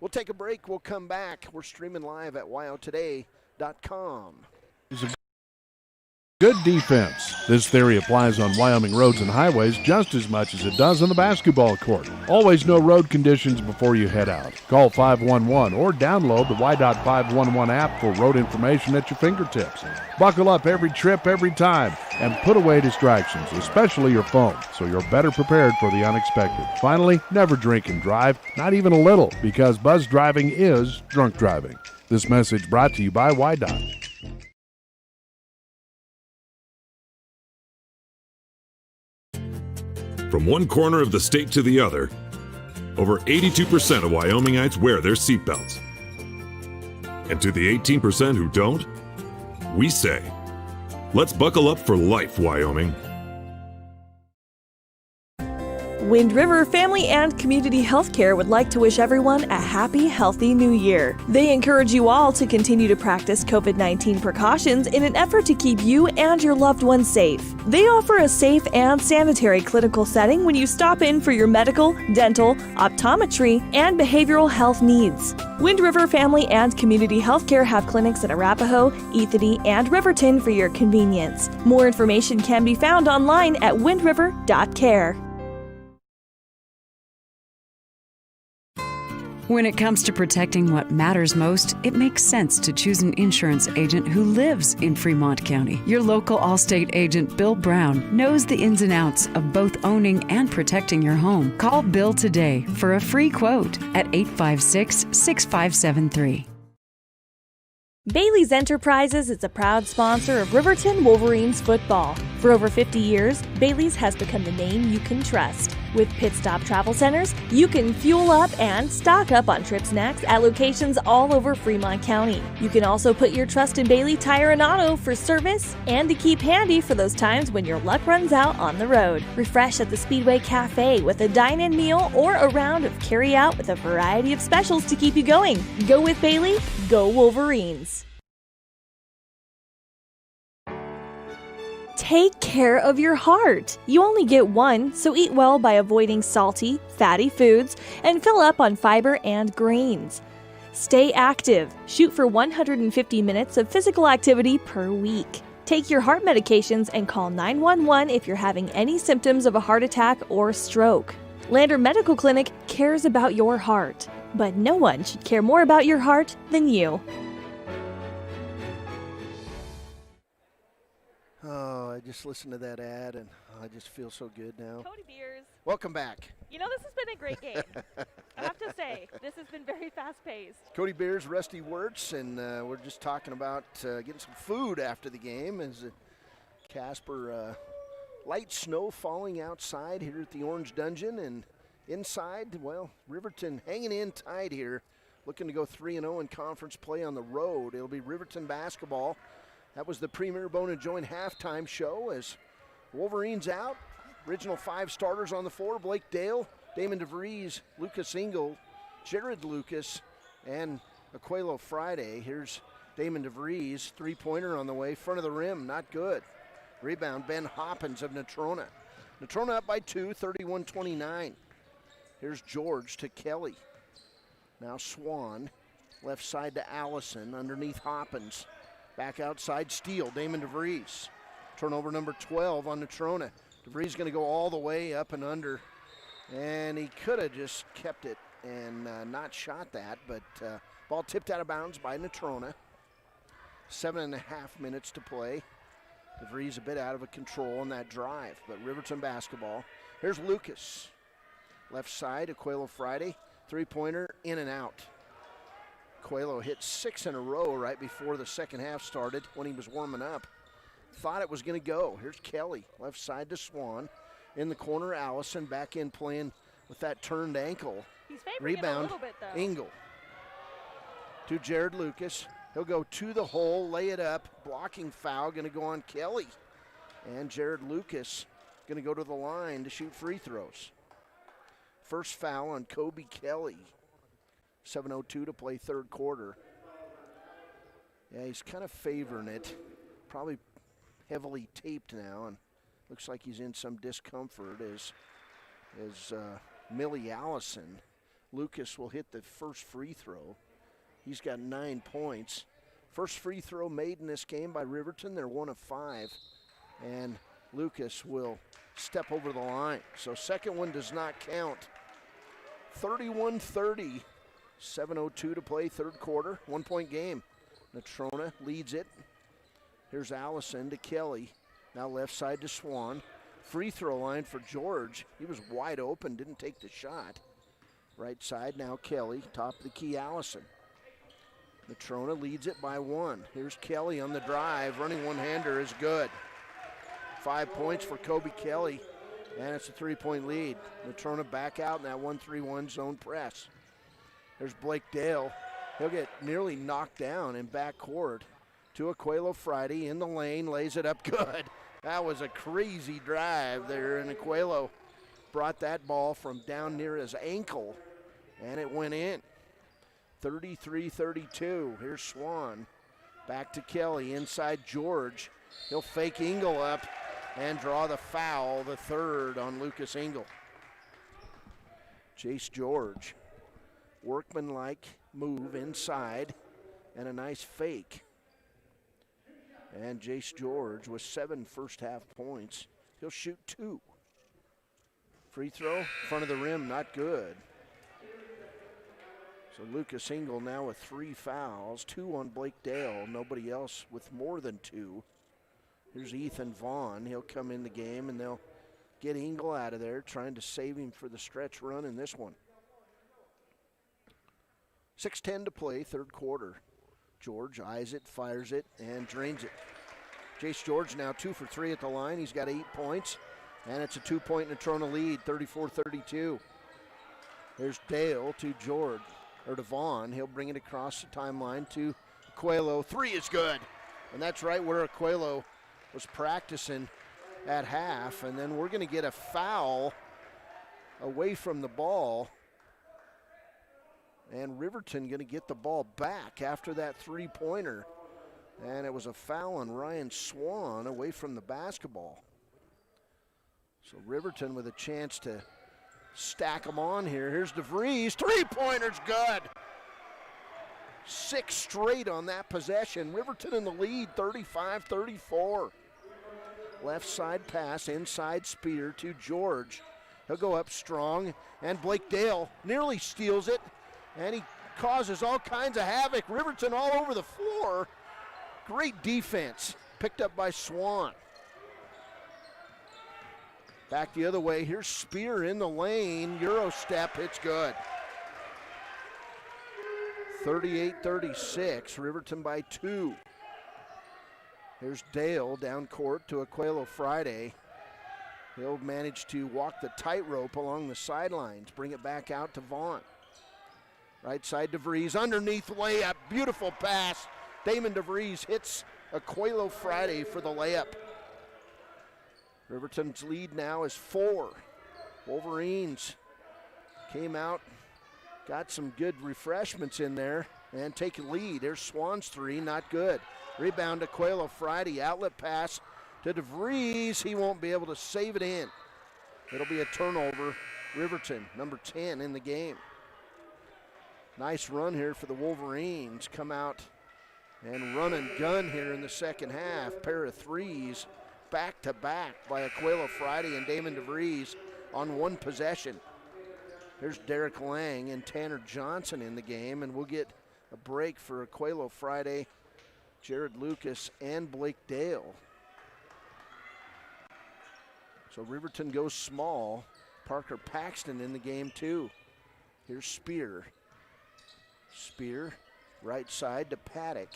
We'll take a break. We'll come back. We're streaming live at wyotoday.com. Good defense. This theory applies on Wyoming roads and highways just as much as it does on the basketball court. Always know road conditions before you head out. Call 511 or download the Y.511 app for road information at your fingertips. Buckle up every trip, every time, and put away distractions, especially your phone, so you're better prepared for the unexpected. Finally, never drink and drive, not even a little, because buzz driving is drunk driving. This message brought to you by Y.Dot. From one corner of the state to the other, over 82% of Wyomingites wear their seatbelts. And to the 18% who don't, we say, let's buckle up for life, Wyoming. Wind River Family and Community Healthcare would like to wish everyone a happy, healthy new year. They encourage you all to continue to practice COVID-19 precautions in an effort to keep you and your loved ones safe. They offer a safe and sanitary clinical setting when you stop in for your medical, dental, optometry, and behavioral health needs. Wind River Family and Community Healthcare have clinics in Arapahoe, Ethany, and Riverton for your convenience. More information can be found online at windriver.care. When it comes to protecting what matters most, it makes sense to choose an insurance agent who lives in Fremont County. Your local Allstate agent, Bill Brown, knows the ins and outs of both owning and protecting your home. Call Bill today for a free quote at 856-6573. Bailey's Enterprises is a proud sponsor of Riverton Wolverines football. For over 50 years, Bailey's has become the name you can trust. With Pit Stop Travel Centers, you can fuel up and stock up on trip snacks at locations all over Fremont County. You can also put your trust in Bailey Tire and Auto for service and to keep handy for those times when your luck runs out on the road. Refresh at the Speedway Cafe with a dine-in meal or a round of carry-out with a variety of specials to keep you going. Go with Bailey, go Wolverines. Take care of your heart. You only get one, so eat well by avoiding salty, fatty foods and fill up on fiber and grains. Stay active. Shoot for 150 minutes of physical activity per week. Take your heart medications and call 911 if you're having any symptoms of a heart attack or stroke. Lander Medical Clinic cares about your heart. But no one should care more about your heart than you. Oh, I just listened to that ad, and I just feel so good now. Cody Beers. Welcome back. You know, this has been a great game. I have to say, this has been very fast-paced. Cody Beers, Rusty Wirtz, and we're just talking about getting some food after the game as Casper, light snow falling outside here at the Orange Dungeon, and inside, well, Riverton hanging in tight here, looking to go 3-0 in conference play on the road. It'll be Riverton basketball. That was the Premier Bone and Joint halftime show as Wolverines out. Original 5 starters on the floor: Blake Dale, Damon DeVries, Lucas Engel, Jared Lucas, and Aquelo Friday. Here's Damon DeVries, three-pointer on the way, front of the rim, not good. Rebound, Ben Hoppins of Natrona. Natrona up by 2, 31-29. Here's George to Kelly. Now Swan, left side to Allison, underneath Hoppins. Back outside, steal, Damon DeVries. Turnover number 12 on Natrona. DeVries going to go all the way up and under, and he could have just kept it and not shot that, but ball tipped out of bounds by Natrona. 7.5 minutes to play. DeVries a bit out of control on that drive, but Riverton basketball. Here's Lucas. Left side, Aquelo Friday. Three-pointer, in and out. Aquelo hit 6 in a row right before the second half started when he was warming up. Thought it was going to go. Here's Kelly, left side to Swan. In the corner, Allison back in playing with that turned ankle. He's favoring him a little bit, though. Engel to Jared Lucas. He'll go to the hole, lay it up. Blocking foul going to go on Kelly. And Jared Lucas going to go to the line to shoot free throws. First foul on Kobe Kelly. 7:02 to play third quarter. Yeah, he's kind of favoring it. Probably heavily taped now, and looks like he's in some discomfort as Millie Allison. Lucas will hit the first free throw. He's got 9 points. First free throw made in this game by Riverton. They're 1 of 5, and Lucas will step over the line. So second one does not count. 31-30. 7:02 to play third quarter. 1 point game. Natrona leads it. Here's Allison to Kelly. Now left side to Swan. Free throw line for George. He was wide open, didn't take the shot. Right side now Kelly. Top of the key Allison. Natrona leads it by 1. Here's Kelly on the drive. Running one-hander is good. 5 points for Kobe Kelly, and it's a 3-point lead. Natrona back out in that 1-3-1 zone press. There's Blake Dale. He'll get nearly knocked down in backcourt. To Aquelo Friday in the lane, lays it up good. That was a crazy drive there, and Aquelo brought that ball from down near his ankle, and it went in. 33-32. Here's Swan. Back to Kelly, inside George. He'll fake Engel up and draw the foul, the third on Lucas Engel. Jace George. Workmanlike move inside and a nice fake. And Jace George with 7 first half points. He'll shoot 2. Free throw, front of the rim, not good. So Lucas Engel now with 3 fouls, 2 on Blake Dale, nobody else with more than 2. Here's Ethan Vaughn. He'll come in the game, and they'll get Engel out of there, trying to save him for the stretch run in this one. 6:10 to play, third quarter. George eyes it, fires it, and drains it. Jace George now 2 for 3 at the line. He's got 8 points, and it's a 2-point Natrona lead, 34-32. There's Dale to George, or to Vaughn. He'll bring it across the timeline to Aquelo. 3 is good, and that's right where Aquelo was practicing at half, and then we're going to get a foul away from the ball. And Riverton going to get the ball back after that three-pointer. And it was a foul on Ryan Swan away from the basketball. So Riverton with a chance to stack them on here. Here's DeVries. Three-pointer's good. 6 straight on that possession. Riverton in the lead, 35-34. Left side pass, inside Spear to George. He'll go up strong, and Blake Dale nearly steals it. and he causes all kinds of havoc. Riverton all over the floor. Great defense, picked up by Swan. Back the other way, here's Spear in the lane, Euro step, it's good. 38-36, Riverton by 2. Here's Dale down court to Aquelo Friday. He'll manage to walk the tightrope along the sidelines, bring it back out to Vaughn. Right side DeVries, underneath layup, beautiful pass. Damon DeVries hits Aquelo Friday for the layup. Riverton's lead now is 4. Wolverines came out, got some good refreshments in there, and take a lead. There's Swan's 3, not good. Rebound to Aquelo Friday, outlet pass to DeVries. He won't be able to save it in. It'll be a turnover. Riverton, number 10 in the game. Nice run here for the Wolverines. Come out and run and gun here in the second half. Pair of threes back to back by Aquelo Friday and Damon DeVries on one possession. Here's Derek Lang and Tanner Johnson in the game, and we'll get a break for Aquelo Friday, Jared Lucas, and Blake Dale. So Riverton goes small. Parker Paxton in the game too. Here's Spear. Spear, right side to Paddock.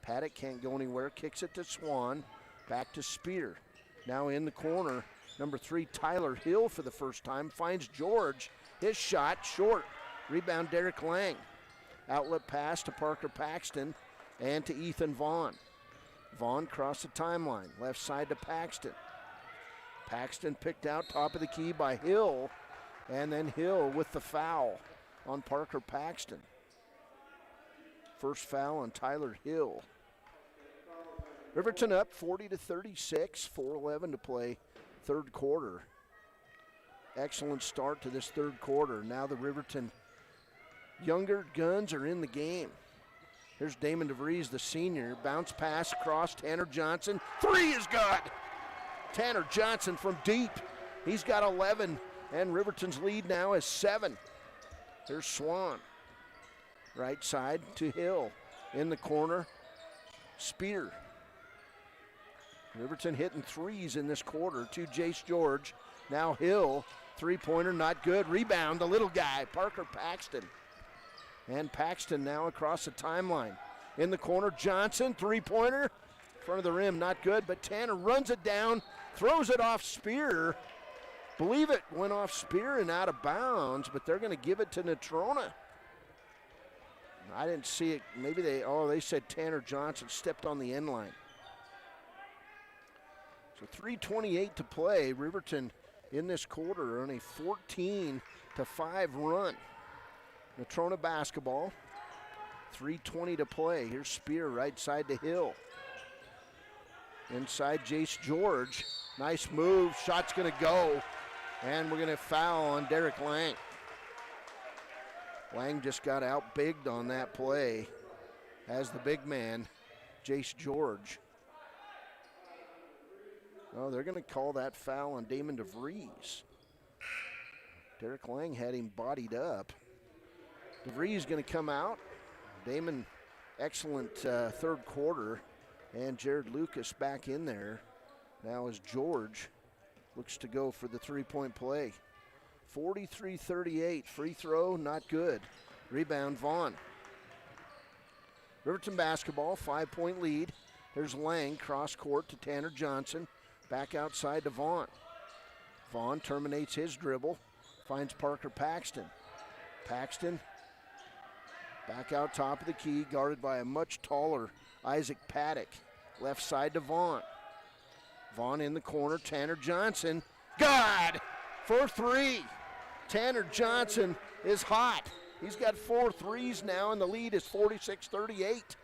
Paddock can't go anywhere, kicks it to Swan. Back to Spear. Now in the corner, number 3, Tyler Hill for the first time, finds George. His shot, short. Rebound, Derek Lang. Outlet pass to Parker Paxton and to Ethan Vaughn. Vaughn crossed the timeline, left side to Paxton. Paxton picked out top of the key by Hill, and then Hill with the foul on Parker Paxton. First foul on Tyler Hill. Riverton up 40-36, 4:11 to play, third quarter. Excellent start to this third quarter. Now the Riverton younger guns are in the game. Here's Damon DeVries, the senior. Bounce pass across Tanner Johnson. 3 is good. Tanner Johnson from deep. He's got 11, and Riverton's lead now is 7. There's Swan. Right side to Hill. In the corner, Spear. Riverton hitting threes in this quarter to Jace George. Now Hill, three-pointer, not good. Rebound, the little guy, Parker Paxton. And Paxton now across the timeline. In the corner, Johnson, three-pointer. Front of the rim, not good, but Tanner runs it down, throws it off Spear. Believe it went off Spear and out of bounds, but they're going to give it to Natrona. I didn't see it. Maybe they said Tanner Johnson stepped on the end line. So 3:28 to play. Riverton in this quarter on a 14-5 run. Natrona basketball. 3:20 to play. Here's Spear right side to Hill. Inside Jace George. Nice move. Shot's going to go. And we're going to foul on Derek Lang. Lang just got out-bigged on that play as the big man, Jace George. Oh, they're going to call that foul on Damon DeVries. Derek Lang had him bodied up. DeVries going to come out. Damon, excellent third quarter. And Jared Lucas back in there. Now as George looks to go for the three-point play. 43-38, free throw, not good. Rebound, Vaughn. Riverton basketball, 5-point lead. There's Lang, cross court to Tanner Johnson. Back outside to Vaughn. Vaughn terminates his dribble, finds Parker Paxton. Paxton back out top of the key, guarded by a much taller Isaac Paddock. Left side to Vaughn. Vaughn in the corner, Tanner Johnson. God! For 3. Tanner Johnson is hot. He's got 4 threes now, and the lead is 46-38.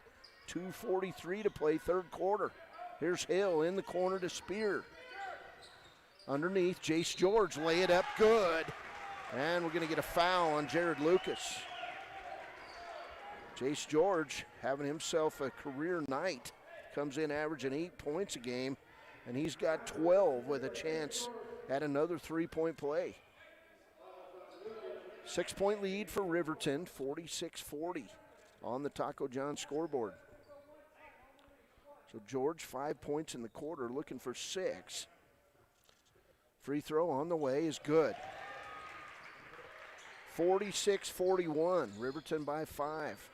2:43 to play third quarter. Here's Hill in the corner to Spear. Underneath, Jace George lay it up good. And we're going to get a foul on Jared Lucas. Jace George having himself a career night. Comes in averaging 8 points a game, and he's got 12 with a chance at another three-point play. 6-point lead for Riverton, 46-40 on the Taco John scoreboard. So George, 5 points in the quarter, looking for 6. Free throw on the way is good. 46-41, Riverton by 5.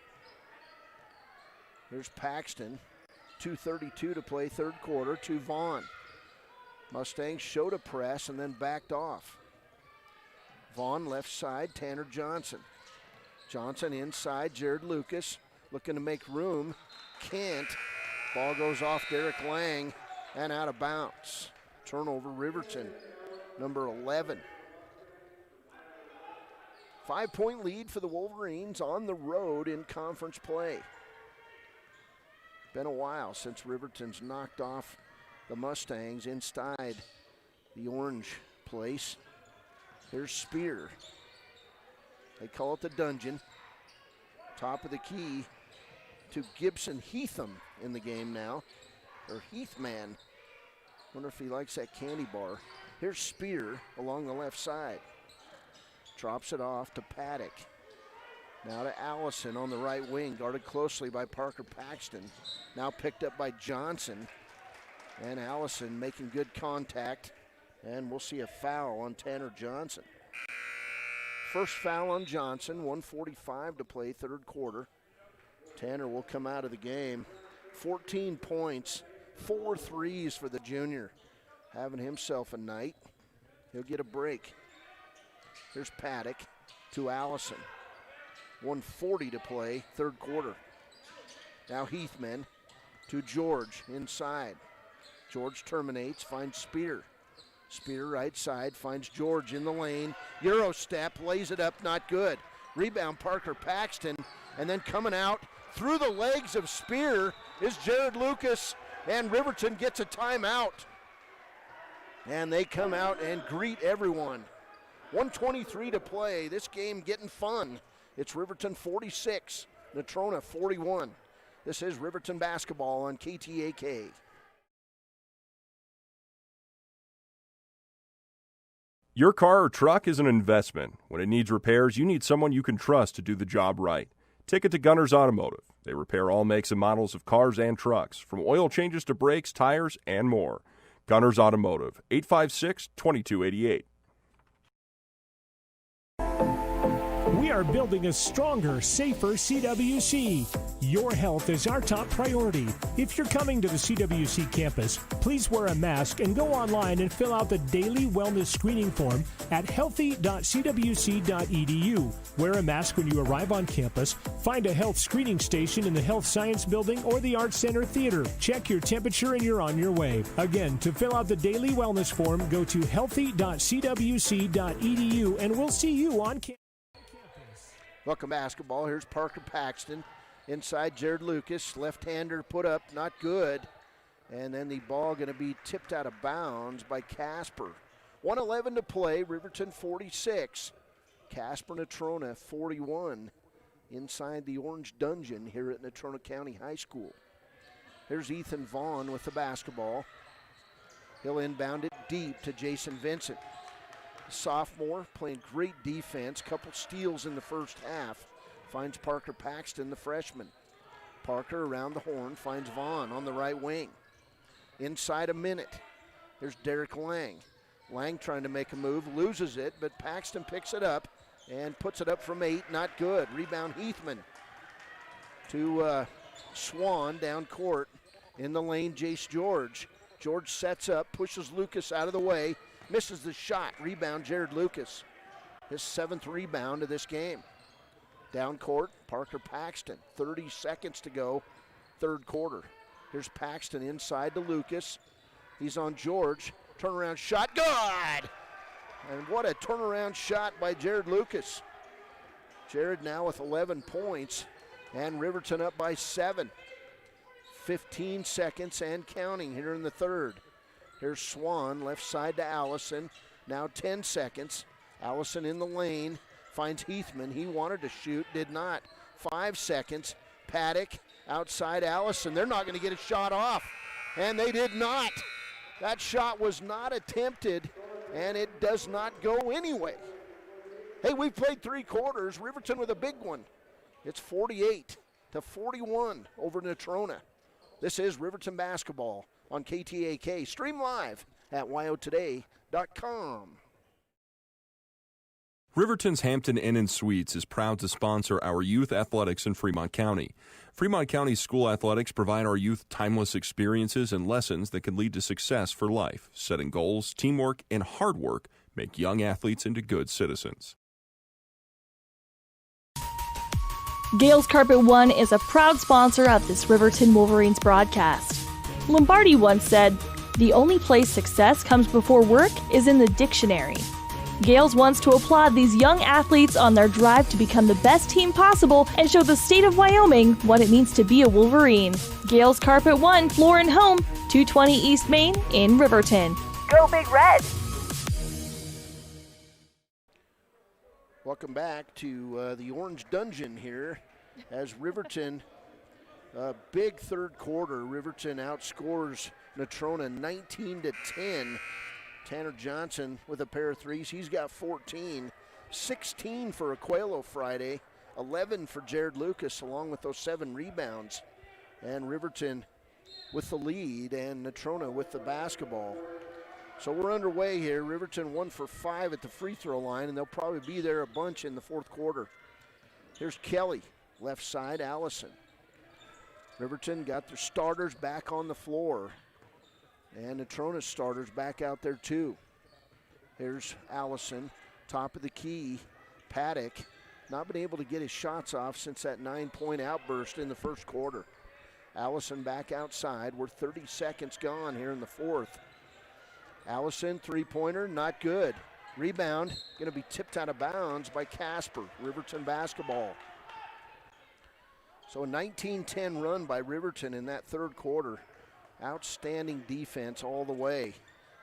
Here's Paxton, 2:32 to play third quarter, to Vaughn. Mustangs showed a press and then backed off. Vaughn left side, Tanner Johnson. Johnson inside, Jared Lucas looking to make room. Can't. Ball goes off Derek Lang and out of bounds. Turnover Riverton, number 11. 5-point lead for the Wolverines on the road in conference play. Been a while since Riverton's knocked off the Mustangs inside the orange place. Here's Spear. They call it the dungeon. Top of the key to Gibson Heatham in the game now, or Heathman. Wonder if he likes that candy bar. Here's Spear along the left side. Drops it off to Paddock. Now to Allison on the right wing, guarded closely by Parker Paxton. Now picked up by Johnson. And Allison making good contact. And we'll see a foul on Tanner Johnson. First foul on Johnson, 1:45 to play third quarter. Tanner will come out of the game. 14 points, 4 threes for the junior. Having himself a night. He'll get a break. Here's Paddock to Allison. 1:40 to play, third quarter. Now Heathman to George inside. George terminates, finds Spear. Spear right side, finds George in the lane. Euro step, lays it up, not good. Rebound Parker Paxton, and then coming out through the legs of Spear is Jared Lucas, and Riverton gets a timeout. And they come out and greet everyone. 1:23 to play, this game getting fun. It's Riverton 46, Natrona 41. This is Riverton basketball on KTAK. Your car or truck is an investment. When it needs repairs, you need someone you can trust to do the job right. Take it to Gunners Automotive. They repair all makes and models of cars and trucks, from oil changes to brakes, tires, and more. Gunners Automotive, 856-2288. We are building a stronger, safer CWC. Your health is our top priority. If you're coming to the CWC campus, please wear a mask and go online and fill out the daily wellness screening form at healthy.cwc.edu. Wear a mask when you arrive on campus. Find a health screening station in the Health Science Building or the Arts Center Theater. Check your temperature and you're on your way. Again, to fill out the daily wellness form, go to healthy.cwc.edu and we'll see you on campus. Welcome basketball. Here's Parker Paxton. Inside Jared Lucas. Left-hander put up, not good. And then the ball going to be tipped out of bounds by Casper. 1:11 to play, Riverton 46. Casper Natrona 41 inside the Orange Dungeon here at Natrona County High School. Here's Ethan Vaughn with the basketball. He'll inbound it deep to Jason Vincent. Sophomore playing great defense, couple steals in the first half. Finds Parker Paxton, the freshman. Parker around the horn, finds Vaughn on the right wing. Inside a minute, there's Derek Lang. Lang trying to make a move, loses it, but Paxton picks it up and puts it up from 8, not good. Rebound Heathman to Swan down court. In the lane, Jace George. George sets up, pushes Lucas out of the way. Misses the shot. Rebound, Jared Lucas. His 7th rebound of this game. Down court, Parker Paxton. 30 seconds to go, third quarter. Here's Paxton inside to Lucas. He's on George. Turnaround shot, good! And what a turnaround shot by Jared Lucas. Jared now with 11 points, and Riverton up by 7. 15 seconds and counting here in the third. Here's Swan, left side to Allison. Now 10 seconds. Allison in the lane, finds Heathman. He wanted to shoot, did not. 5 seconds. Paddock outside Allison. They're not going to get a shot off, and they did not. That shot was not attempted, and it does not go anyway. Hey, we've played 3 quarters. Riverton with a big one. It's 48-41 over Natrona. This is Riverton basketball on KTAK. Stream live at wyotoday.com. Riverton's Hampton Inn & Suites is proud to sponsor our youth athletics in Fremont County. Fremont County school athletics provide our youth timeless experiences and lessons that can lead to success for life. Setting goals, teamwork, and hard work make young athletes into good citizens. Gales Carpet One is a proud sponsor of this Riverton Wolverines broadcast. Lombardi once said, "The only place success comes before work is in the dictionary." Gales wants to applaud these young athletes on their drive to become the best team possible and show the state of Wyoming what it means to be a Wolverine. Gales Carpet One, floor and home, 220 East Main in Riverton. Go Big Red! Welcome back to the Orange Dungeon here as Riverton, big third quarter. Riverton outscores Natrona 19-10. Tanner Johnson with a pair of threes. He's got 14. 16 for Aquelo Friday. 11 for Jared Lucas along with those 7 rebounds. And Riverton with the lead and Natrona with the basketball. So we're underway here. Riverton 1 for 5 at the free throw line, and they'll probably be there a bunch in the fourth quarter. Here's Kelly, left side, Allison. Riverton got their starters back on the floor. And Natrona's starters back out there too. Here's Allison, top of the key. Paddock, not been able to get his shots off since that 9-point outburst in the first quarter. Allison back outside. We're 30 seconds gone here in the fourth. Allison, three-pointer, not good. Rebound, going to be tipped out of bounds by Casper. Riverton basketball. So a 19-10 run by Riverton in that third quarter. Outstanding defense all the way,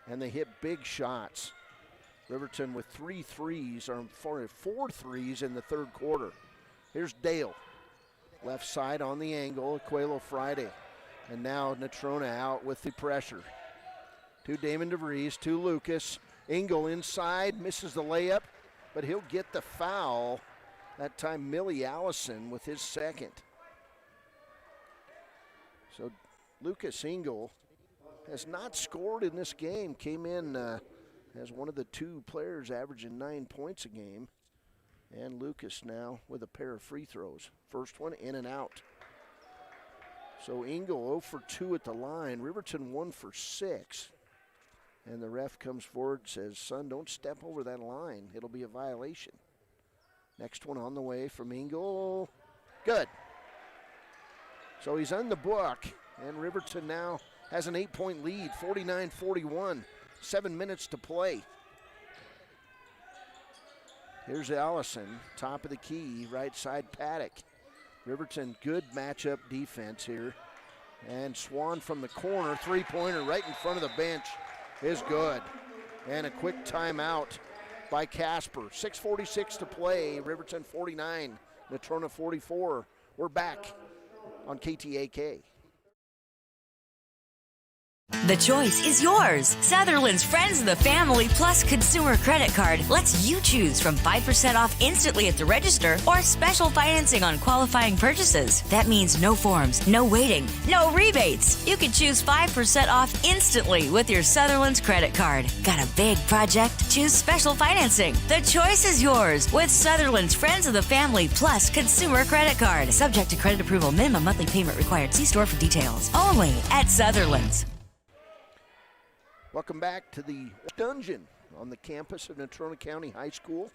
and they hit big shots. Riverton with 4 threes in the third quarter. Here's Dale, left side on the angle, Aquelo Friday. And now Natrona out with the pressure. To Damon DeVries, to Lucas. Engel inside, misses the layup, but he'll get the foul. That time Millie Allison with his second. So Lucas Engel has not scored in this game. Came in as one of the 2 players averaging 9 points a game. And Lucas now with a pair of free throws. First one in and out. So Engel 0 for 2 at the line. Riverton 1 for 6. And the ref comes forward and says, "Son, don't step over that line. It'll be a violation." Next one on the way from Engel. Good. So he's on the book. And Riverton now has an 8-point lead, 49-41. 7 minutes to play. Here's Allison, top of the key, right side Paddock. Riverton, good matchup defense here. And Swan from the corner, three-pointer right in front of the bench is good. And a quick timeout by Casper. 6:46 to play, Riverton 49, Natrona 44. We're back on KTAK. The choice is yours. Sutherland's Friends of the Family Plus Consumer Credit Card lets you choose from 5% off instantly at the register or special financing on qualifying purchases. That means no forms, no waiting, no rebates. You can choose 5% off instantly with your Sutherland's credit card. Got a big project? Choose special financing. The choice is yours with Sutherland's Friends of the Family Plus Consumer Credit Card. Subject to credit approval. Minimum monthly payment required. See store for details. Only at Sutherland's. Welcome back to the Dungeon on the campus of Natrona County High School.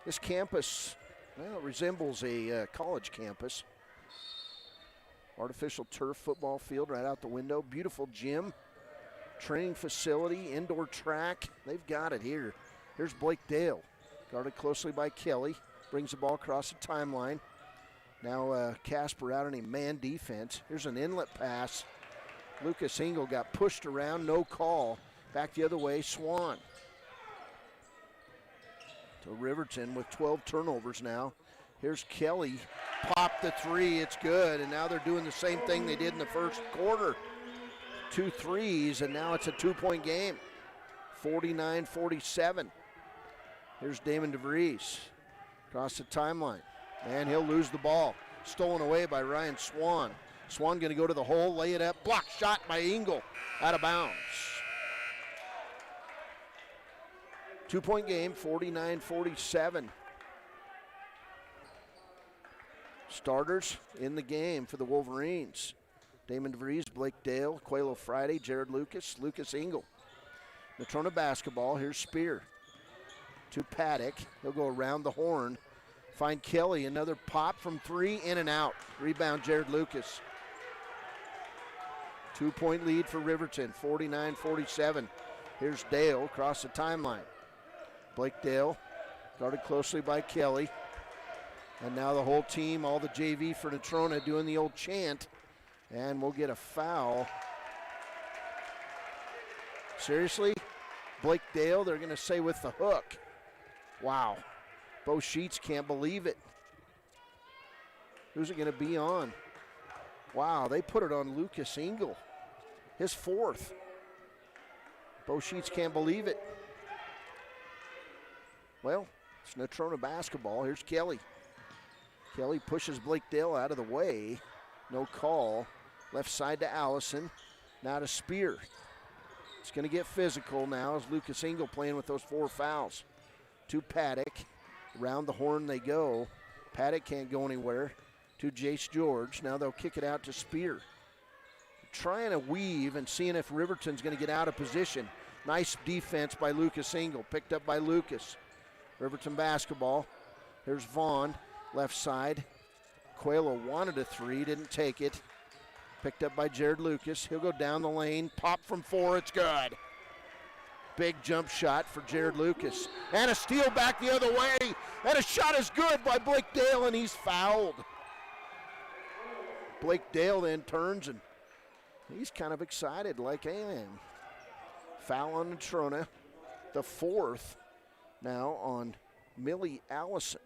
This campus, well, resembles a college campus. Artificial turf football field right out the window. Beautiful gym, training facility, indoor track. They've got it here. Here's Blake Dale, guarded closely by Kelly. Brings the ball across the timeline. Now Casper out on a man defense. Here's an inlet pass. Lucas Engel got pushed around, no call. Back the other way, Swan. To Riverton with 12 turnovers now. Here's Kelly, popped the three, it's good. And now they're doing the same thing they did in the first quarter. 2 threes, and now it's a 2-point game. 49-47. Here's Damon DeVries across the timeline. And he'll lose the ball. Stolen away by Ryan Swan. Swan going to go to the hole, lay it up. Block shot by Engel. Out of bounds. 2-point game, 49-47. Starters in the game for the Wolverines. Damon DeVries, Blake Dale, Quelo Friday, Jared Lucas, Lucas Engel. Natrona basketball, here's Spear. To Paddock, he'll go around the horn. Find Kelly, another pop from three, in and out. Rebound, Jared Lucas. 2-point lead for Riverton, 49-47. Here's Dale across the timeline. Blake Dale, guarded closely by Kelly. And now the whole team, all the JV for Natrona, doing the old chant. And we'll get a foul. Seriously? Blake Dale, they're going to say with the hook. Wow. Bo Sheets can't believe it. Who's it going to be on? Wow, they put it on Lucas Engel. His fourth. Bo Sheets can't believe it. Well, it's Natrona basketball. Here's Kelly. Kelly pushes Blake Dale out of the way. No call. Left side to Allison. Now to Spear. It's going to get physical now as Lucas Engel playing with those 4 fouls. To Paddock. Around the horn they go. Paddock can't go anywhere. To Jace George. Now they'll kick it out to Spear. Trying to weave and seeing if Riverton's going to get out of position. Nice defense by Lucas Engel. Picked up by Lucas. Riverton basketball. Here's Vaughn. Left side. Quelo wanted a 3. Didn't take it. Picked up by Jared Lucas. He'll go down the lane. Pop from 4. It's good. Big jump shot for Jared Lucas. And a steal back the other way. And a shot is good by Blake Dale, and he's fouled. Blake Dale then turns, and he's kind of excited like I am. Foul on Natrona. The 4th now on Millie Allison.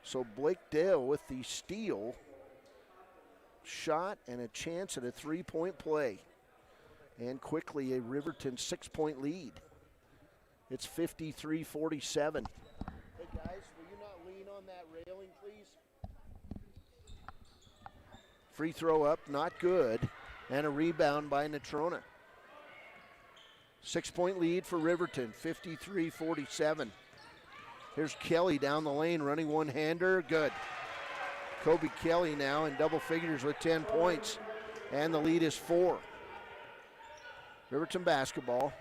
So Blake Dale with the steal, shot, and a chance at a 3-point play. And quickly a Riverton 6-point lead. It's 53-47. Hey guys, will you not lean on that railing, please? Free throw up, not good. And a rebound by Natrona. 6-point lead for Riverton, 53-47. Here's Kelly down the lane, running one-hander, good. Kobe Kelly now in double figures with 10 points, and the lead is 4. Riverton basketball.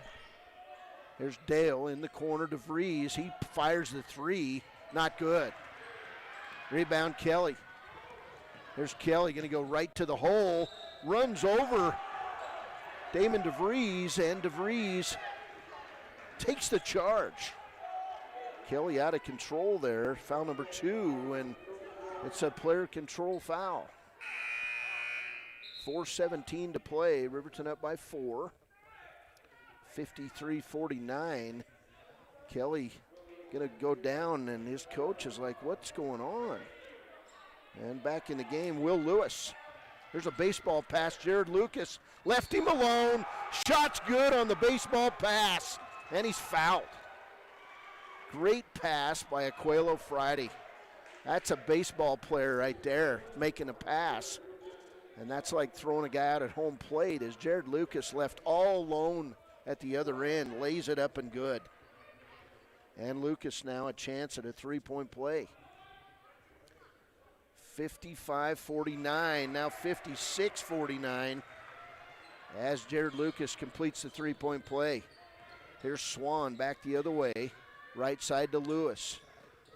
Here's Dale in the corner to Vries. He fires the 3, not good. Rebound Kelly. Here's Kelly going to go right to the hole, runs over Damon DeVries, and DeVries takes the charge. Kelly out of control there, foul number 2, and it's a player control foul. 4:17 to play, Riverton up by 4. 53-49. Kelly gonna go down, and his coach is like, what's going on? And back in the game, Will Lewis. There's a baseball pass, Jared Lucas left him alone. Shot's good on the baseball pass, and he's fouled. Great pass by Quelo Friday. That's a baseball player right there making a pass. And that's like throwing a guy out at home plate as Jared Lucas left all alone at the other end, lays it up and good. And Lucas now a chance at a 3-point play. 55-49, now 56-49 as Jared Lucas completes the 3-point play. Here's Swan back the other way, right side to Lewis.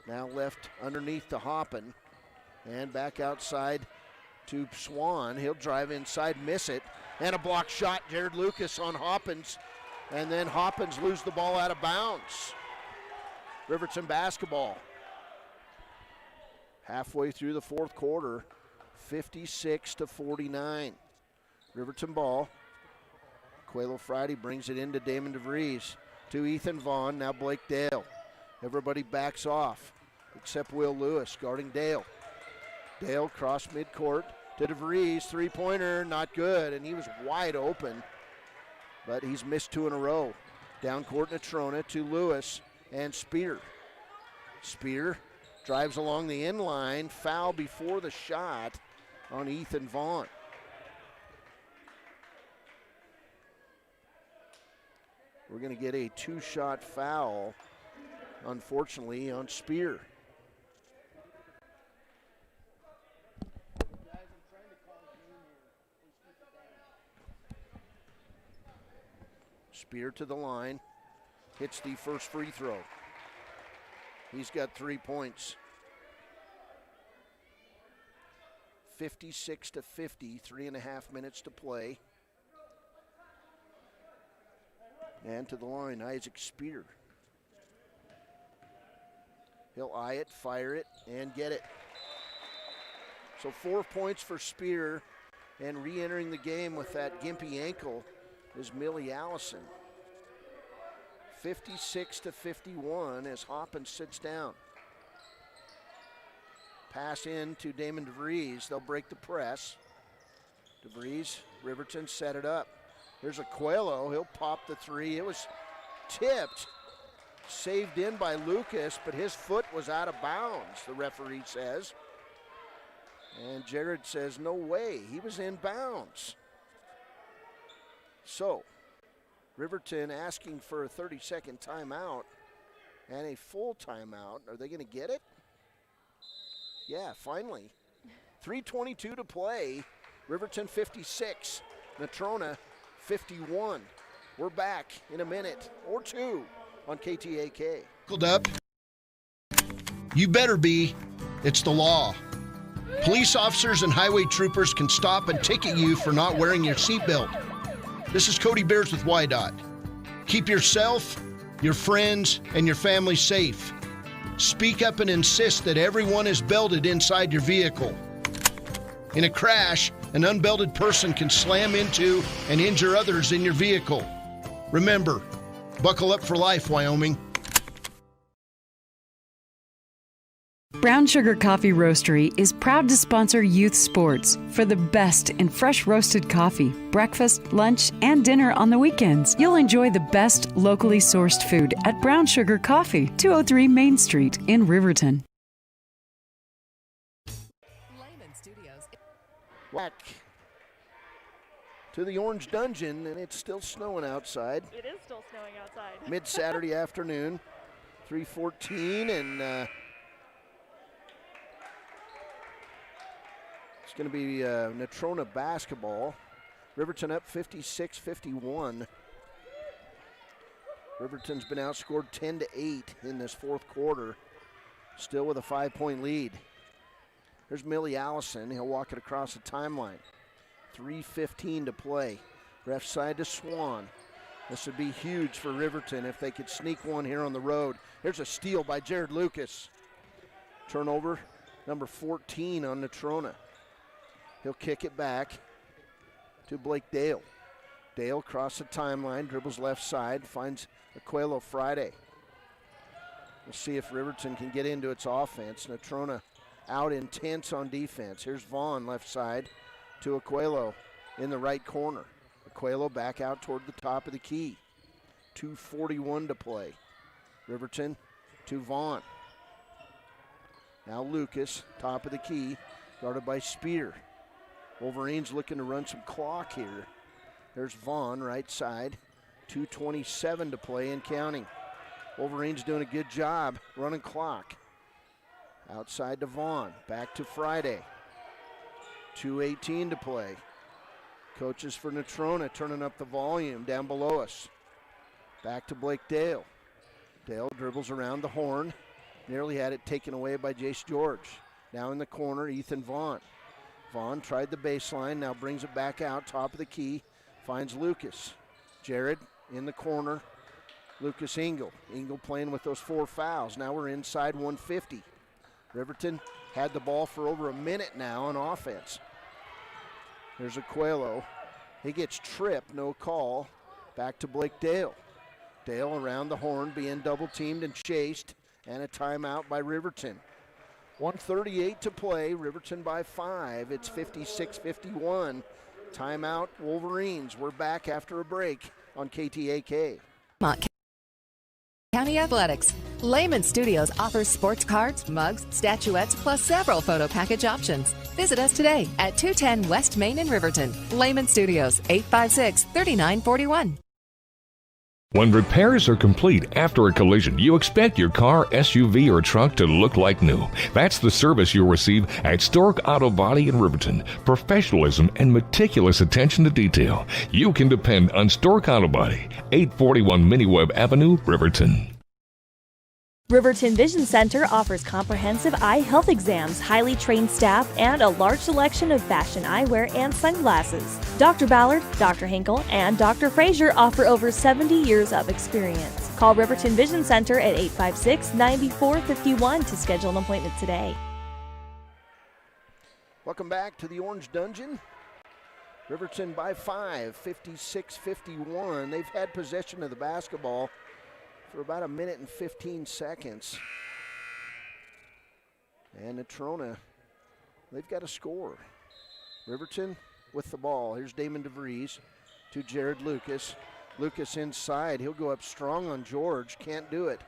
Now left underneath to Hoppin, and back outside to Swan. He'll drive inside, miss it, and a block shot, Jared Lucas on Hoppins, and then Hoppins lose the ball out of bounds. Riverton basketball. Halfway through the 4th quarter, 56-49. Riverton ball. Quelo Friday brings it into Damon DeVries. To Ethan Vaughn, now Blake Dale. Everybody backs off, except Will Lewis guarding Dale. Dale cross midcourt to DeVries, 3-pointer, not good, and he was wide open, but he's missed 2 in a row. Down court, Natrona to Lewis and Spear. Spear drives along the end line. Foul before the shot on Ethan Vaughn. We're going to get a 2-shot foul, unfortunately, on Spear. Spear to the line, hits the first free throw. He's got 3 points. 56-50, 3.5 minutes to play. And to the line, Isaac Spear. He'll eye it, fire it, and get it. So 4 points for Spear, and re-entering the game with that gimpy ankle is Millie Allison. 56-51 as Hoppin sits down. Pass in to Damon DeVries. They'll break the press. DeVries, Riverton set it up. Here's a Coelho. He'll pop the three. It was tipped, saved in by Lucas, but his foot was out of bounds, the referee says. And Jared says, no way, he was in bounds. So, Riverton asking for a 30-second timeout and a full timeout. Are they going to get it? Yeah, finally. 3:22 to play. Riverton 56, Natrona 51. We're back in a minute or two on KTAK. Up. You better be. It's the law. Police officers and highway troopers can stop and ticket you for not wearing your seatbelt. This is Cody Bears with YDOT. Keep yourself, your friends, and your family safe. Speak up and insist that everyone is belted inside your vehicle. In a crash, an unbelted person can slam into and injure others in your vehicle. Remember, buckle up for life, Wyoming. Brown Sugar Coffee Roastery is proud to sponsor youth sports. For the best in fresh roasted coffee, breakfast, lunch, and dinner on the weekends, you'll enjoy the best locally sourced food at Brown Sugar Coffee, 203 Main Street in Riverton. Back to the Orange Dungeon, and it's still snowing outside. It is still snowing outside. Mid-Saturday afternoon, 3:14, and it's going to be Natrona basketball. Riverton up 56-51. Riverton's been outscored 10-8 in this fourth quarter, still with a 5-point lead. Here's Millie Allison. He'll walk it across the timeline. 3:15 to play. Ref side to Swan. This would be huge for Riverton if they could sneak one here on the road. Here's a steal by Jared Lucas. Turnover, number 14 on Natrona. He'll kick it back to Blake Dale. Dale across the timeline, dribbles left side, finds Aquelo Friday. We'll see if Riverton can get into its offense. Natrona out intense on defense. Here's Vaughn left side to Aquelo in the right corner. Aquelo back out toward the top of the key. 2:41 to play. Riverton to Vaughn. Now Lucas, top of the key, guarded by Spear. Wolverines looking to run some clock here. There's Vaughn, right side. 2:27 to play and counting. Wolverines doing a good job running clock. Outside to Vaughn, back to Friday. 2:18 to play. Coaches for Natrona turning up the volume down below us. Back to Blake Dale. Dale dribbles around the horn. Nearly had it taken away by Jace George. Now in the corner, Ethan Vaughn. Vaughn tried the baseline, now brings it back out, top of the key, finds Lucas. Jared in the corner, Lucas Engel. Engel playing with those 4 fouls. Now we're inside 150. Riverton had the ball for over a minute now on offense. There's Aquelo. He gets tripped, no call. Back to Blake Dale. Dale around the horn, being double teamed and chased, and a timeout by Riverton. 1:38 to play, Riverton by 5. It's 56-51. Timeout, Wolverines. We're back after a break on KTAK. County Athletics. Layman Studios offers sports cards, mugs, statuettes, plus several photo package options. Visit us today at 210 West Main in Riverton. Layman Studios, 856-3941. When repairs are complete after a collision, you expect your car, SUV, or truck to look like new. That's the service you'll receive at Stork Auto Body in Riverton. Professionalism and meticulous attention to detail. You can depend on Stork Auto Body, 841 Miniweb Avenue, Riverton. Riverton Vision Center offers comprehensive eye health exams, highly trained staff, and a large selection of fashion eyewear and sunglasses. Dr. Ballard, Dr. Hinkle, and Dr. Frazier offer over 70 years of experience. Call Riverton Vision Center at 856-9451 to schedule an appointment today. Welcome back to the Orange Dungeon. Riverton by 5, 56-51. They've had possession of the basketball for about a minute and 15 seconds. And Natrona, they've got a score. Riverton with the ball. Here's Damon DeVries to Jared Lucas. Lucas inside. He'll go up strong on George. Can't do it.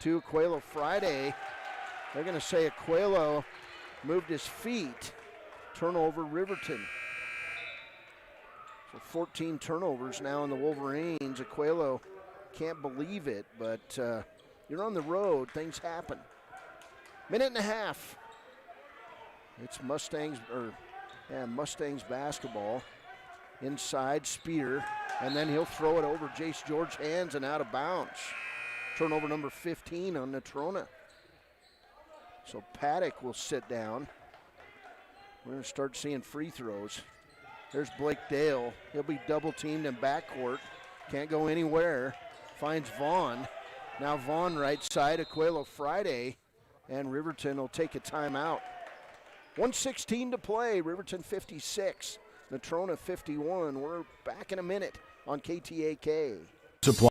To Aquelo Friday. They're going to say Aquelo moved his feet. Turnover Riverton. So 14 turnovers now in the Wolverines. Aquelo can't believe it, but you're on the road. Things happen. Minute and a half. It's Mustangs basketball. Inside, Spear, and then he'll throw it over Jace George's hands and out of bounds. Turnover number 15 on Natrona. So Paddock will sit down. We're going to start seeing free throws. There's Blake Dale. He'll be double teamed in backcourt. Can't go anywhere. Finds Vaughn. Now Vaughn right side, Aquelo Friday, and Riverton will take a timeout. 1:16 to play, Riverton 56, Natrona 51. We're back in a minute on KTAK. Supply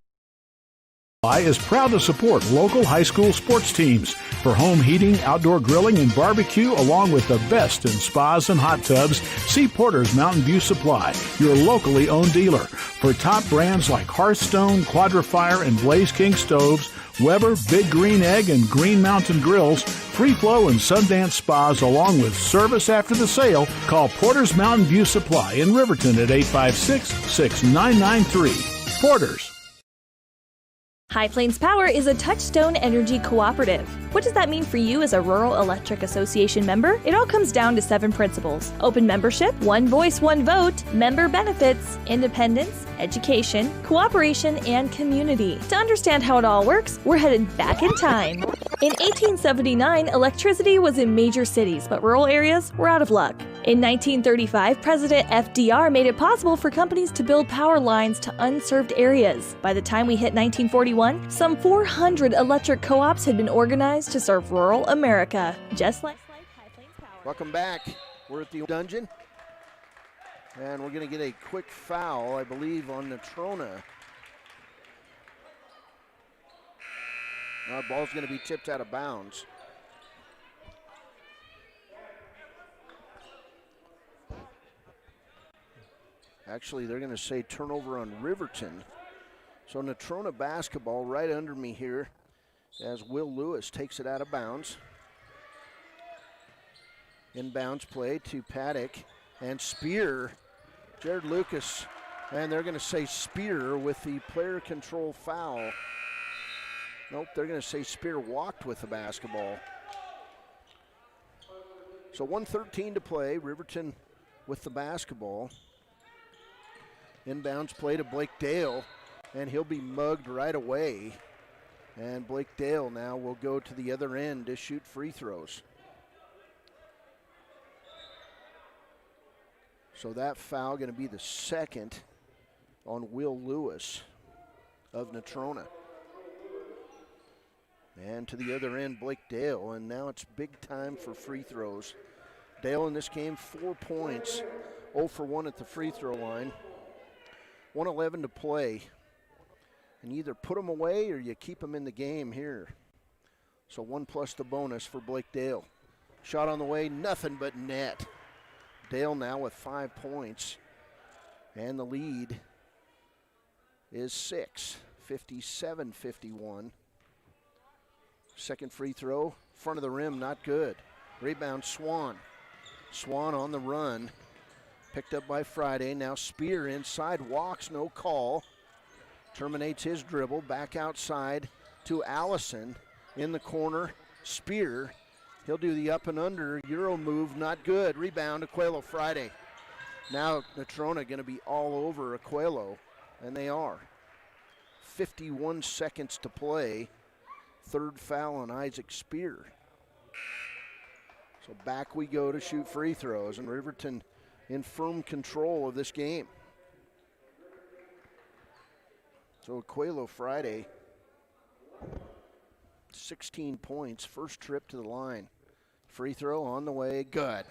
is proud to support local high school sports teams for home heating, outdoor grilling, and barbecue, along with the best in spas and hot tubs. See Porter's Mountain View Supply, your locally owned dealer. For top brands like Hearthstone, Quadrifire, and Blaze King stoves, Weber, Big Green Egg, and Green Mountain Grills, Free Flow and Sundance Spas, along with service after the sale, call Porter's Mountain View Supply in Riverton at 856-6993. Porter's. High Plains Power is a Touchstone Energy cooperative. What does that mean for you as a Rural Electric Association member? It all comes down to 7 principles: open membership, one voice, one vote, member benefits, independence, education, cooperation, and community. To understand how it all works, we're headed back in time. In 1879, electricity was in major cities, but rural areas were out of luck. In 1935, President FDR made it possible for companies to build power lines to unserved areas. By the time we hit 1941, some 400 electric co-ops had been organized to serve rural America, just like High Plains Power. Welcome back. We're at the dungeon, and we're going to get a quick foul, I believe, on Natrona. Now the ball's going to be tipped out of bounds. Actually, they're going to say turnover on Riverton. So Natrona basketball right under me here as Will Lewis takes it out of bounds. Inbounds play to Paddock and Spear. Jared Lucas, and they're going to say Spear with the player control foul. Nope, they're going to say Spear walked with the basketball. So 1:13 to play, Riverton with the basketball. Inbounds play to Blake Dale, and he'll be mugged right away. And Blake Dale now will go to the other end to shoot free throws. So that foul going to be the second on Will Lewis of Natrona. And to the other end, Blake Dale, and now it's big time for free throws. Dale in this game, 4 points, 0 for 1 at the free throw line. 1:11 to play. And you either put them away or you keep them in the game here. So 1 plus the bonus for Blake Dale. Shot on the way, nothing but net. Dale now with 5 points. And the lead is 6, 57-51. Second free throw, front of the rim, not good. Rebound, Swan. Swan on the run. Picked up by Friday. Now Spear inside, walks, no call. Terminates his dribble, back outside to Allison. In the corner, Spear. He'll do the up and under Euro move, not good. Rebound, Aquelo Friday. Now Natrona going to be all over Aquelo, and they are. 51 seconds to play. Third foul on Isaac Spear. So back we go to shoot free throws, and Riverton in firm control of this game. So Aquelo Friday, 16 points, first trip to the line. Free throw on the way, good.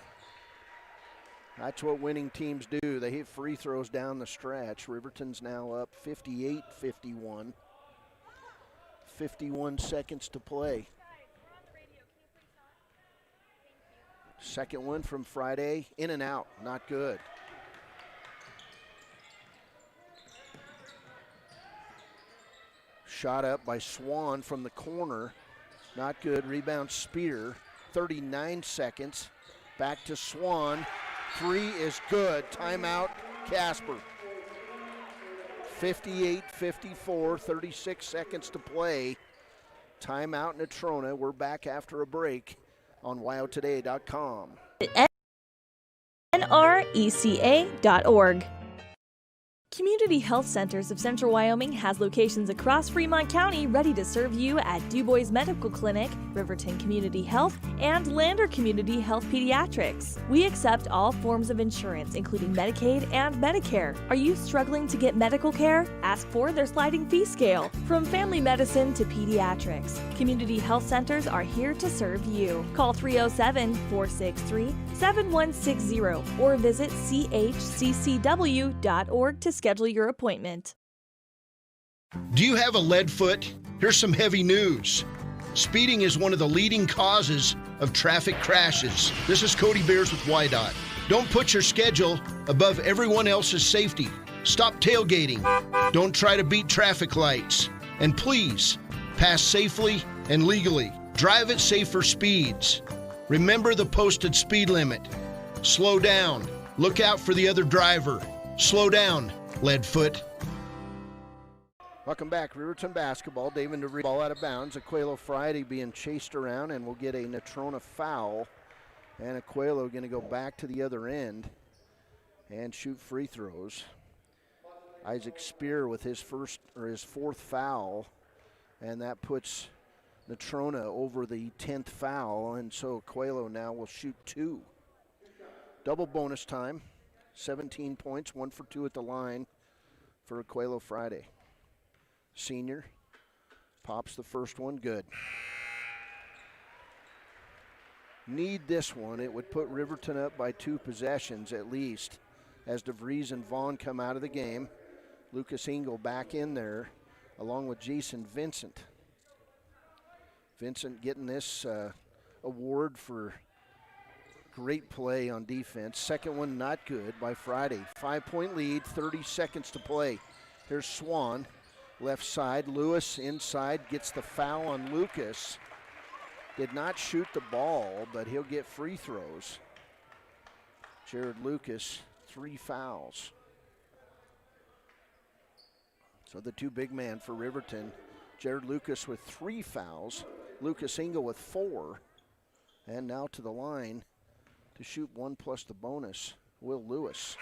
That's what winning teams do. They hit free throws down the stretch. Riverton's now up 58-51. 51 seconds to play. Second one from Friday, in and out, not good. Shot up by Swan from the corner, not good. Rebound Spear, 39 seconds. Back to Swan, three is good. Timeout, Casper. 58-54, 36 seconds to play. Timeout, Natrona. We're back after a break on WyoToday.com. NRECA.org. Community Health Centers of Central Wyoming has locations across Fremont County ready to serve you at Du Bois Medical Clinic, Riverton Community Health, and Lander Community Health Pediatrics. We accept all forms of insurance, including Medicaid and Medicare. Are you struggling to get medical care? Ask for their sliding fee scale. From family medicine to pediatrics, Community Health Centers are here to serve you. Call 307-463-7160 or visit chccw.org to schedule your appointment. Do you have a lead foot? Here's some heavy news. Speeding is one of the leading causes of traffic crashes. This is Cody Beers with WYDOT. Don't put your schedule above everyone else's safety. Stop tailgating. Don't try to beat traffic lights. And please, pass safely and legally. Drive at safer speeds. Remember the posted speed limit. Slow down. Look out for the other driver. Slow down, Leadfoot. Welcome back, Riverton basketball. David DeVries, ball out of bounds. Aquelo Friday being chased around, and we'll get a Natrona foul. And Aquelo going to go back to the other end and shoot free throws. Isaac Spear with his fourth foul, and that puts Natrona over the 10th foul, and so Aquelo now will shoot two. Double bonus time. 17 points, 1 for 2 at the line for Aquelo Friday. Senior pops the first one, good. Need this one. It would put Riverton up by 2 possessions at least as DeVries and Vaughn come out of the game. Lucas Engel back in there along with Jason Vincent. Vincent getting this award for great play on defense. Second one not good by Friday. 5-point lead, 30 seconds to play. Here's Swan, left side. Lewis inside, gets the foul on Lucas. Did not shoot the ball, but he'll get free throws. Jared Lucas, 3 fouls. So the two big man for Riverton, Jared Lucas with 3 fouls, Lucas Engel with 4, and now to the line to shoot 1 plus the bonus, Will Lewis.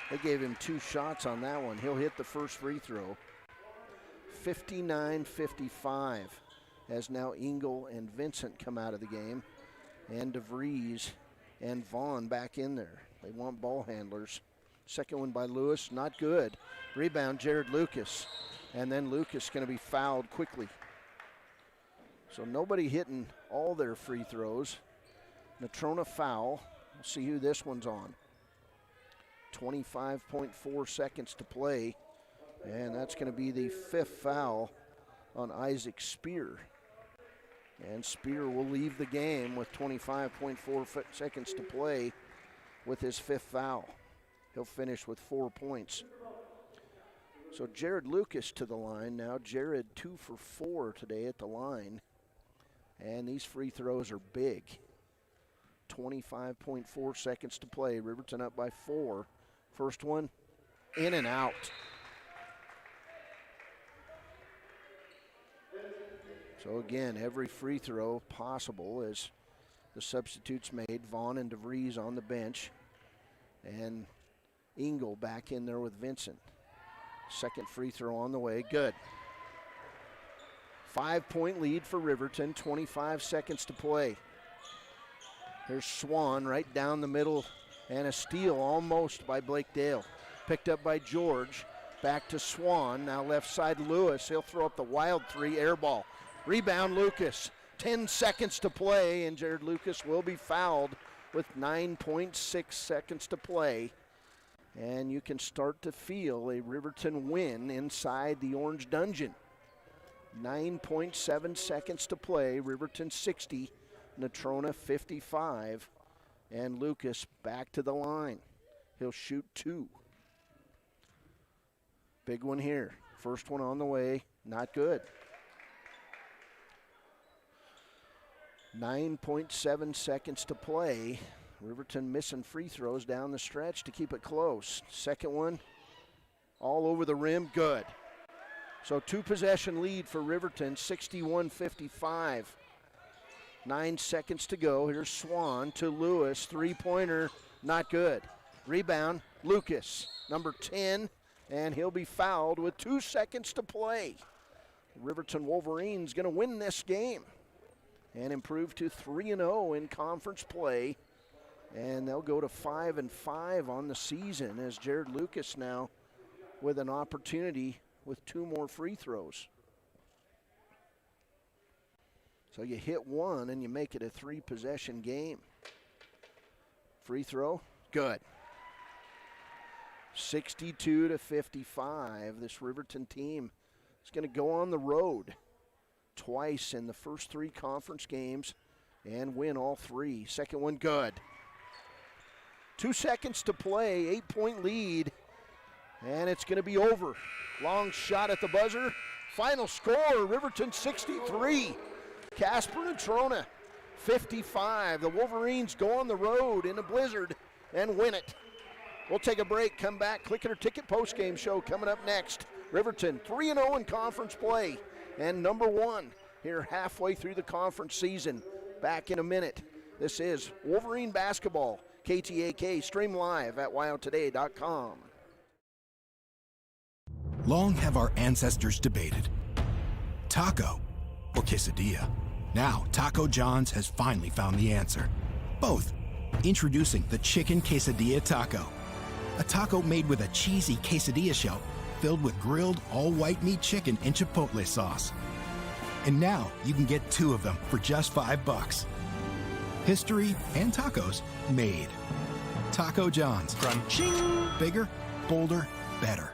They gave him 2 shots on that one. He'll hit the first free throw. 59-55 as now Engel and Vincent come out of the game, and DeVries and Vaughn back in there. They want ball handlers. Second one by Lewis, not good. Rebound, Jared Lucas. And then Lucas going to be fouled quickly. So nobody hitting all their free throws. Natrona foul. We'll see who this one's on. 25.4 seconds to play. And that's going to be the 5th foul on Isaac Spear. And Spear will leave the game with 25.4 seconds to play with his 5th foul. He'll finish with 4 points. So Jared Lucas to the line now. Jared 2 for 4 today at the line. And these free throws are big. 25.4 seconds to play. Riverton up by 4. First one, in and out. So again, every free throw possible as the substitutes made. Vaughn and DeVries on the bench. And Engel back in there with Vincent. Second free throw on the way, good. 5-point lead for Riverton, 25 seconds to play. Here's Swan right down the middle, and a steal almost by Blake Dale. Picked up by George, back to Swan, now left side Lewis. He'll throw up the wild three, air ball. Rebound Lucas, 10 seconds to play, and Jared Lucas will be fouled with 9.6 seconds to play. And you can start to feel a Riverton win inside the Orange Dungeon. 9.7 seconds to play. Riverton 60, Natrona 55. And Lucas back to the line. He'll shoot 2. Big one here. First one on the way, not good. 9.7 seconds to play. Riverton missing free throws down the stretch to keep it close. Second one, all over the rim, good. So 2-possession lead for Riverton, 61-55. 9 seconds to go. Here's Swan to Lewis, three-pointer, not good. Rebound, Lucas, number 10, and he'll be fouled with 2 seconds to play. Riverton Wolverines gonna win this game and improve to 3-0 in conference play. And they'll go to 5-5 on the season as Jared Lucas now with an opportunity with 2 more free throws. So you hit one and you make it a 3-possession game. Free throw, good. 62-55. This Riverton team is going to go on the road twice in the first 3 conference games and win all 3. Second one, good. 2 seconds to play, 8-point lead, and it's going to be over. Long shot at the buzzer. Final score, Riverton 63, Casper Natrona 55. The Wolverines go on the road in a blizzard and win it. We'll take a break, come back. Click It or Ticket postgame show coming up next. Riverton 3-0 in conference play and number 1 here halfway through the conference season. Back in a minute. This is Wolverine basketball. KTAK, stream live at wyotoday.com. Long have our ancestors debated taco or quesadilla. Now, Taco John's has finally found the answer. Both. Introducing the Chicken Quesadilla Taco. A taco made with a cheesy quesadilla shell filled with grilled all-white meat chicken and chipotle sauce. And now you can get 2 of them for just $5. History and tacos made. Taco John's. Crunching. Bigger, bolder, better.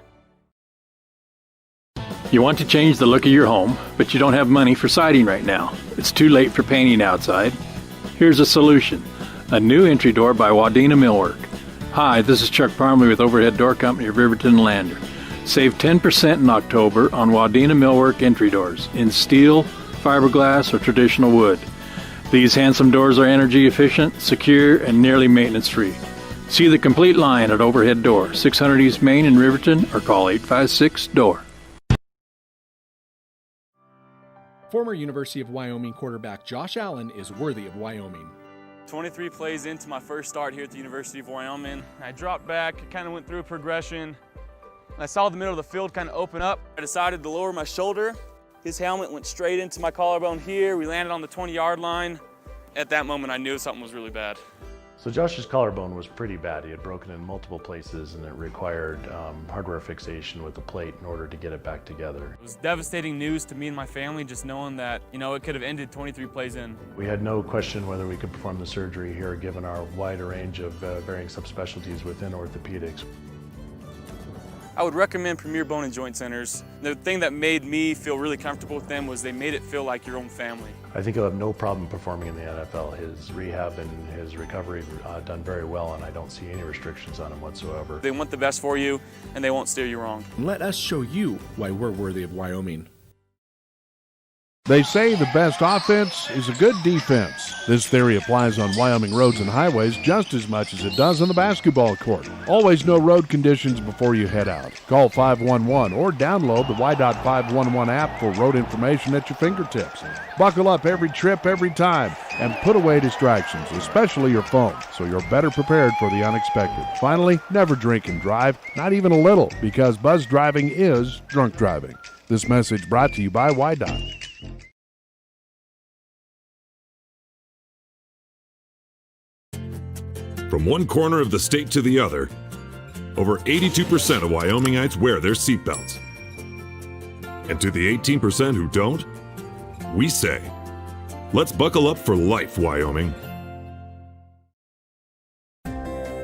You want to change the look of your home, but you don't have money for siding right now. It's too late for painting outside. Here's a solution. A new entry door by Wadena Millwork. Hi, this is Chuck Parmley with Overhead Door Company of Riverton and Lander. Save 10% in October on Wadena Millwork entry doors in steel, fiberglass, or traditional wood. These handsome doors are energy efficient, secure, and nearly maintenance-free. See the complete line at Overhead Door, 600 East Main in Riverton, or call 856-DOOR. Former University of Wyoming quarterback Josh Allen is worthy of Wyoming. 23 plays into my first start here at the University of Wyoming. I dropped back, kind of went through a progression. I saw the middle of the field kind of open up. I decided to lower my shoulder. His helmet went straight into my collarbone here. We landed on the 20-yard line. At that moment, I knew something was really bad. So Josh's collarbone was pretty bad. He had broken in multiple places and it required hardware fixation with the plate in order to get it back together. It was devastating news to me and my family, just knowing that, it could have ended 23 plays in. We had no question whether we could perform the surgery here given our wider range of varying subspecialties within orthopedics. I would recommend Premier Bone and Joint Centers. The thing that made me feel really comfortable with them was they made it feel like your own family. I think he'll have no problem performing in the NFL. His rehab and his recovery done very well, and I don't see any restrictions on him whatsoever. They want the best for you, and they won't steer you wrong. Let us show you why we're worthy of Wyoming. They say the best offense is a good defense. This theory applies on Wyoming roads and highways just as much as it does on the basketball court. Always know road conditions before you head out. Call 511 or download the Y.511 app for road information at your fingertips. Buckle up every trip, every time, and put away distractions, especially your phone, so you're better prepared for the unexpected. Finally, never drink and drive, not even a little, because buzz driving is drunk driving. This message brought to you by Y.Dot. From one corner of the state to the other, over 82% of Wyomingites wear their seatbelts. And to the 18% who don't, we say, let's buckle up for life, Wyoming.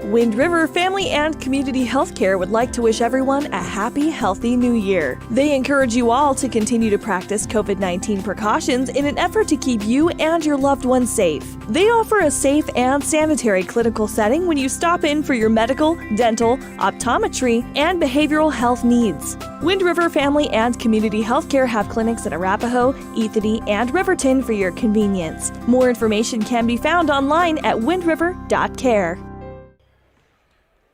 Wind River Family and Community Healthcare would like to wish everyone a happy, healthy new year. They encourage you all to continue to practice COVID-19 precautions in an effort to keep you and your loved ones safe. They offer a safe and sanitary clinical setting when you stop in for your medical, dental, optometry, and behavioral health needs. Wind River Family and Community Healthcare have clinics in Arapahoe, Ethany, and Riverton for your convenience. More information can be found online at windriver.care.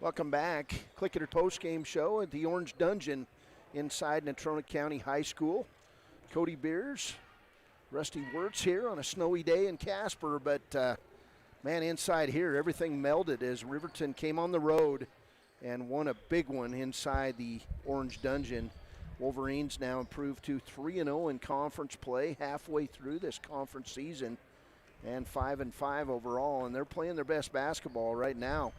Welcome back. Click It or Post Game Show at the Orange Dungeon inside Natrona County High School. Cody Beers, Rusty Wirtz here on a snowy day in Casper, but man, inside here everything melded as Riverton came on the road and won a big one inside the Orange Dungeon. Wolverines now improved to 3-0 in conference play halfway through this conference season and 5-5 overall, and they're playing their best basketball right now.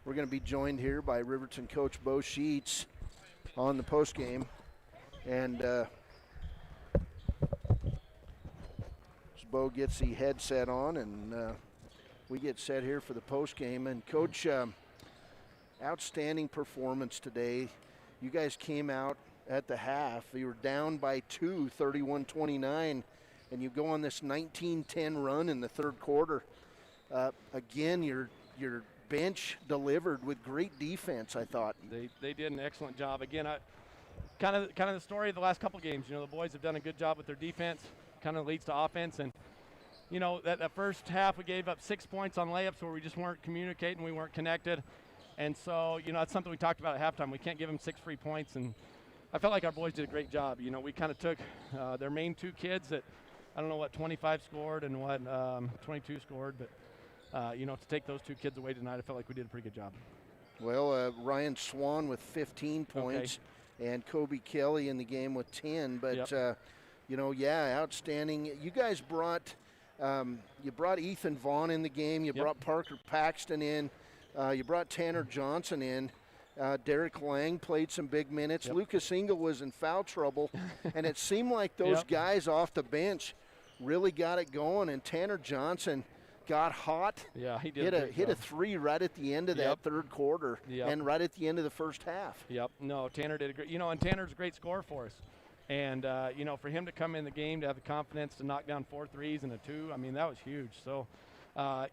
We're going to be joined here by Riverton coach Bo Sheets on the postgame. And as Bo gets the headset on and we get set here for the postgame. And Coach, outstanding performance today. You guys came out at the half. You were down by 2, 31-29, and you go on this 19-10 run in the third quarter. Again, your bench delivered with great defense, I thought. They did an excellent job. Again, kind of the story of the last couple games. You know, the boys have done a good job with their defense, kind of leads to offense. And, you know, that first half we gave up 6 points on layups where we just weren't communicating, we weren't connected. And so, you know, that's something we talked about at halftime. We can't give them 6 free points. And I felt like our boys did a great job. You know, we kind of took their main 2 kids that, I don't know what 25 scored and what 22 scored, but you know, to take those 2 kids away tonight, I felt like we did a pretty good job. Well, Ryan Swan with 15 points and Kobe Kelly in the game with 10. But, you know, yeah, outstanding. You guys brought Ethan Vaughn in the game. You brought Parker Paxton in. You brought Tanner Johnson in. Derek Lang played some big minutes. Lucas Engel was in foul trouble. And it seemed like those guys off the bench really got it going. And Tanner Johnson got hot. Yeah, he did. Hit a 3 right at the end of that third quarter and right at the end of the first half. No, Tanner did a great, you know, and Tanner's a great scorer for us. And, you know, for him to come in the game, to have the confidence to knock down 4 threes and a 2, I mean, that was huge. So,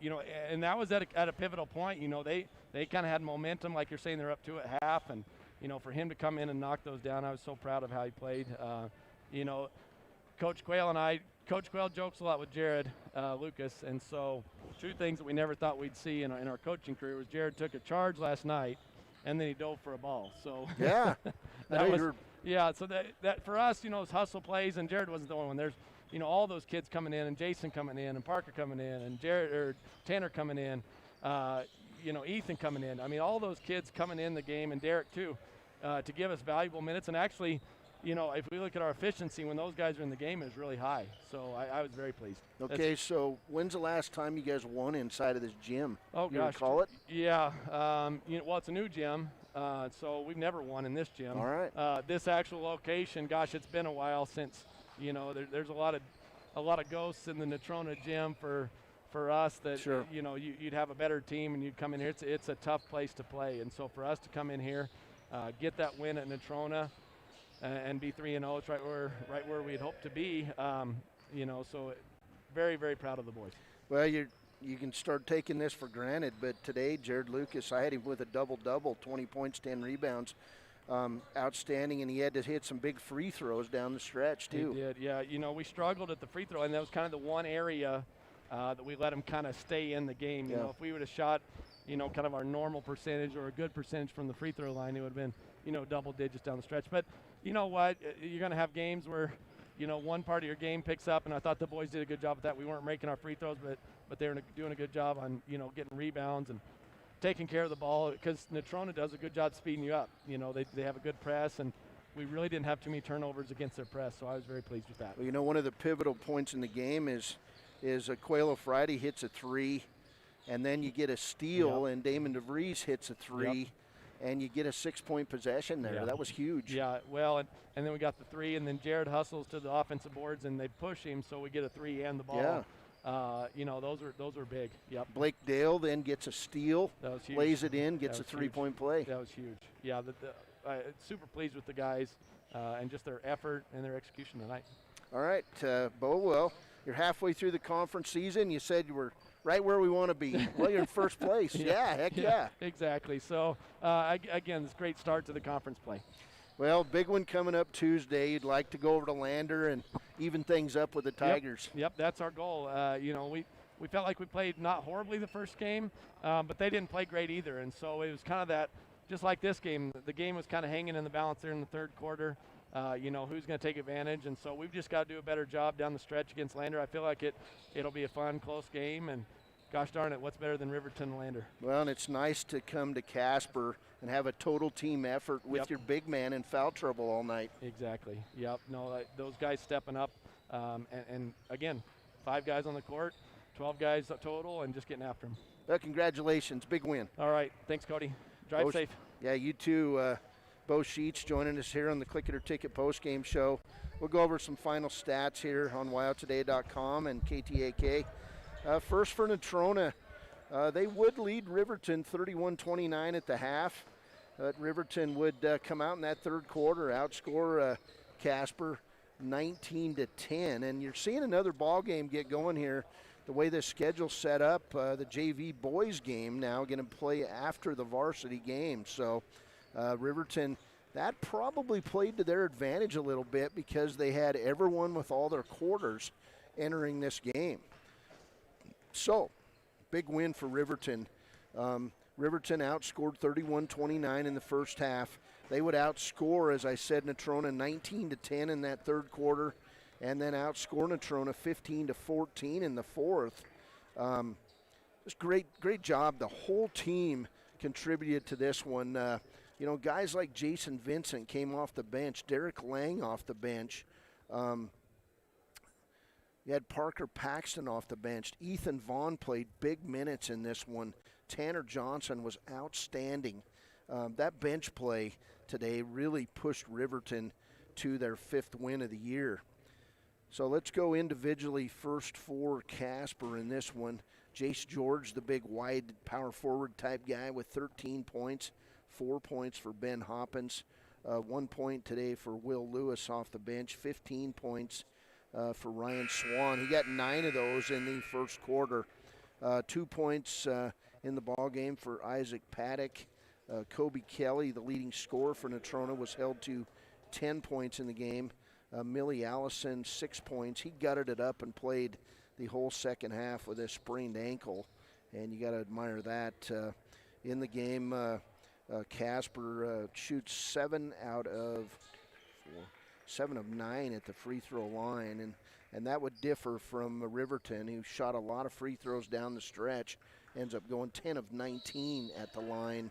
you know, and that was at a pivotal point. You know, they kind of had momentum, like you're saying, they're up 2 at half. And, you know, for him to come in and knock those down, I was so proud of how he played. You know, Coach Quayle jokes a lot with Jared Lucas, and so 2 things that we never thought we'd see in our coaching career was Jared took a charge last night, and then he dove for a ball. So yeah, so that for us, you know, those hustle plays, and Jared wasn't the only one. There's, you know, all those kids coming in, and Jason coming in, and Parker coming in, and Tanner coming in, you know, Ethan coming in. I mean, all those kids coming in the game, and Derek too, to give us valuable minutes, and actually, you know, if we look at our efficiency when those guys are in the game, is really high. So I was very pleased. Okay, so when's the last time you guys won inside of this gym? Oh, you gosh. Recall it? Yeah. You know, well, it's a new gym, so we've never won in this gym. All right. This actual location, gosh, it's been a while since, you know, there's a lot of ghosts in the Natrona gym for us that, you know, you'd have a better team and you'd come in here. It's a tough place to play. And so for us to come in here, get that win at Natrona, and be 3-0. It's right where we'd hoped to be. You know, so very, very proud of the boys. Well, you can start taking this for granted, but today Jared Lucas, I had him with a double-double, 20 points, 10 rebounds. outstanding, and he had to hit some big free throws down the stretch too. He did, yeah. We struggled at the free throw, and that was kind of the one area that we let him kind of stay in the game. You know, if we would have shot, kind of our normal percentage or a good percentage from the free throw line, it would have been, double digits down the stretch. But you know what? You're going to have games where, one part of your game picks up, and I thought the boys did a good job with that. We weren't making our free throws, but they were doing a good job on, getting rebounds and taking care of the ball, because Natrona does a good job speeding you up. They have a good press, and we really didn't have too many turnovers against their press, so I was very pleased with that. Well, one of the pivotal points in the game is Aquelo Friday hits a three, and then you get a steal, and Damon DeVries hits a three, and you get a 6-point possession there. That was huge. Yeah, well, and then we got the three, and then Jared hustles to the offensive boards, and they push him, so we get a three and the ball. Yeah. Those are big. Yep. Blake Dale then gets a steal, that was huge. Lays it in, gets a 3-point play. That was huge. Yeah, super pleased with the guys and just their effort and their execution tonight. All right, Bo, well, you're halfway through the conference season. You said you were right where we want to be. Well, you're in first place. Heck yeah. Exactly. So, again, it's a great start to the conference play. Well, big one coming up Tuesday. You'd like to go over to Lander and even things up with the Tigers. Yep, that's our goal. We felt like we played not horribly the first game, but they didn't play great either. And so it was kind of that, just like this game, the game was kind of hanging in the balance there in the third quarter. Who's going to take advantage. And so we've just got to do a better job down the stretch against Lander. I feel like it'll be a fun, close game. And gosh darn it, what's better than Riverton and Lander? Well, and it's nice to come to Casper and have a total team effort with your big man in foul trouble all night. Exactly. Yep. No, those guys stepping up. And again, 5 guys on the court, 12 guys total, and just getting after them. Well, congratulations. Big win. All right. Thanks, Cody. Drive safe. Yeah, you too. Bo Sheets joining us here on the Click It or Ticket postgame show. We'll go over some final stats here on WyoToday.com and KTAK. First for Natrona, they would lead Riverton 31-29 at the half. Riverton would come out in that third quarter, outscore Casper 19-10. And you're seeing another ball game get going here. The way the schedule's set up, the JV boys game now going to play after the varsity game. So Riverton, that probably played to their advantage a little bit because they had everyone with all their quarters entering this game. So, big win for Riverton. Riverton outscored 31-29 in the first half. They would outscore, as I said, Natrona 19-10 in that third quarter, and then outscore Natrona 15-14 in the fourth. Just great job. The whole team contributed to this one. Guys like Jason Vincent came off the bench, Derek Lang off the bench. You had Parker Paxton off the bench. Ethan Vaughn played big minutes in this one. Tanner Johnson was outstanding. That bench play today really pushed Riverton to their 5th win of the year. So let's go individually first for Casper in this one. Jace George, the big wide power forward type guy with 13 points, 4 points for Ben Hoppins, 1 point today for Will Lewis off the bench, 15 points for Ryan Swan. He got 9 of those in the first quarter. 2 points in the ball game for Isaac Paddock. Kobe Kelly, the leading scorer for Natrona, was held to 10 points in the game. Millie Allison, 6 points. He gutted it up and played the whole second half with a sprained ankle, and you got to admire that. In the game, Casper shoots 7 of 9 at the free throw line, and that would differ from Riverton, who shot a lot of free throws down the stretch, ends up going 10 of 19 at the line.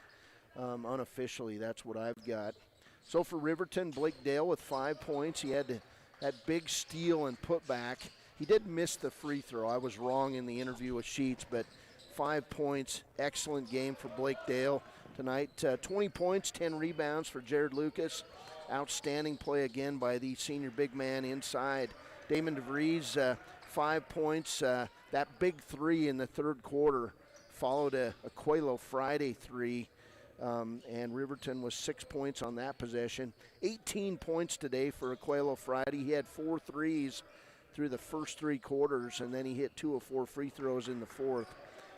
Unofficially, that's what I've got. So for Riverton, Blake Dale with 5 points. He had that big steal and putback. He did miss the free throw. I was wrong in the interview with Sheets, but 5 points, excellent game for Blake Dale tonight. 20 points, 10 rebounds for Jared Lucas. Outstanding play again by the senior big man inside. Damon DeVries, 5 points. That big 3 in the third quarter followed a Aquelo Friday 3. And Riverton was 6 points on that possession. 18 points today for Aquelo Friday. He had 4 threes through the first 3 quarters, and then he hit 2 of 4 free throws in the fourth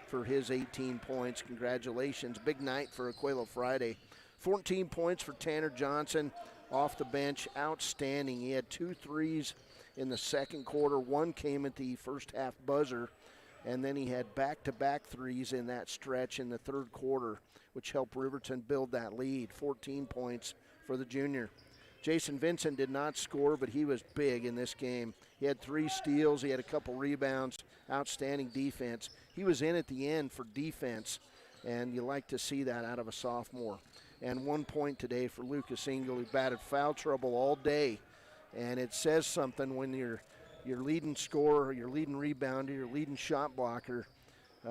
for his 18 points. Congratulations. Big night for Aquelo Friday. 14 points for Tanner Johnson off the bench. Outstanding. He had 2 threes in the second quarter. One came at the first half buzzer, and then he had back-to-back threes in that stretch in the third quarter, which helped Riverton build that lead. 14 points for the junior. Jason Vincent did not score, but he was big in this game. He had 3 steals. He had a couple rebounds. Outstanding defense. He was in at the end for defense, and you like to see that out of a sophomore. And 1 point today for Lucas Engel, who batted foul trouble all day. And it says something when your leading scorer, your leading rebounder, your leading shot blocker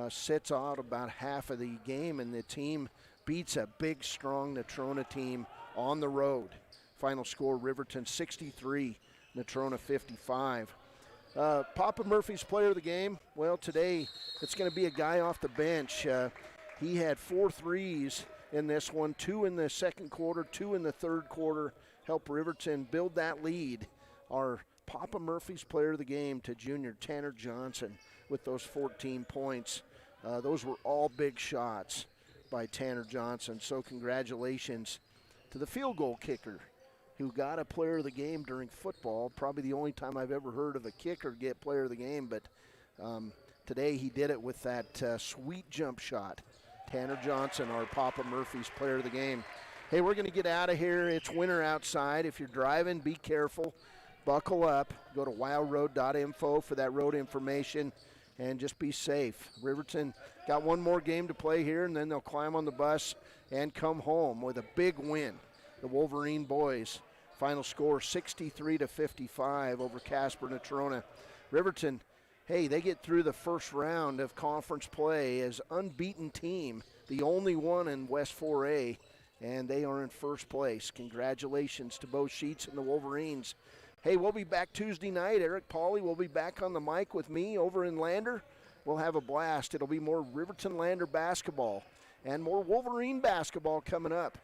sits out about half of the game, and the team beats a big, strong Natrona team on the road. Final score, Riverton 63, Natrona 55. Papa Murphy's player of the game, well, today it's going to be a guy off the bench. He had 4 threes in this one, 2 in the second quarter, 2 in the third quarter, help Riverton build that lead. Our Papa Murphy's player of the game to junior Tanner Johnson with those 14 points. Those were all big shots by Tanner Johnson, so congratulations to the field goal kicker who got a player of the game during football. Probably the only time I've ever heard of a kicker get player of the game, but today he did it with that sweet jump shot. Tanner Johnson, our Papa Murphy's player of the game. Hey, we're going to get out of here. It's winter outside. If you're driving, be careful. Buckle up. Go to wildroad.info for that road information, and just be safe. Riverton got one more game to play here, and then they'll climb on the bus and come home with a big win. The Wolverine boys. Final score 63-55 over Casper Natrona. Riverton, hey, they get through the first round of conference play as unbeaten team, the only one in West 4A, and they are in first place. Congratulations to Bo Sheets and the Wolverines. Hey, we'll be back Tuesday night. Eric Pauly will be back on the mic with me over in Lander. We'll have a blast. It'll be more Riverton Lander basketball and more Wolverine basketball coming up.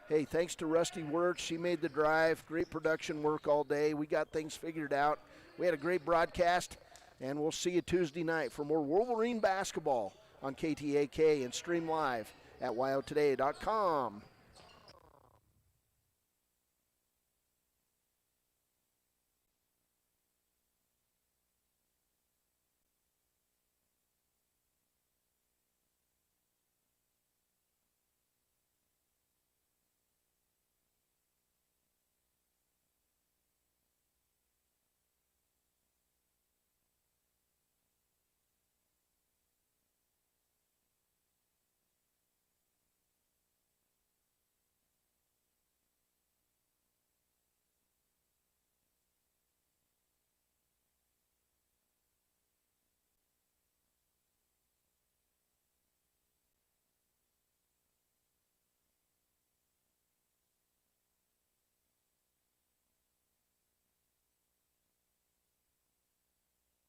Hey, thanks to Rusty Wirtz. She made the drive. Great production work all day. We got things figured out. We had a great broadcast, and we'll see you Tuesday night for more Wolverine basketball on KTAK and stream live at wyotoday.com.